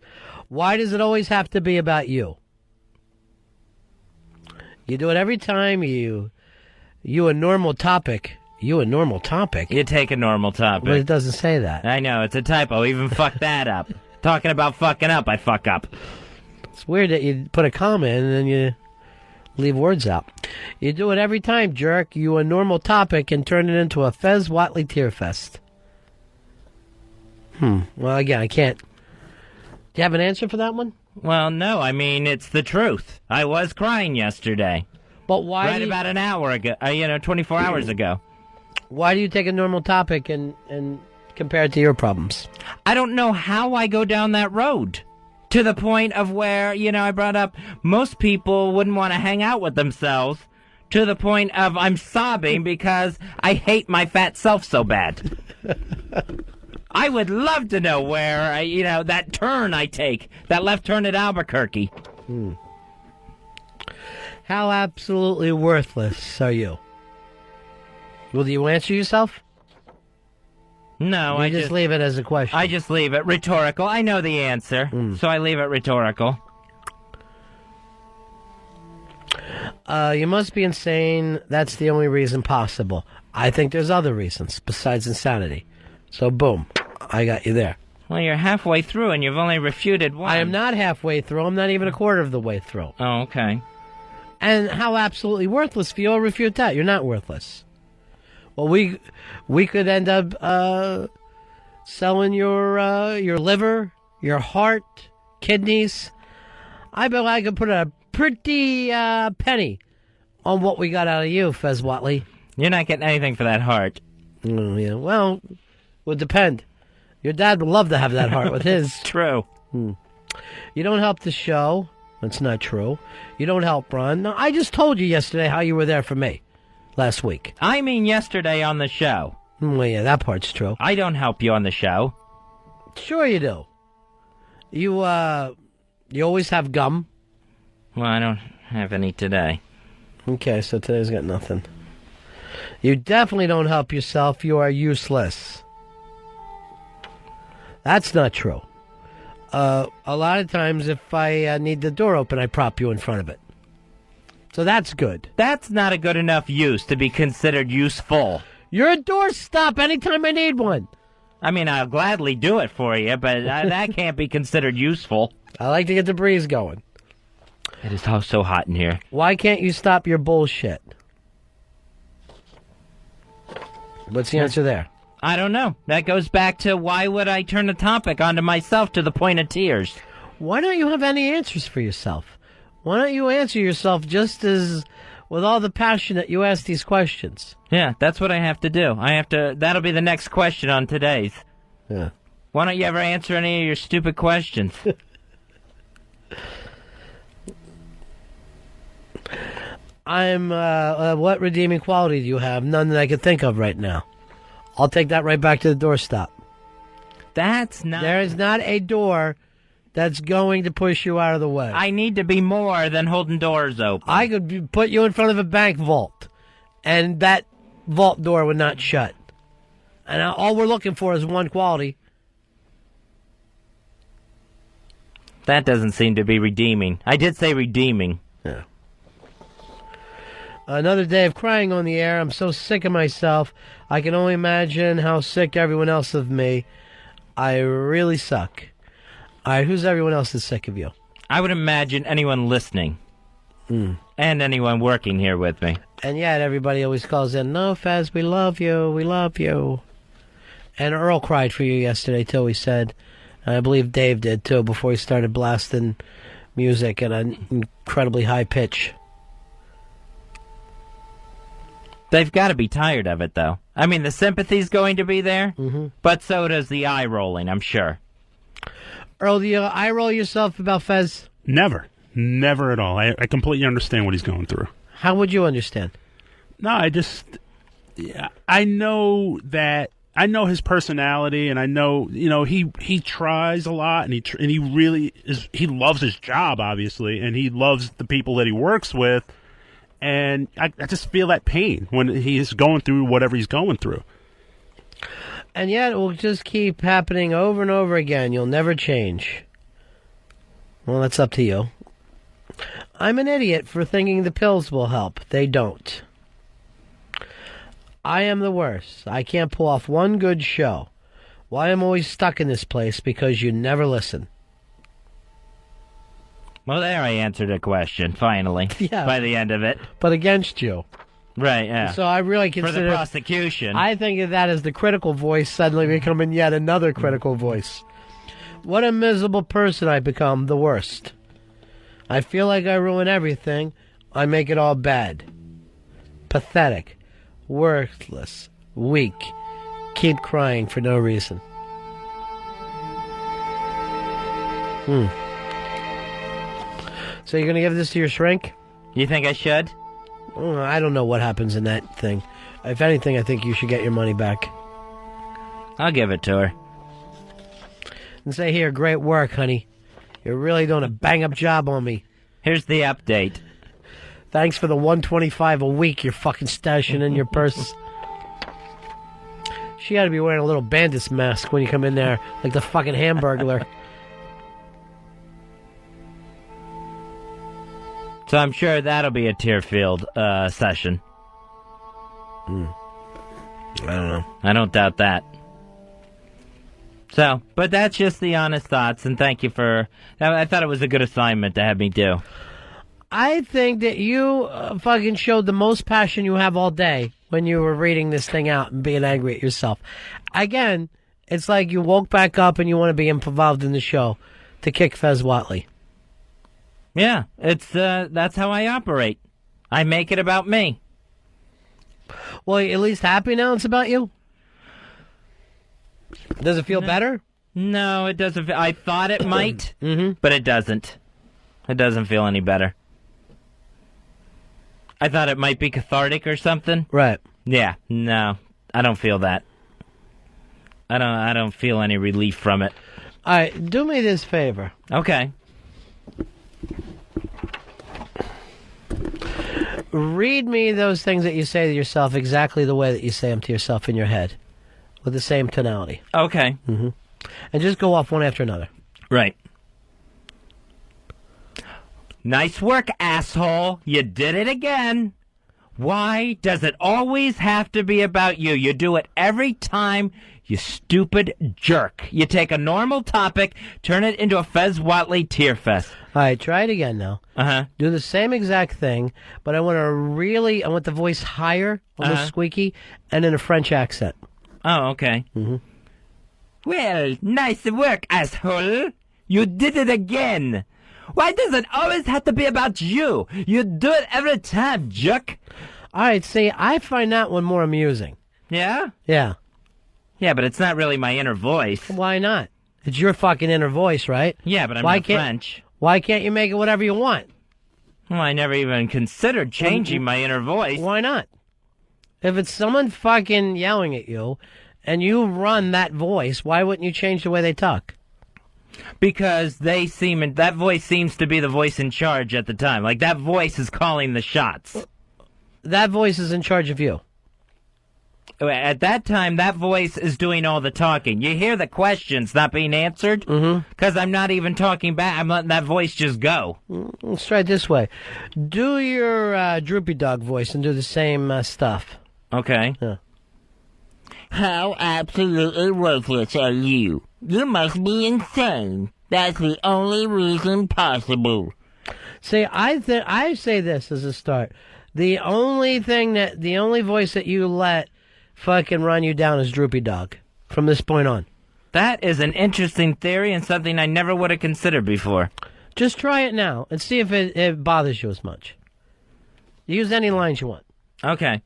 D: Why does it always have to be about you? You do it every time you a normal topic. You a normal topic.
E: You take a normal topic.
D: But it doesn't say that.
E: I know, it's a typo. Even fuck that up. Talking about fucking up, I fuck up.
D: It's weird that you put a comma in and then you leave words out. You do it every time, jerk. You a normal topic and turn it into a Fez Whatley tear fest. Well, again, I can't. Do you have an answer for that one?
E: Well, no, I mean, it's the truth. I was crying yesterday.
D: But why?
E: Right about an hour ago, 24 hours ago.
D: Why do you take a normal topic and compare it to your problems?
E: I don't know how I go down that road. To the point of where, I brought up most people wouldn't want to hang out with themselves. To the point of I'm sobbing because I hate my fat self so bad. I would love to know where, that turn I take, that left turn at Albuquerque.
D: How absolutely worthless are you? Will you answer yourself?
E: No,
D: I just leave it as a question.
E: I just leave it rhetorical. I know the answer, so I leave it rhetorical.
D: You must be insane. That's the only reason possible. I think there's other reasons besides insanity. So, boom. I got you there.
E: Well, you're halfway through and you've only refuted one.
D: I am not halfway through. I'm not even a quarter of the way through.
E: Oh, okay.
D: And how absolutely worthless for you? I'll refute that. You're not worthless. Well, we could end up selling your liver, your heart, kidneys. I bet I could put a pretty penny on what we got out of you, Fez Whatley.
E: You're not getting anything for that heart.
D: Yeah. Well, would depend. Your dad would love to have that heart with his.
E: True.
D: You don't help the show. That's not true. You don't help Ron. No, I just told you yesterday how you were there for me last week.
E: I mean yesterday on the show.
D: Well, yeah, that part's true.
E: I don't help you on the show.
D: Sure you do. You always have gum.
E: Well, I don't have any today.
D: Okay, so today's got nothing. You definitely don't help yourself. You are useless. That's not true. A lot of times if I need the door open, I prop you in front of it. So that's good.
E: That's not a good enough use to be considered useful.
D: You're a doorstop anytime I need one.
E: I mean, I'll gladly do it for you, but that can't be considered useful.
D: I like to get the breeze going.
E: It is so hot in here.
D: Why can't you stop your bullshit? What's the answer there?
E: I don't know. That goes back to why would I turn the topic onto myself to the point of tears?
D: Why don't you have any answers for yourself? Why don't you answer yourself just as with all the passion that you ask these questions?
E: Yeah, that's what I have to do. That'll be the next question on today's.
D: Yeah.
E: Why don't you ever answer any of your stupid questions?
D: What redeeming quality do you have? None that I can think of right now. I'll take that right back to the doorstop. There is not a door that's going to push you out of the way.
E: I need to be more than holding doors open.
D: I could put you in front of a bank vault, and that vault door would not shut. And all we're looking for is one quality.
E: That doesn't seem to be redeeming. I did say redeeming.
D: Yeah. Another day of crying on the air. I'm so sick of myself. I can only imagine how sick everyone else of me. I really suck. All right, who's everyone else that's sick of you?
E: I would imagine anyone listening. And anyone working here with me.
D: And yet everybody always calls in, no, Fez, we love you, we love you. And Earl cried for you yesterday, too, he said. And I believe Dave did, too, before he started blasting music at an incredibly high pitch.
E: They've got to be tired of it, though. I mean, the sympathy's going to be there, but so does the eye rolling, I'm sure.
D: Earl, do you eye roll yourself about Fez?
J: Never. Never at all. I completely understand what he's going through.
D: How would you understand?
J: No, I know his personality, and I know, he tries a lot, and he really he loves his job, obviously, and he loves the people that he works with. And I just feel that pain when he's going through whatever he's going through.
D: And yet it will just keep happening over and over again. You'll never change. Well, that's up to you. I'm an idiot for thinking the pills will help. They don't. I am the worst. I can't pull off one good show. Why I'm always stuck in this place? Because you never listen.
E: Well, there I answered a question, finally, by the end of it.
D: But against you.
E: Right, yeah.
D: So I really consider...
E: For the prosecution.
D: I think of that as the critical voice suddenly becoming yet another critical voice. What a miserable person I become, the worst. I feel like I ruin everything. I make it all bad. Pathetic. Worthless. Weak. Keep crying for no reason. So you're going to give this to your shrink?
E: You think I should?
D: I don't know what happens in that thing. If anything, I think you should get your money back.
E: I'll give it to her.
D: And say, here, great work, honey. You're really doing a bang-up job on me.
E: Here's the update.
D: Thanks for the $125 a week you're fucking stashing in your purse. She ought to be wearing a little bandit's mask when you come in there, like the fucking Hamburglar.
E: So I'm sure that'll be a tear-filled session.
D: I don't know.
E: I don't doubt that. So, but that's just the honest thoughts, and thank you for... I thought it was a good assignment to have me do.
D: I think that you fucking showed the most passion you have all day when you were reading this thing out and being angry at yourself. Again, it's like you woke back up and you want to be involved in the show to kick Fez Whatley.
E: Yeah, it's that's how I operate. I make it about me.
D: Well, at least happy now it's about you? Does it feel better?
E: No, it doesn't. I thought it might, but it doesn't. It doesn't feel any better. I thought it might be cathartic or something.
D: Right.
E: Yeah, no, I don't feel that. I don't feel any relief from it.
D: All right, do me this favor.
E: Okay.
D: Read me those things that you say to yourself exactly the way that you say them to yourself in your head, with the same tonality.
E: Okay.
D: And just go off one after another.
E: Right. Nice work, asshole. You did it again. Why does it always have to be about you? You do it every time, you stupid jerk. You take a normal topic, turn it into a Fez Whatley tear fest.
D: All right, try it again now.
E: Uh-huh.
D: Do the same exact thing, but I want the voice higher, almost squeaky, and in a French accent.
E: Oh, okay.
D: Mm-hmm.
E: Well, nice work, asshole. You did it again. Why does it always have to be about you? You do it every time, jerk.
D: All right, see, I find that one more amusing.
E: Yeah?
D: Yeah.
E: Yeah, but it's not really my inner voice.
D: Why not? It's your fucking inner voice, right?
E: Yeah, but I'm not French.
D: Why can't you make it whatever you want?
E: Well, I never even considered changing my inner voice.
D: Why not? If it's someone fucking yelling at you, and you run that voice, why wouldn't you change the way they talk?
E: Because that voice seems to be the voice in charge at the time. Like, that voice is calling the shots.
D: That voice is in charge of you.
E: At that time, that voice is doing all the talking. You hear the questions not being answered? Because I'm not even talking back. I'm letting that voice just go.
D: Let's try it this way. Do your droopy dog voice and do the same stuff.
E: Okay.
D: Yeah.
B: How absolutely worthless are you? You must be insane. That's the only reason possible.
D: See, I say this as a start. The only voice that you let fucking run you down is droopy dog from this point on.
E: That is an interesting theory and something I never would have considered before.
D: Just try it now and see if it bothers you as much. Use any lines you want.
E: Okay.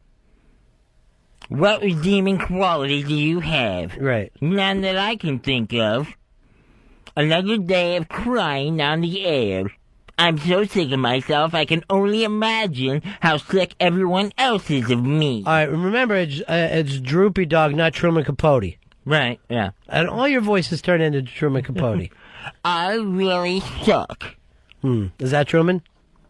B: What redeeming quality do you have?
D: Right.
B: None that I can think of. Another day of crying on the air. I'm so sick of myself, I can only imagine how sick everyone else is of me.
D: All right, remember, it's Droopy Dog, not Truman Capote.
E: Right, yeah.
D: And all your voices turn into Truman Capote.
B: I really suck.
D: Is that Truman?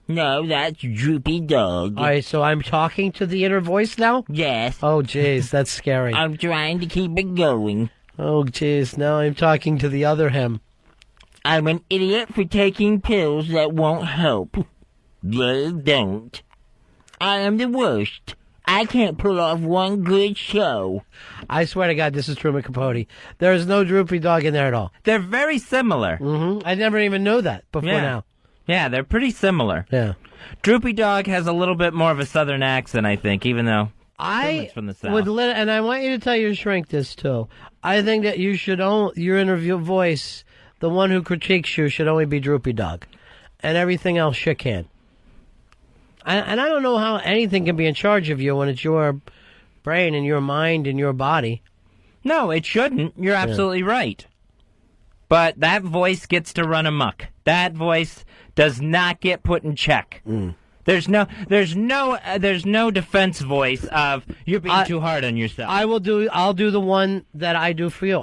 B: No, that's Droopy Dog.
D: All right, so I'm talking to the inner voice now?
B: Yes.
D: Oh, jeez, that's scary.
B: I'm trying to keep it going.
D: Oh, jeez, now I'm talking to the other him.
B: I'm an idiot for taking pills that won't help. They don't. I am the worst. I can't pull off one good show.
D: I swear to God, this is Truman Capote. There is no Droopy Dog in there at all.
E: They're very similar.
D: I never even knew that before now.
E: Yeah, they're pretty similar.
D: Yeah.
E: Droopy Dog has a little bit more of a southern accent, I think, even though Truman's from the South.
D: And I want you to tell your shrink this, too. I think that you should own your interview voice. The one who critiques you should only be Droopy Dog. And everything else shit can. And I don't know how anything can be in charge of you when it's your brain and your mind and your body.
E: No, it shouldn't. You're absolutely right. But that voice gets to run amok. That voice does not get put in check. There's no defense voice of you're being too hard on yourself.
D: I'll do the one that I do for you.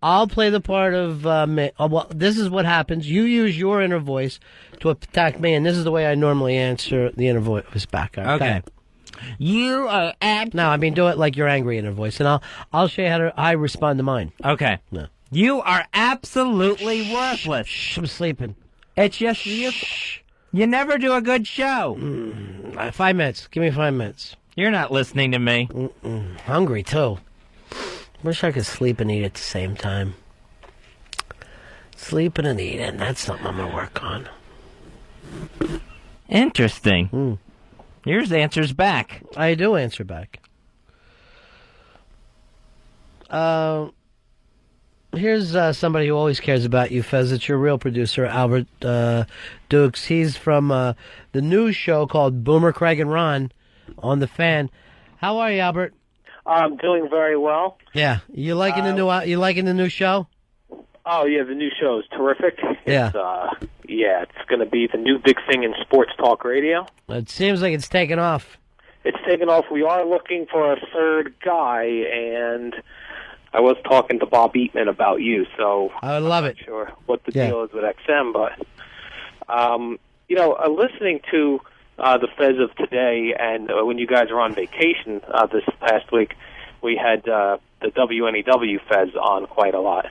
D: I'll play the part of me. Well, this is what happens. You use your inner voice to attack me, and this is the way I normally answer the inner voice back.
E: Okay.
B: You are
D: No, I mean do it like your angry inner voice, and I'll show you how I respond to mine.
E: Okay.
D: No.
E: You are absolutely worthless.
D: Shh, I'm sleeping.
E: It's just you never do a good show.
D: 5 minutes. Give me 5 minutes.
E: You're not listening to me.
D: Hungry, too. Wish I could sleep and eat at the same time. Sleeping and eating. That's something I'm going to work on.
E: Interesting. Yours answers back.
D: I do answer back. Here's somebody who always cares about you, Fez. It's your real producer, Albert Dukes. He's from the news show called Boomer, Craig, and Ron on The Fan. How are you, Albert?
L: I'm doing very well.
D: Yeah, you liking the new show?
L: Oh yeah, the new show is terrific.
D: Yeah.
L: It's going to be the new big thing in sports talk radio.
D: It seems like it's taken off.
L: It's taken off. We are looking for a third guy, and I was talking to Bob Eatman about you, so
D: I would love it.
L: I'm not sure what the deal is with XM, but listening to the Fez of today, and when you guys were on vacation this past week, we had the WNEW Fez on quite a lot.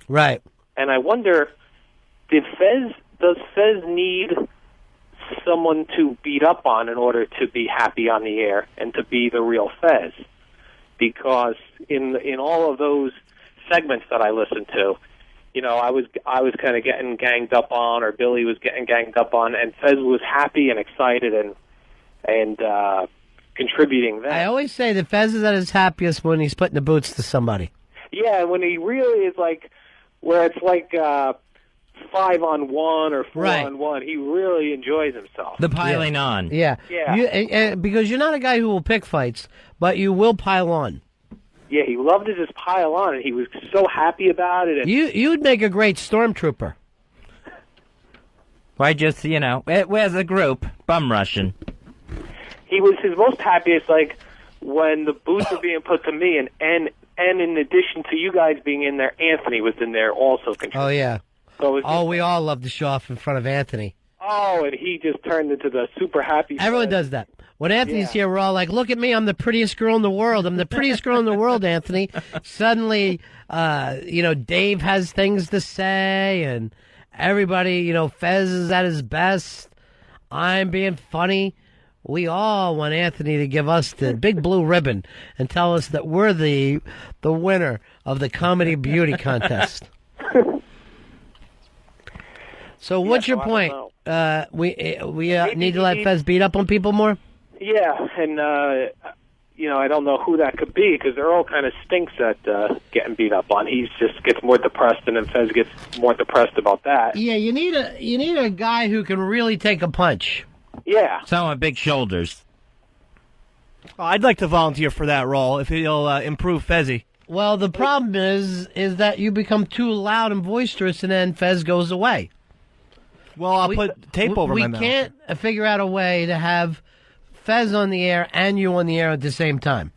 D: Right.
L: And I wonder, does Fez need someone to beat up on in order to be happy on the air and to be the real Fez. Because in all of those segments that I listened to, you know, I was kind of getting ganged up on, or Billy was getting ganged up on, and Fez was happy and excited and contributing that.
D: I always say that Fez is at his happiest when he's putting the boots to somebody.
L: Yeah, when he really is like, where it's like 5-on-1 or 4-on-1, he really enjoys himself.
E: The piling on.
D: Yeah.
L: Yeah.
D: Because you're not a guy who will pick fights, but you will pile on.
L: Yeah, he loved to just pile on, and he was so happy about it. And
D: You'd make a great stormtrooper.
E: Why just, you know, as a group, bum rushing.
L: he was his most happiest, like, when the boots were being put to me, and in addition to you guys being in there, Anthony was in there also contributing.
D: Oh, yeah.
L: So
D: we all love to show off in front of Anthony.
L: Oh, and he just turned into the super happy.
D: Everyone does that. When Anthony's here, we're all like, look at me, I'm the prettiest girl in the world. I'm the prettiest girl in the world, Anthony. Suddenly, Dave has things to say, and everybody, Fez is at his best. I'm being funny. We all want Anthony to give us the big blue ribbon and tell us that we're the winner of the Comedy Beauty Contest. So what's your point? We need to let Fez beat up on people more?
L: Yeah, and I don't know who that could be because they're all kind of stinks at getting beat up on. He just gets more depressed, and then Fez gets more depressed about that.
D: Yeah, you need a guy who can really take a punch.
L: Yeah,
E: someone with big shoulders.
A: Well, I'd like to volunteer for that role if he'll improve Fezzy.
D: Well, the problem is that you become too loud and boisterous, and then Fez goes away.
A: Well, I'll put tape over my mouth.
D: We can't figure out a way to have Fez on the air and you on the air at the same time.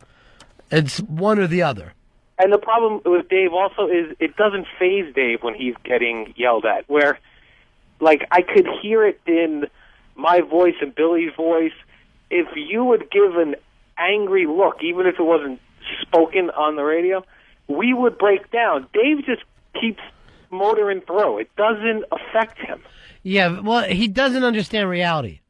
D: It's one or the other.
L: And the problem with Dave also is it doesn't faze Dave when he's getting yelled at. Where, like, I could hear it in my voice and Billy's voice. If you would give an angry look, even if it wasn't spoken on the radio, we would break down. Dave just keeps motoring through. It doesn't affect him.
D: Yeah, well, he doesn't understand reality,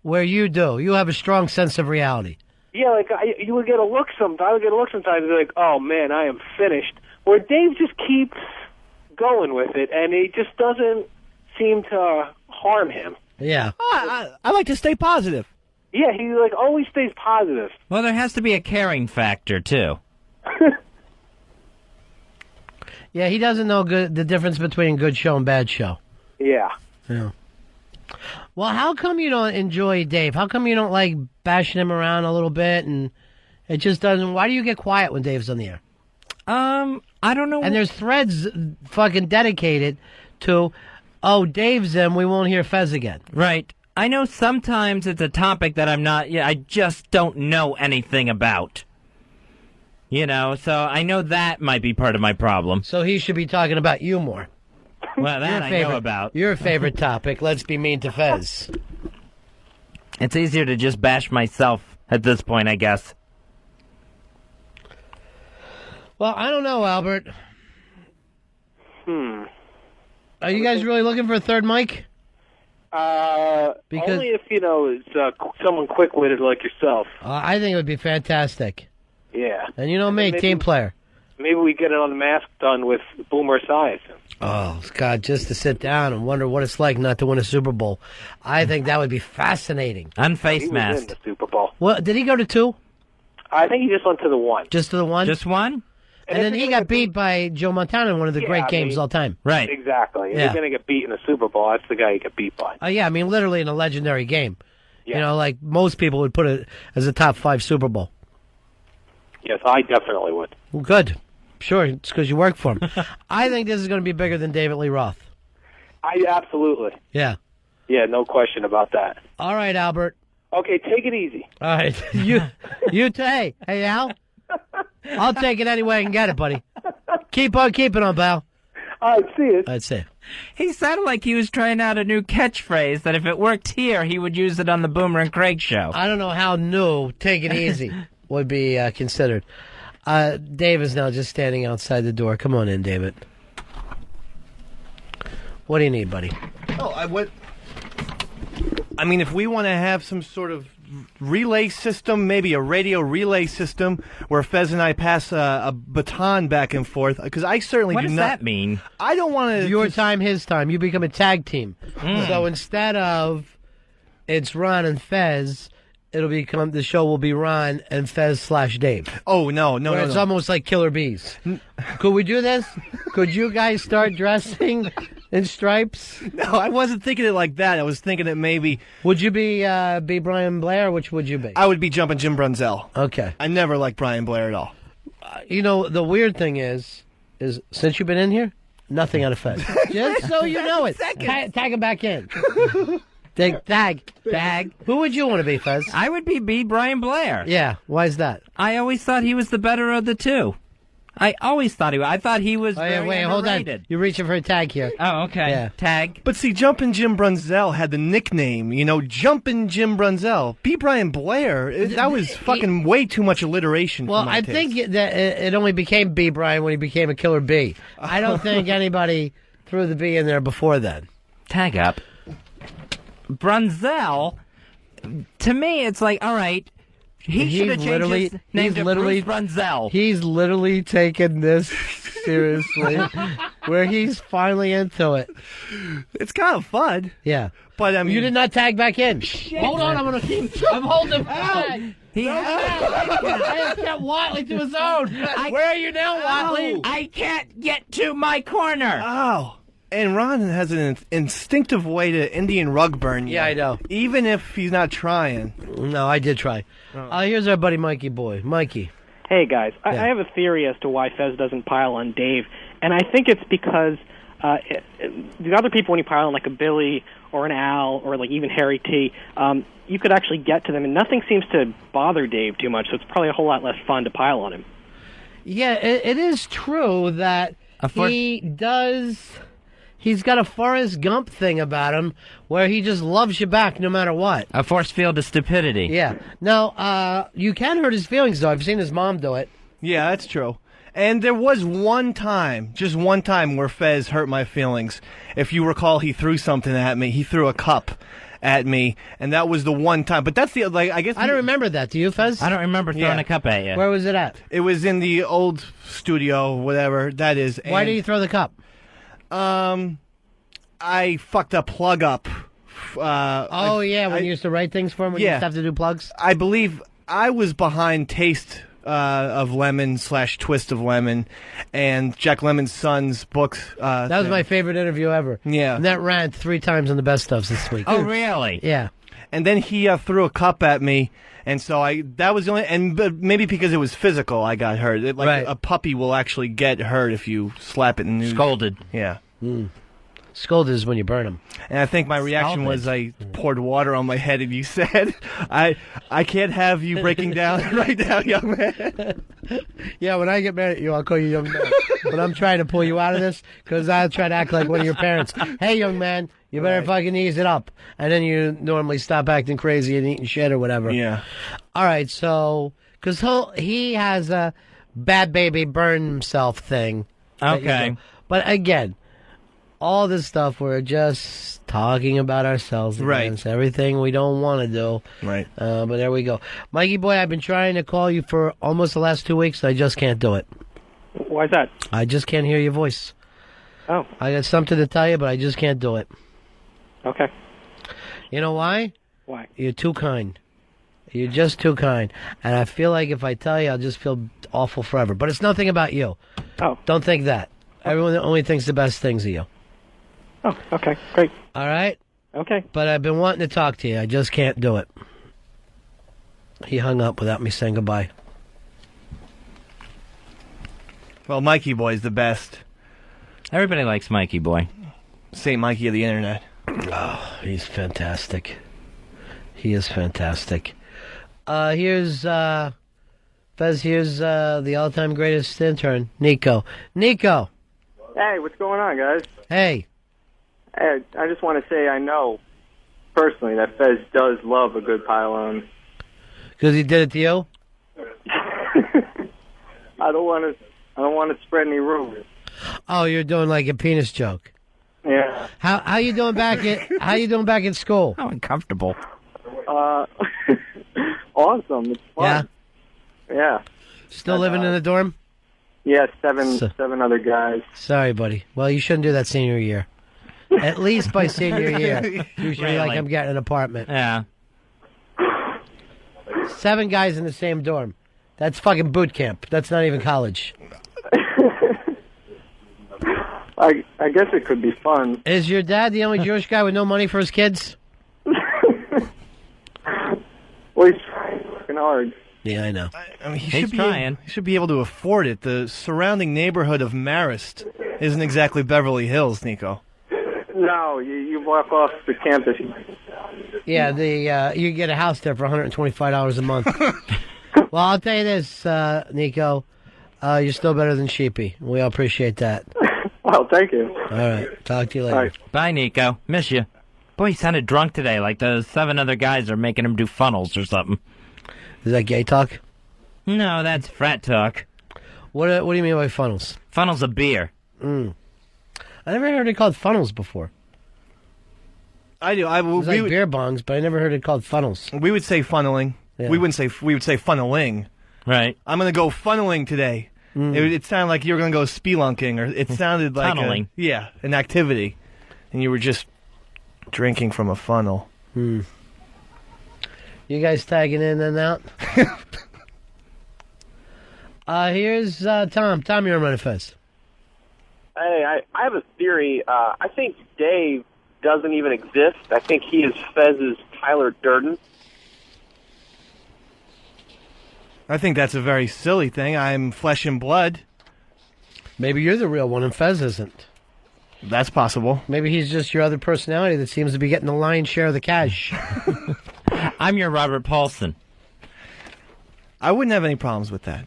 D: where you do. You have a strong sense of reality.
L: Yeah, like, you would get a look sometimes. I would get a look sometimes and be like, oh, man, I am finished. Where Dave just keeps going with it, and it just doesn't seem to harm him.
D: Yeah.
A: I like to stay positive.
L: Yeah, he, like, always stays positive.
E: Well, there has to be a caring factor, too.
D: Yeah, he doesn't know the difference between good show and bad show.
L: Yeah.
D: Yeah. Well, how come you don't enjoy Dave? How come you don't like bashing him around a little bit and it just doesn't? Why do you get quiet when Dave's on the air?
E: I don't know.
D: And there's threads fucking dedicated to, oh, Dave's in, we won't hear Fez again.
E: Right. I know sometimes it's a topic that I just don't know anything about. So I know that might be part of my problem.
D: So he should be talking about you more.
E: Well, that I know about.
D: Your favorite topic, let's be mean to Fez.
E: It's easier to just bash myself at this point, I guess.
D: Well, I don't know, Albert. Are you guys really looking for a third mic?
L: Only if, it's someone quick-witted like yourself.
D: I think it would be fantastic.
L: Yeah.
D: And you know me, team player.
L: Maybe we get it on the mask done with Boomer Esiason.
D: Oh, God, just to sit down and wonder what it's like not to win a Super Bowl. I think that would be fascinating.
E: Unfaced
L: He
E: mask.
L: was in the Super Bowl.
D: Well, did he go to 2?
L: I think he just went to the 1.
D: Just to the 1?
E: Just 1?
L: And
D: then he got beat by Joe Montana in one of the great games of all time.
E: Right.
L: Exactly. If
D: Yeah.
L: you're going to get beat in the Super Bowl, that's the guy you get beat by.
D: Oh, yeah, I mean, literally in a legendary game.
L: Yeah.
D: Like most people would put it as a top 5 Super Bowl.
L: Yes, I definitely would.
D: Well, good. Sure, it's because you work for him. I think this is going to be bigger than David Lee Roth.
L: Absolutely.
D: Yeah.
L: Yeah, no question about that.
D: All right, Albert.
L: Okay, take it easy.
D: All right. Hey, Al? I'll take it any way I can get it, buddy. Keep on keeping on, pal.
L: All right, see you.
D: I'd say.
E: He sounded like he was trying out a new catchphrase that if it worked here, he would use it on the Boomer and Craig show.
D: I don't know how new take it easy would be considered. Dave is now just standing outside the door. Come on in, David. What do you need, buddy?
A: Oh, I went. I mean, if we want to have some sort of relay system, maybe a radio relay system, where Fez and I pass a baton back and forth, because I certainly
E: What
A: do
E: does
A: not.
E: that mean?
A: I don't want to.
D: Your time, his time. You become a tag team. So instead of it's Ron and Fez, it'll become the show will be Ron and Fez / Dave.
A: Oh no.
D: It's almost like Killer Bees. Could we do this? Could you guys start dressing in stripes?
A: No, I wasn't thinking it like that. I was thinking that maybe.
D: Would you be Brian Blair? Which would you be?
A: I would be Jumpin' Jim Brunzell.
D: Okay.
A: I never liked Brian Blair at all.
D: The weird thing is since you've been in here, nothing out of Fez. Just so you know it. Tag him back in. Tag. Who would you want to be, Fez?
E: I would be Brian Blair.
D: Yeah. Why is that?
E: I always thought he was the better of the two. I always thought I thought he was very
D: wait, hold on.
E: underrated.
D: You're reaching for a tag here.
E: Oh, okay.
D: Yeah.
E: Tag.
A: But see, Jumpin' Jim Brunzell had the nickname, Jumpin' Jim Brunzell. B. Brian Blair, that was fucking way too much alliteration
D: Well,
A: for my
D: I
A: taste.
D: think that it only became B. Brian when he became a Killer Bee. I don't think anybody threw the B in there before then.
E: Tag up. Brunzell, to me, it's like, all right, he should have changed his name to Bruce Brunzell.
D: He's literally taken this seriously, where he's finally into it.
A: It's kind of fun.
D: Yeah.
A: But, I mean...
D: You did not tag back in. Hold on, I'm going to keep... I'm holding back. I have kept Whatley to his own. Where are you now, Whatley?
E: I can't get to my corner.
A: Oh. And Ron has an instinctive way to Indian rug burn you.
D: Yeah, I know.
A: Even if he's not trying.
D: No, I did try. Here's our buddy Mikey boy. Mikey.
I: Hey, guys.
D: Yeah.
I: I have a theory as to why Fez doesn't pile on Dave, and I think it's because the other people, when you pile on like a Billy or an Al or like even Harry T., you could actually get to them, and nothing seems to bother Dave too much, so it's probably a whole lot less fun to pile on him.
D: Yeah, it is true that he does... He's got a Forrest Gump thing about him where he just loves you back no matter what.
E: A force field of stupidity.
D: Yeah. Now, you can hurt his feelings, though. I've seen his mom do it.
A: Yeah, that's true. And there was just one time, where Fez hurt my feelings. If you recall, he threw something at me. He threw a cup at me, and that was the one time. But that's I guess...
D: I don't remember that. Do you, Fez?
E: I don't rember throwing a cup at you.
D: Where was it at?
A: It was in the old studio, whatever that is.
D: Why did you throw the cup?
A: I fucked a plug up.
D: When you used to write things for him when you used to have to do plugs?
A: I believe I was behind Taste of Lemon / Twist of Lemon and Jack Lemmon's son's books.
D: That was my favorite interview ever.
A: Yeah.
D: And that ran 3 times on the best ofs this week.
E: Oh, really?
D: Yeah.
A: And then he threw a cup at me. And so that was the only, but maybe because it was physical, I got hurt. A puppy will actually get hurt if you slap it in the news.
E: Scolded.
A: Yeah.
D: Scolded is when you burn them.
A: And I think my reaction was I poured water on my head, and you said, I can't have you breaking down right now, young man.
D: Yeah, when I get mad at you, I'll call you young man. But I'm trying to pull you out of this because I'll try to act like one of your parents. Hey, young man, you better fucking ease it up. And then you normally stop acting crazy and eating shit or whatever.
A: Yeah.
D: All right, so, because he has a bad baby burn himself thing.
E: Okay.
D: But again, all this stuff, we're just talking about ourselves.
A: Right.
D: It's everything we don't want to do.
A: Right.
D: But there we go. Mikey boy, I've been trying to call you for almost the last 2 weeks. I just can't do it.
I: Why's that?
D: I just can't hear your voice.
I: Oh.
D: I got something to tell you, but I just can't do it.
I: Okay.
D: You know why?
I: Why?
D: You're too kind. You're just too kind. And I feel like if I tell you, I'll just feel awful forever. But it's nothing about you.
I: Oh.
D: Don't think that. Everyone only thinks the best things of you.
I: Oh, okay. Great.
D: All right?
I: Okay.
D: But I've been wanting to talk to you. I just can't do it. He hung up without me saying goodbye.
A: Well, Mikey Boy's the best.
E: Everybody likes Mikey Boy.
A: St. Mikey of the internet.
D: Oh, he's fantastic. He is fantastic. Here's Fez. Here's the all-time greatest intern, Nico. Nico.
V: Hey, what's going on, guys?
D: Hey.
V: Hey, I just want to say I know personally that Fez does love a good pile-on.
D: Because he did it to you?
V: I don't want to spread any rumors.
D: Oh, you're doing like a penis joke.
V: Yeah, Yeah.
D: How you doing back at school?
E: How uncomfortable.
V: Awesome. It's fun. Yeah.
D: Still living in the dorm?
V: Yeah, seven other guys.
D: Sorry, buddy. Well, you shouldn't do that senior year. At least by senior year, you should be like, I'm getting an apartment.
E: Yeah.
D: 7 guys in the same dorm. That's fucking boot camp. That's not even college.
V: I guess it could be fun.
D: Is your dad the only Jewish guy with no money for his kids?
V: Well, he's fucking hard.
D: Yeah, I know.
A: I mean,
E: He's trying.
A: He should be able to afford it. The surrounding neighborhood of Marist isn't exactly Beverly Hills, Nico.
V: No, you walk off the campus.
D: Yeah, you get a house there for $125 a month. Well, I'll tell you this, Nico. You're still better than Sheepy. We all appreciate that.
V: Well, thank you.
D: All right. Talk to you later.
V: All right.
E: Bye, Nico. Miss you. Boy, he sounded drunk today, like the 7 other guys are making him do funnels or something.
D: Is that gay talk?
E: No, that's frat talk.
D: What do you mean by funnels?
E: Funnels of beer.
D: I never heard it called funnels before.
A: I do.
D: It was like beer bongs, but I never heard it called funnels.
A: We would say funneling.
D: Yeah.
A: We would say funneling.
E: Right.
A: I'm going to go funneling today. It sounded like you were going to go spelunking, or it sounded like
E: Tunneling.
A: an activity, and you were just drinking from a funnel.
D: You guys tagging in and out? Here's Tom. Tom, you're on Ron and Fez.
L: Hey, I have a theory. I think Dave doesn't even exist. I think he is Fez's Tyler Durden.
A: I think that's a very silly thing. I'm flesh and blood.
D: Maybe you're the real one and Fez isn't.
A: That's possible.
D: Maybe he's just your other personality that seems to be getting the lion's share of the cash.
E: I'm your Robert Paulson.
A: I wouldn't have any problems with that.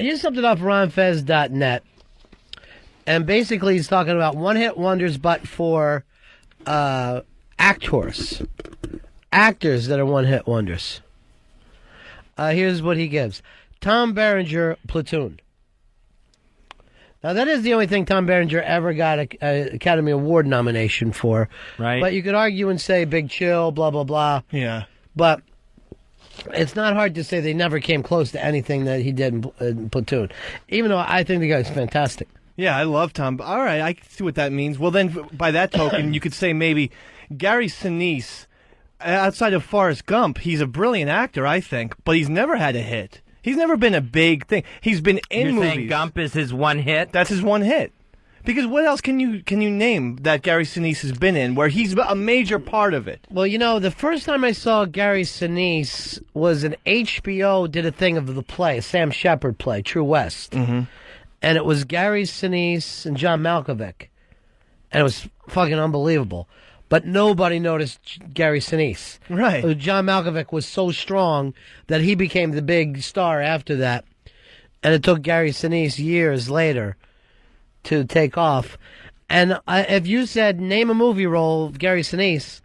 D: Here's something off ronfez.net. And basically he's talking about one-hit wonders, but for actors. Actors that are one-hit wonders. Here's what he gives. Tom Berenger, Platoon. Now, that is the only thing Tom Berenger ever got an Academy Award nomination for.
E: Right.
D: But you could argue and say Big Chill, blah, blah, blah.
A: Yeah.
D: But it's not hard to say they never came close to anything that he did in Platoon. Even though I think the guy's fantastic.
A: Yeah, I love Tom. All right, I can see what that means. Well, then, by that token, you could say maybe Gary Sinise, outside of Forrest Gump, he's a brilliant actor, I think, but he's never had a hit. He's never been a big thing. He's been in
E: You're
A: movies.
E: saying Gump is his one hit?
A: That's his one hit. Because what else can you name that Gary Sinise has been in where he's a major part of it?
D: Well, you know, the first time I saw Gary Sinise was an HBO did a thing of the play, a Sam Shepard play, True West.
A: Mm-hmm.
D: And it was Gary Sinise and John Malkovich. And it was fucking unbelievable. But nobody noticed Gary Sinise.
A: Right.
D: John Malkovich was so strong that he became the big star after that. And it took Gary Sinise years later to take off. And if you said, name a movie role of Gary Sinise,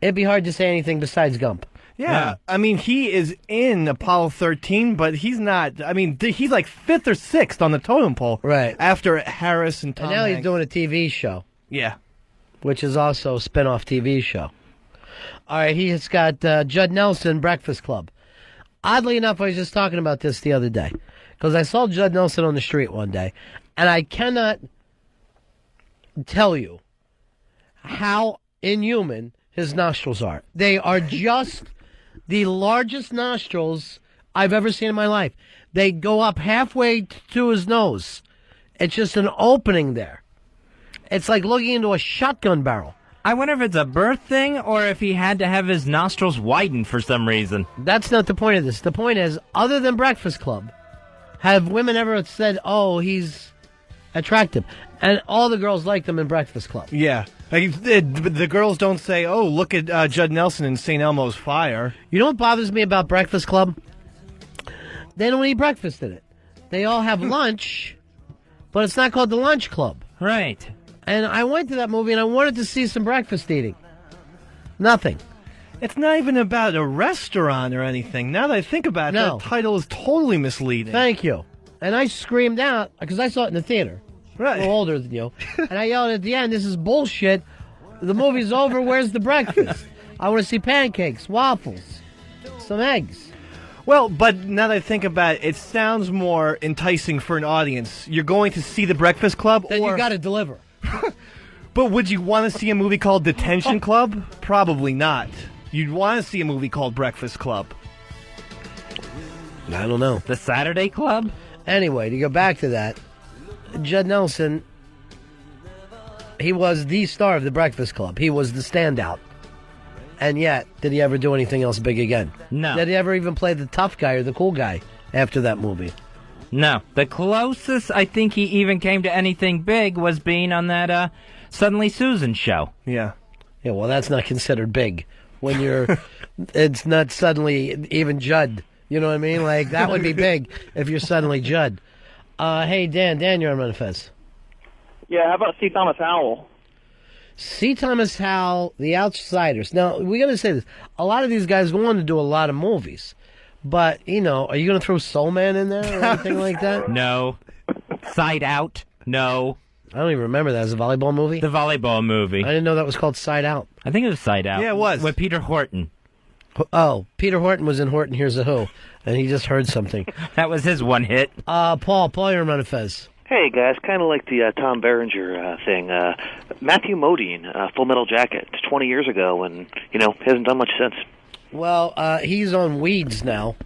D: it'd be hard to say anything besides Gump.
A: Yeah, I mean, he is in Apollo 13, but he's not. I mean, he's like 5th or 6th on the totem pole.
D: Right.
A: After Harris and Tom
D: And now
A: Hanks.
D: he's doing a TV show.
A: Yeah.
D: Which is also a spin-off TV show. All right, he's got Judd Nelson, Breakfast Club. Oddly enough, I was just talking about this the other day. Because I saw Judd Nelson on the street one day. And I cannot tell you how inhuman his nostrils are. They are just the largest nostrils I've ever seen in my life. They go up halfway to his nose. It's just an opening there. It's like looking into a shotgun barrel.
E: I wonder if it's a birth thing or if he had to have his nostrils widened for some reason.
D: That's not the point of this. The point is, other than Breakfast Club, have women ever said, oh, he's attractive? And all the girls liked him in Breakfast Club.
A: Yeah. Like, the girls don't say, oh, look at Judd Nelson in St. Elmo's Fire.
D: You know what bothers me about Breakfast Club? They don't eat breakfast in it. They all have lunch, but it's not called the Lunch Club.
E: Right.
D: And I went to that movie and I wanted to see some breakfast eating. Nothing.
A: It's not even about a restaurant or anything. Now that I think about it,
D: No.
A: that title is totally misleading.
D: Thank you. And I screamed out, because I saw it in the theater. Right. I'm older than you. And I yelled at the end, this is bullshit. The movie's over. Where's the breakfast? I want to see pancakes, waffles, some eggs.
A: Well, but now that I think about it, it sounds more enticing for an audience. You're going to see The Breakfast Club,
D: Then you got to deliver.
A: But would you want to see a movie called Detention Club? Probably not. You'd want to see a movie called Breakfast Club.
D: I don't know.
E: The Saturday Club?
D: Anyway, to go back to that, Judd Nelson, he was the star of The Breakfast Club. He was the standout. And yet, did he ever do anything else big again?
E: No.
D: Did he ever even play the tough guy or the cool guy after that movie?
E: No. The closest I think he even came to anything big was being on that Suddenly Susan show.
A: Yeah.
D: Yeah, well, that's not considered big. When you're, it's not suddenly even Judd. You know what I mean? Like, that would be big if you're suddenly Judd. Hey, Dan, you're on Ron and Fez.
U: Yeah, how about C. Thomas Howell?
D: C. Thomas Howell, The Outsiders. Now, we got to say this. A lot of these guys go on to do a lot of movies. But, are you going to throw Soul Man in there or anything like that?
E: No. Side Out? No.
D: I don't even remember that as a volleyball movie.
E: The volleyball movie.
D: I didn't know that was called Side Out.
E: I think it was Side Out.
A: Yeah, it was.
E: With Peter Horton.
D: Oh, Peter Horton was in Horton Hears a Who, and he just heard something.
E: That was his one hit.
D: Paul, you're on Ron and Fez.
F: Hey, guys, kind of like the Tom Berenger thing. Matthew Modine, Full Metal Jacket, 20 years ago, and, hasn't done much since.
D: Well, he's on Weeds now.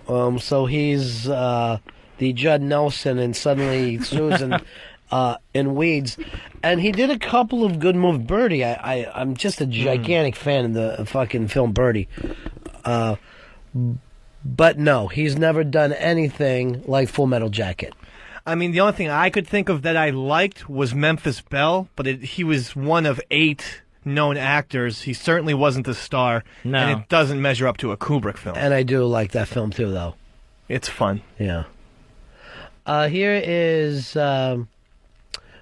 D: So he's the Judd Nelson and Suddenly Susan in Weeds. And he did a couple of good movies. Birdie, I'm just a gigantic fan of the fucking film Birdie. But no, he's never done anything like Full Metal Jacket.
A: I mean, the only thing I could think of that I liked was Memphis Belle, but he was one of 8 known actors. He certainly wasn't the star,
E: No.
A: and it doesn't measure up to a Kubrick film.
D: And I do like that film too, though.
A: It's fun.
D: Yeah. Here is, well,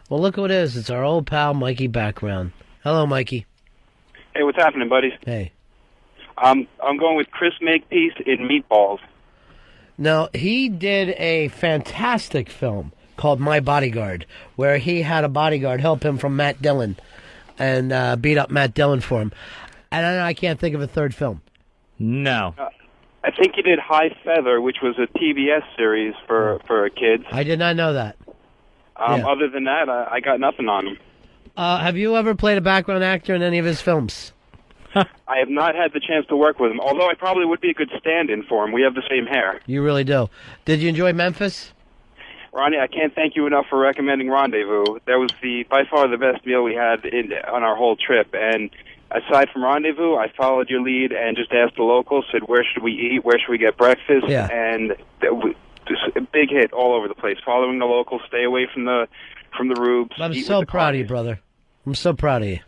D: look who it is. It's our old pal, Mikey Background. Hello, Mikey.
U: Hey, what's happening, buddies?
D: Hey.
U: I'm going with Chris Makepeace in Meatballs.
D: Now, he did a fantastic film called My Bodyguard, where he had a bodyguard help him from Matt Dillon and beat up Matt Dillon for him. And I can't think of a third film.
E: No.
U: I think he did High Feather, which was a TBS series for kids.
D: I did not know that. Yeah.
U: Other than that, I got nothing on him.
D: Have you ever played a background actor in any of his films?
U: I have not had the chance to work with him, although I probably would be a good stand-in for him. We have the same hair.
D: You really do. Did you enjoy Memphis?
U: Ronnie, I can't thank you enough for recommending Rendezvous. That was by far the best meal we had on our whole trip. And aside from Rendezvous, I followed your lead and just asked the locals, said, where should we eat? Where should we get breakfast?
D: Yeah.
U: And just a big hit all over the place. Following the locals, stay away from the rubes.
D: I'm so proud of you, brother. I'm so proud of you.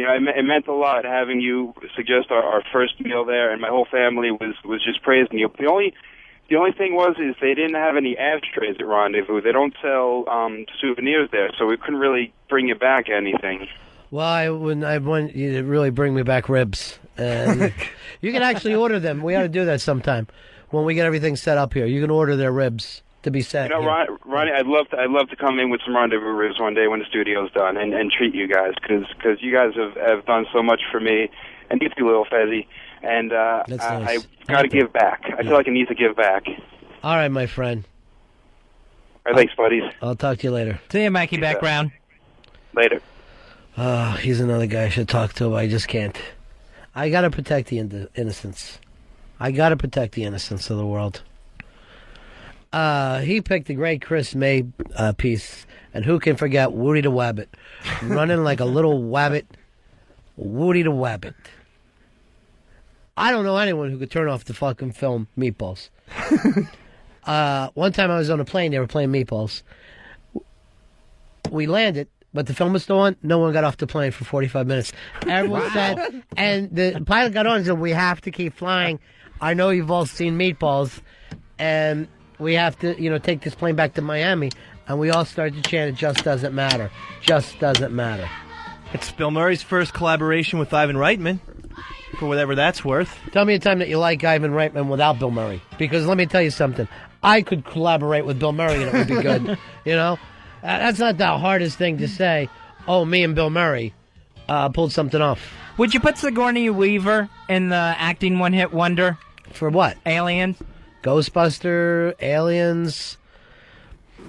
U: It meant a lot having you suggest our first meal there, and my whole family was just praising you. The only thing is they didn't have any ashtrays at Rendezvous. They don't sell souvenirs there, so we couldn't really bring you back anything.
D: Well, I want you to really bring me back ribs. And you can actually order them. We ought to do that sometime when we get everything set up here. You can order their ribs to be sent.
U: Ronnie, I'd love to come in with some Rendezvous ribs one day when the studio's done and treat you guys because you guys have done so much for me and you too, little Fezzy. And
D: nice.
U: I've got to give back. I feel like I need to give back.
D: All right, my friend.
U: All right, thanks, buddies.
D: I'll talk to you later.
E: See you, Mikey Background.
U: Later.
D: He's another guy I should talk to, but I just can't. I got to protect the innocence. I got to protect the innocence of the world. He picked the great Chris May piece, and who can forget Woody the Wabbit, running like a little wabbit, Woody the Wabbit. I don't know anyone who could turn off the fucking film Meatballs. One time I was on a plane, they were playing Meatballs. We landed, but the film was still on. No one got off the plane for 45 minutes. Everyone said, and the pilot got on and said, we have to keep flying. I know you've all seen Meatballs, and we have to, take this plane back to Miami. And we all started to chant, it just doesn't matter. Just doesn't matter.
A: It's Bill Murray's first collaboration with Ivan Reitman, for whatever that's worth.
D: Tell me a time that you like Ivan Reitman without Bill Murray. Because let me tell you something. I could collaborate with Bill Murray and it would be good. That's not the hardest thing to say. Oh, me and Bill Murray pulled something off.
E: Would you put Sigourney Weaver in the acting one-hit wonder?
D: For what?
E: Aliens?
D: Ghostbuster, Aliens.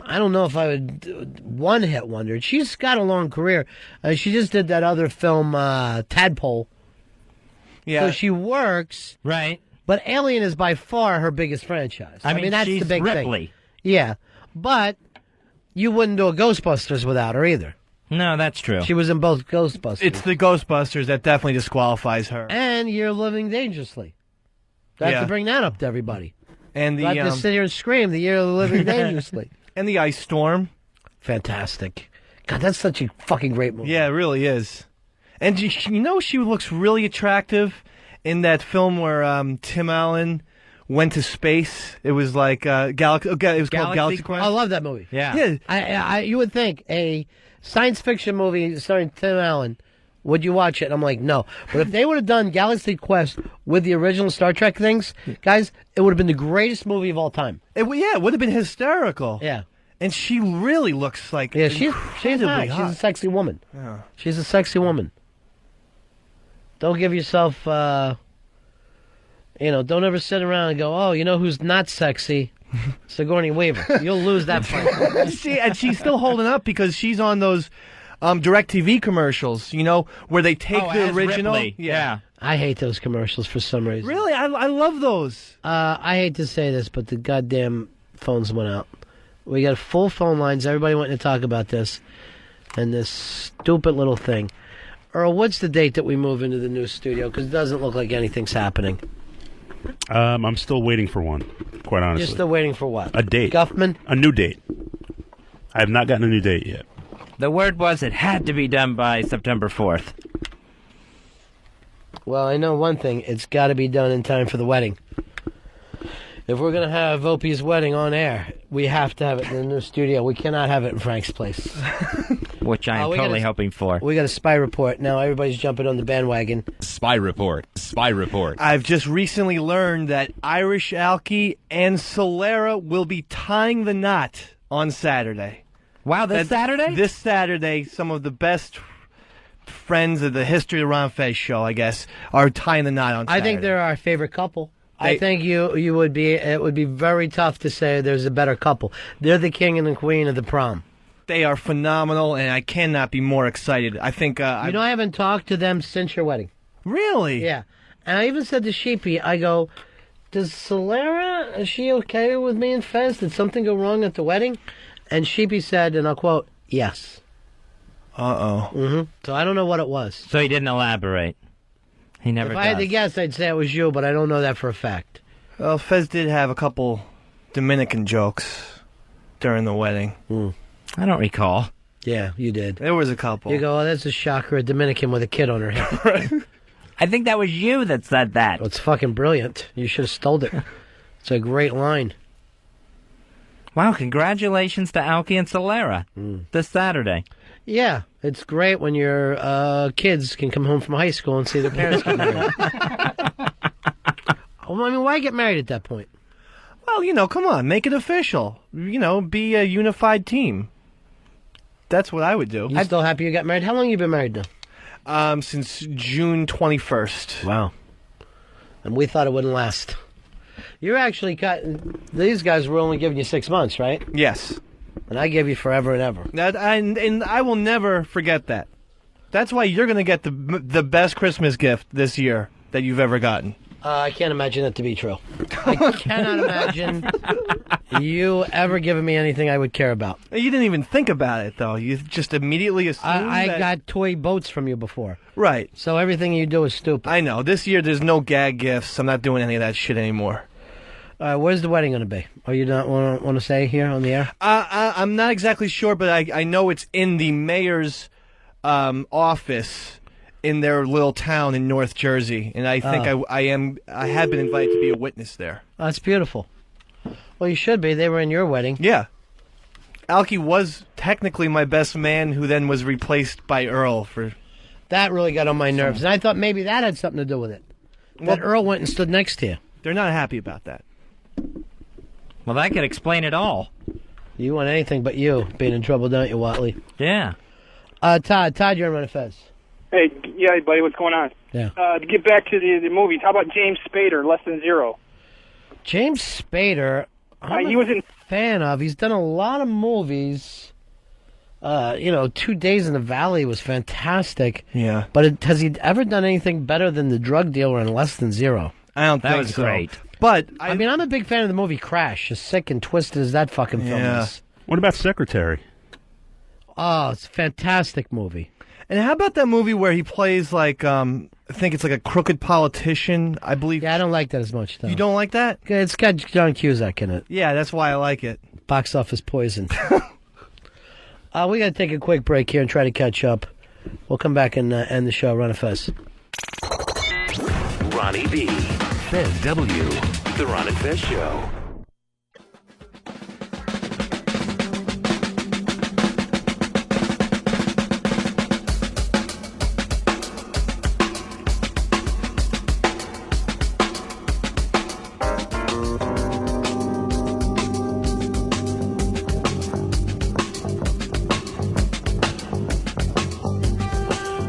D: I don't know if I would one-hit wonder. She's got a long career. She just did that other film, Tadpole.
A: Yeah.
D: So she works.
E: Right.
D: But Alien is by far her biggest franchise.
E: I mean,
D: that's
E: she's
D: the big
E: Ripley.
D: thing. Yeah. But you wouldn't do a Ghostbusters without her either.
E: No, that's true.
D: She was in both Ghostbusters.
A: It's the Ghostbusters that definitely disqualifies her.
D: And You're Living Dangerously. I have to bring that up to everybody.
A: And the
D: I have to sit here and scream, The Year Living Dangerously.
A: And the Ice Storm.
D: Fantastic. God, that's such a fucking great movie.
A: Yeah, it really is. And she looks really attractive in that film where Tim Allen went to space. It was like it was called Galaxy Quest.
D: I love that movie.
A: Yeah.
D: You would think a science fiction movie starring Tim Allen, would you watch it? And I'm like, no. But if they would have done Galaxy Quest with the original Star Trek things, guys, it would have been the greatest movie of all time.
A: It would have been hysterical.
D: Yeah.
A: And she really looks like
D: she's
A: incredibly
D: hot.
A: hot.
D: She's a sexy woman.
A: Yeah.
D: She's a sexy woman. Don't give yourself, don't ever sit around and go, oh, you know who's not sexy? Sigourney Weaver. You'll lose that fight.
A: And she's still holding up because she's on those DirecTV commercials, where they take the
E: as
A: original.
E: Ripley. Yeah.
D: I hate those commercials for some reason.
A: Really? I love those.
D: I hate to say this, but the goddamn phones went out. We got full phone lines. Everybody wanting to talk about this. And this stupid little thing. Earl, what's the date that we move into the new studio? Because it doesn't look like anything's happening.
J: I'm still waiting for one, quite honestly.
D: You're still waiting for what?
J: A date.
D: Guffman?
J: A new date. I have not gotten a new date yet.
E: The word was it had to be done by September 4th.
D: Well, I know one thing. It's got to be done in time for the wedding. If we're going to have Opie's wedding on air, we have to have it in the new studio. We cannot have it in Frank's place.
E: Which I am totally hoping for.
D: We got a spy report. Now everybody's jumping on the bandwagon.
M: Spy report. Spy report.
A: I've just recently learned that Irish Alki and Solera will be tying the knot on Saturday.
E: Wow, Saturday?
A: This Saturday, some of the best friends of the history of the Ron and Fez show, I guess, are tying the knot on Saturday.
D: I think they're our favorite couple. I think you would be. It would be very tough to say there's a better couple. They're the king and the queen of the prom.
A: They are phenomenal, and I cannot be more excited. I think
D: I haven't talked to them since your wedding.
A: Really?
D: Yeah, and I even said to Sheepy, I go, "Does Solera? Is she okay with me and Fez? Did something go wrong at the wedding?" And Sheepy said, and I'll quote, "Yes."
A: Uh-oh.
D: So I don't know what it was.
E: So he didn't elaborate. He never
D: If
E: does.
D: I had to guess, I'd say it was you, but I don't know that for a fact.
A: Well, Fez did have a couple Dominican jokes during the wedding.
E: I don't recall.
D: Yeah, you did.
A: There was a couple.
D: You go, oh, that's a shocker, a Dominican with a kid on her hip.
E: I think that was you that said that.
D: Well, it's fucking brilliant. You should have stole it. It's a great line.
E: Wow, congratulations to Alki and Solera this Saturday.
D: Yeah, it's great when your kids can come home from high school and see their parents get married. Well, I mean, why get married at that point?
A: Well, come on, make it official. Be a unified team. That's what I would do.
D: You still happy you got married? How long have you been married now?
A: Since June 21st.
D: Wow. And we thought it wouldn't last. You're actually these guys were only giving you 6 months, right?
A: Yes.
D: And I give you forever and ever.
A: And I will never forget that. That's why you're going to get the best Christmas gift this year that you've ever gotten.
D: I can't imagine that to be true. I cannot imagine you ever giving me anything I would care about.
A: You didn't even think about it, though. You just immediately assumed
D: I got toy boats from you before.
A: Right.
D: So everything you do is stupid.
A: I know. This year there's no gag gifts. I'm not doing any of that shit anymore.
D: Where's the wedding going to be? Oh, you don't want to say here on the air?
A: I'm not exactly sure, but I know it's in the mayor's office in their little town in North Jersey, and I think I have been invited to be a witness there.
D: Oh, that's beautiful. Well, you should be. They were in your wedding.
A: Yeah. Alki was technically my best man, who then was replaced by Earl for.
D: That really got on my nerves, and I thought maybe that had something to do with it. That Earl went and stood next to you.
A: They're not happy about that.
E: Well, that could explain it all.
D: You want anything but you being in trouble, don't you, Whatley?
E: Yeah.
D: Todd, you're on Ron and Fez.
C: Hey, yeah, buddy, what's going on?
D: Yeah.
C: To get back to the movies, how about James Spader, Less Than Zero?
D: James Spader,
C: He was in
D: fan of. He's done a lot of movies. 2 Days in the Valley was fantastic.
A: Yeah.
D: But has he ever done anything better than The Drug Dealer in Less Than Zero?
A: I don't
E: That
A: think
E: was
A: so.
E: great.
A: But
D: I mean, I'm a big fan of the movie Crash, as sick and twisted as that fucking film
A: Yeah.
D: is.
J: What about Secretary?
D: Oh, it's a fantastic movie.
A: And how about that movie where he plays like I think it's like a crooked politician, I believe.
D: Yeah, I don't like that as much, though.
A: You don't like that?
D: It's got John Cusack in it.
A: Yeah, that's why I like it.
D: Box office poison. We got to take a quick break here and try to catch up. We'll come back and end the show. Ron and Fez.
O: Ronnie B. Fez W. The Ron and Fez Show.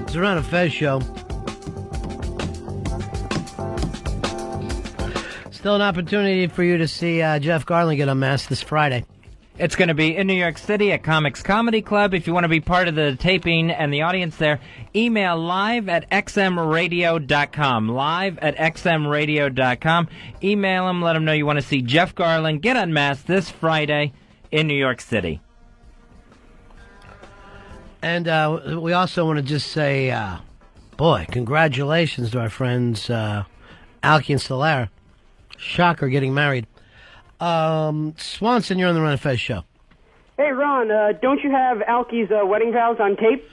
D: It's the Ron and Fez Show. Still an opportunity for you to see Jeff Garland get unmasked this Friday.
E: It's going to be in New York City at Comics Comedy Club. If you want to be part of the taping and the audience there, email live@xmradio.com. Live@xmradio.com. Email them, let them know you want to see Jeff Garland get unmasked this Friday in New York City.
D: And we also want to just say, boy, congratulations to our friends Alki and Solara. Shocker, getting married. Swanson, you're on the Ron and Fez Show.
N: Hey, Ron, don't you have Alki's wedding vows on tape?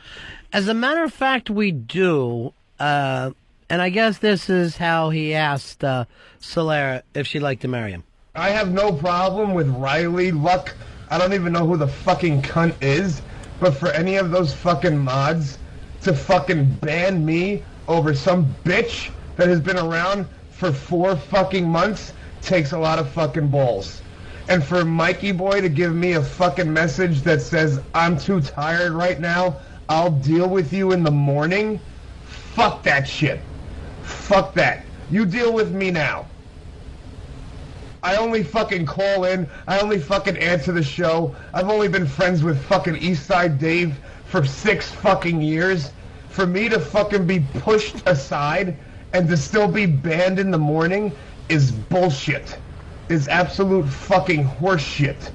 D: As a matter of fact, we do. And I guess this is how he asked Solara if she'd like to marry him.
W: I have no problem with Riley Luck. I don't even know who the fucking cunt is. But for any of those fucking mods to fucking ban me over some bitch that has been around for 4 fucking months takes a lot of fucking balls. And for Mikey Boy to give me a fucking message that says, I'm too tired right now, I'll deal with you in the morning, fuck that shit. Fuck that. You deal with me now. I only fucking call in. I only fucking answer the show. I've only been friends with fucking Eastside Dave for 6 fucking years. For me to fucking be pushed aside and to still be banned in the morning is bullshit. Is absolute fucking horseshit.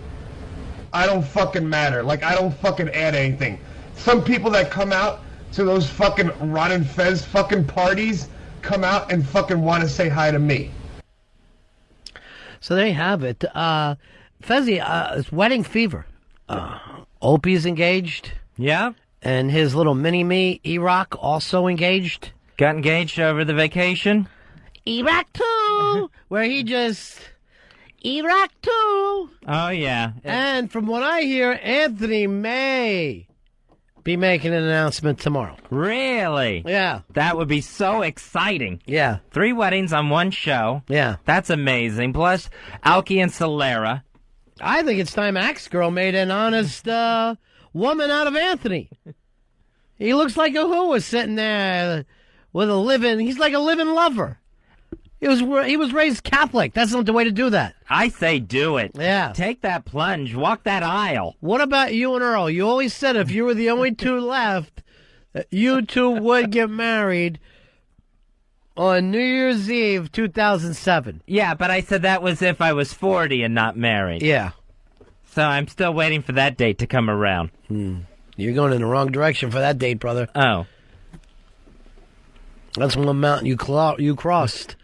W: I don't fucking matter. Like, I don't fucking add anything. Some people that come out to those fucking Ron and Fez fucking parties come out and fucking want to say hi to me.
D: So there you have it. Fezzy, it's wedding fever. Opie's engaged.
E: Yeah.
D: And his little mini-me, E-Rock, also engaged.
E: Got engaged over the vacation.
D: E-Rock 2! Where he just... E-Rock 2!
E: Oh, yeah.
D: And from what I hear, Anthony may be making an announcement tomorrow.
E: Really?
D: Yeah.
E: That would be so exciting.
D: Yeah.
E: 3 weddings on one show.
D: Yeah.
E: That's amazing. Plus, Alki and Solara.
D: I think it's time Axe Girl made an honest woman out of Anthony. He looks like a who was sitting there with a living... He's like a living lover. He was raised Catholic. That's not the way to do that.
E: I say do it.
D: Yeah.
E: Take that plunge. Walk that aisle.
D: What about you and Earl? You always said if you were the only two left, that you two would get married on New Year's Eve 2007.
E: Yeah, but I said that was if I was 40 and not married.
D: Yeah.
E: So I'm still waiting for that date to come around.
D: You're going in the wrong direction for that date, brother.
E: Oh.
D: That's one mountain you crossed.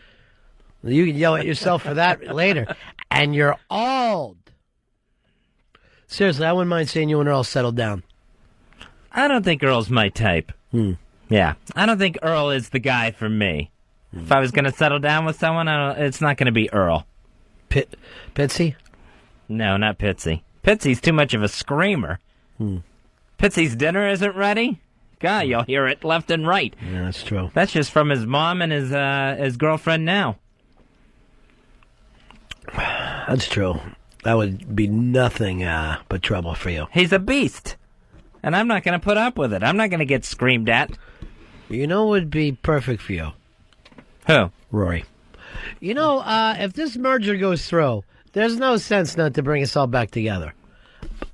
D: You can yell at yourself for that later. And you're old. Seriously, I wouldn't mind seeing you and Earl settle down.
E: I don't think Earl's my type. Yeah. I don't think Earl is the guy for me. If I was going to settle down with someone, it's not going to be Earl.
D: Pitsy?
E: No, not Pitsy. Pitsy's too much of a screamer. Pitsy's dinner isn't ready? God, you'll hear it left and right.
D: Yeah, that's true.
E: That's just from his mom and his girlfriend now.
D: That's true. That would be nothing but trouble for you.
E: He's a beast. And I'm not going to put up with it. I'm not going to get screamed at.
D: You know what would be perfect for you?
E: Who?
D: Rory. You know, if this merger goes through, there's no sense not to bring us all back together.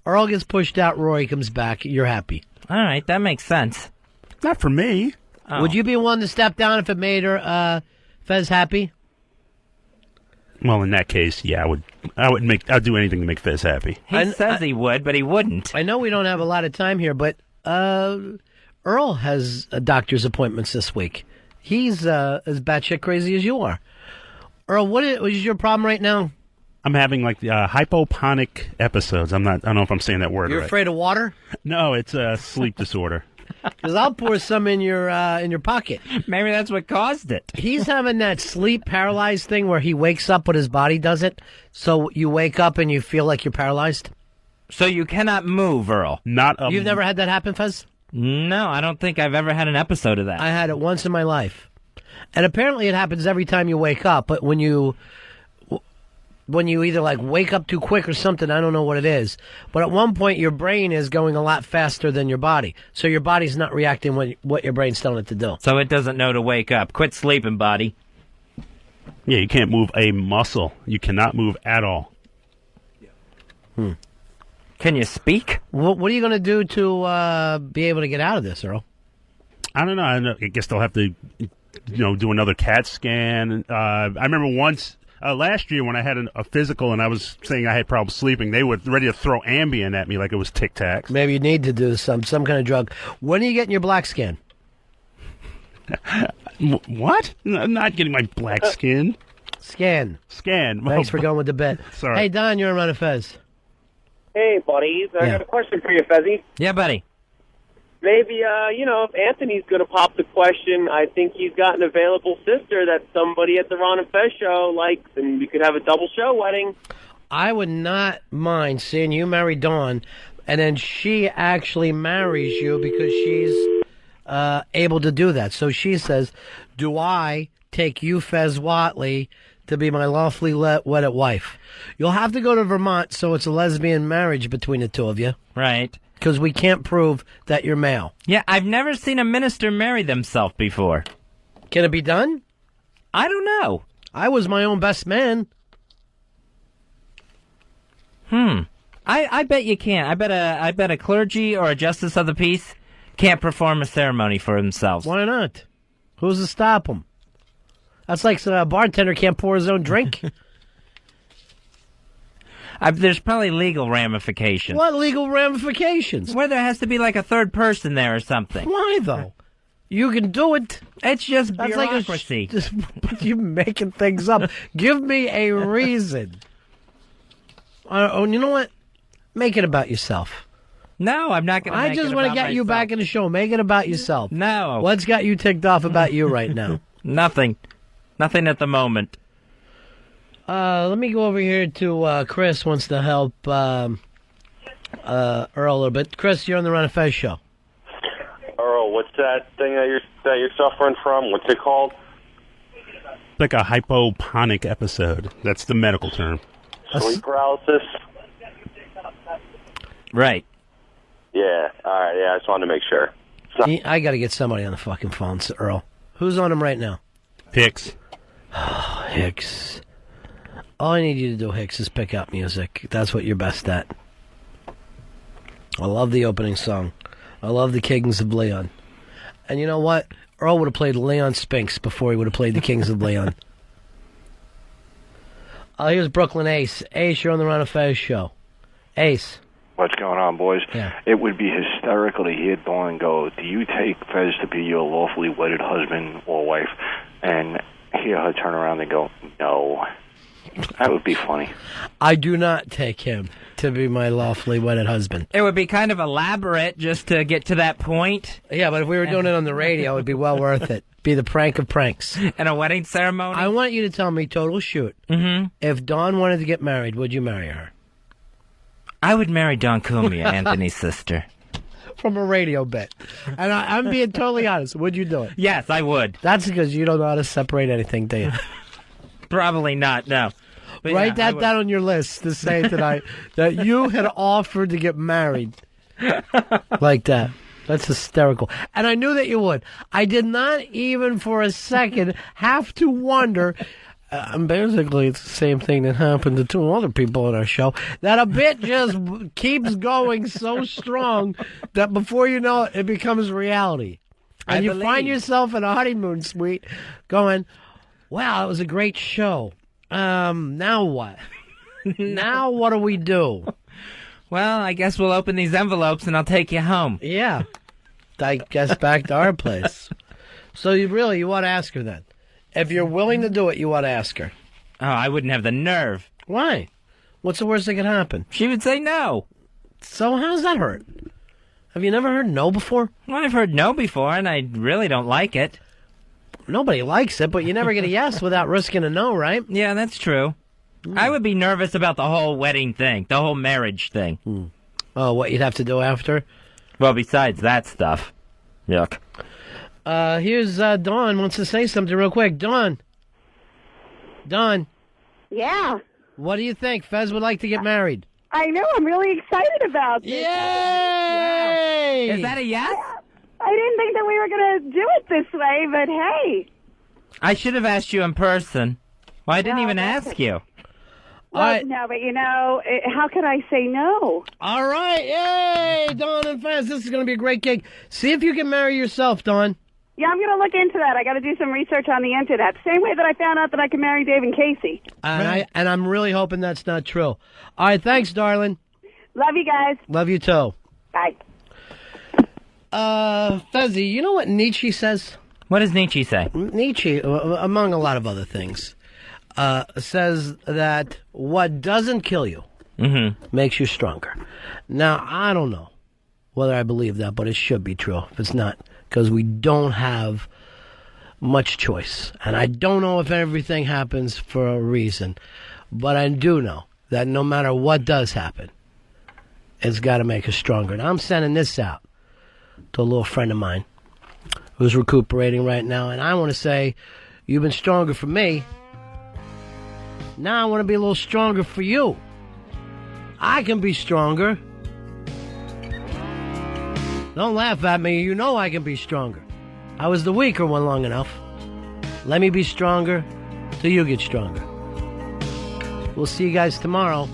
D: Earl gets pushed out, Rory comes back, you're happy.
E: All right, that makes sense.
J: Not for me.
E: Oh.
D: Would you be one to step down if it made her Fez happy?
J: Well, in that case, yeah, I'd do anything to make Fez happy.
E: He says he would, but he wouldn't.
D: I know we don't have a lot of time here, but Earl has doctor's appointments this week. He's as batshit crazy as you are. Earl, what is your problem right now?
J: I'm having like hypoponic episodes. I don't know if I'm saying that word
D: You're
J: right.
D: afraid of water?
J: No, it's a sleep disorder.
D: Because I'll pour some in your pocket.
E: Maybe that's what caused it.
D: He's having that sleep paralyzed thing where he wakes up but his body does it. So you wake up and you feel like you're paralyzed.
E: So you cannot move, Earl.
D: You've never had that happen, Fez?
E: No, I don't think I've ever had an episode of that.
D: I had it once in my life. And apparently it happens every time you wake up, but when you either like wake up too quick or something, I don't know what it is. But at one point your brain is going a lot faster than your body. So your body's not reacting what your brain's telling it to do.
E: So it doesn't know to wake up. Quit sleeping, body.
J: Yeah, you can't move a muscle. You cannot move at all.
E: Can you speak?
D: What are you going to do to be able to get out of this, Earl?
J: I don't know. I guess they'll have to, do another CAT scan. I remember once last year when I had a physical and I was saying I had problems sleeping, they were ready to throw Ambien at me like it was Tic Tacs.
D: Maybe you need to do some kind of drug. When are you getting your black scan?
J: What? I'm not getting my black skin.
D: Scan. Thanks for going with the bet.
J: Sorry.
D: Hey, Don, you're on Ron and Fez.
L: Hey, buddies. I got a question for you, Fezzy.
E: Yeah, buddy.
L: Maybe, if Anthony's going to pop the question, I think he's got an available sister that somebody at the Ron and Fez show likes, and you could have a double show wedding.
D: I would not mind seeing you marry Dawn, and then she actually marries you because she's able to do that. So she says, do I take you, Fez Whatley, to be my lawfully wedded wife? You'll have to go to Vermont so it's a lesbian marriage between the two of you.
E: Right.
D: Because we can't prove that you're male.
E: Yeah, I've never seen a minister marry themselves before.
D: Can it be done?
E: I don't know.
D: I was my own best man.
E: I bet you can't. I bet a clergy or a justice of the peace can't perform a ceremony for themselves.
D: Why not? Who's to stop them? That's like a bartender can't pour his own drink.
E: There's probably legal ramifications.
D: What legal ramifications?
E: Where there has to be like a third person there or something.
D: Why, though? You can do it.
E: It's just
D: That's
E: bureaucracy.
D: You're making things up. Give me a reason. You know what? Make it about yourself.
E: No, I'm not going to.
D: I just want to get you back in the show. Make it about yourself.
E: No.
D: What's got you ticked off about you right now?
E: Nothing. Nothing at the moment.
D: Let me go over here to Chris. Wants to help Earl a little bit. Chris, you're on the Ron and Fez show.
G: Earl, what's that thing that you're suffering from? What's it called?
J: Like a hypoponic episode. That's the medical term.
G: Sleep paralysis?
E: Right.
G: Yeah, all right, yeah, I just wanted to make sure.
D: I got to get somebody on the fucking phone, Earl. Who's on him right now?
J: Hicks.
D: Hicks. All I need you to do, Hicks, is pick up music. That's what you're best at. I love the opening song. I love the Kings of Leon. And you know what? Earl would have played Leon Spinks before he would have played the Kings of Leon. Here's Brooklyn Ace. Ace, you're on the Ron and Fez show. Ace.
K: What's going on, boys?
D: Yeah.
K: It would be hysterical to hear Dawn go, do you take Fez to be your lawfully wedded husband or wife? And hear her turn around and go, no. That would be funny.
D: I do not take him to be my lawfully wedded husband.
E: It would be kind of elaborate just to get to that point.
D: Yeah, but if we were doing it on the radio, it would be well worth it. Be the prank of pranks.
E: And a wedding ceremony?
D: I want you to tell me, total shoot.
E: Mm-hmm.
D: If Dawn wanted to get married, would you marry her?
E: I would marry Dawn Cumia, Anthony's sister.
D: From a radio bit. And I'm being totally honest. Would you do it?
E: Yes, I would.
D: That's because you don't know how to separate anything, do you?
E: Probably not, no. But
D: Write
E: yeah,
D: that down on your list to say tonight that you had offered to get married. Like that. That's hysterical. And I knew that you would. I did not even for a second have to wonder. Basically, it's the same thing that happened to two other people on our show. That a bit just keeps going so strong that before you know it, it becomes reality. And you find yourself in a honeymoon suite going, wow, it was a great show. Now what? Now what do we do?
E: Well, I guess we'll open these envelopes and I'll take you home.
D: Yeah. I guess back to our place. So you want to ask her then? If you're willing to do it, you want to ask her.
E: Oh, I wouldn't have the nerve.
D: Why? What's the worst that could happen?
E: She would say no.
D: So how does that hurt? Have you never heard no before?
E: Well, I've heard no before, and I really don't like it.
D: Nobody likes it, but you never get a yes without risking a no, right?
E: Yeah, that's true. I would be nervous about the whole wedding thing, the whole marriage thing.
D: Oh, what you'd have to do after?
E: Well, besides that stuff. Yuck.
D: Here's Dawn wants to say something real quick. Dawn.
H: Yeah.
D: What do you think? Fez would like to get married.
H: I know. I'm really excited about this.
D: Yay!
E: Wow. Is that a yes?
H: I didn't think that we were going to do it this way, but hey.
E: I should have asked you in person. Well, I didn't even ask you.
H: Well, no, but how could I say no?
D: All right. Yay, Dawn and Fez. This is going to be a great gig. See if you can marry yourself, Dawn.
H: Yeah, I'm going to look into that. I got to do some research on the internet. Same way that I found out that I could marry Dave and Casey.
D: And I'm really hoping that's not true. All right, thanks, darling.
H: Love you guys.
D: Love you too.
H: Bye.
D: Fezzy, you know what Nietzsche says?
E: What does Nietzsche say?
D: Nietzsche, among a lot of other things, says that what doesn't kill you makes you stronger. Now, I don't know whether I believe that, but it should be true if it's not, because we don't have much choice. And I don't know if everything happens for a reason, but I do know that no matter what does happen, it's got to make us stronger. And I'm sending this out to a little friend of mine who's recuperating right now, and I want to say, you've been stronger for me. Now I want to be a little stronger for you. I can be stronger. Don't laugh at me. You know I can be stronger. I was the weaker one long enough. Let me be stronger till you get stronger. We'll see you guys tomorrow.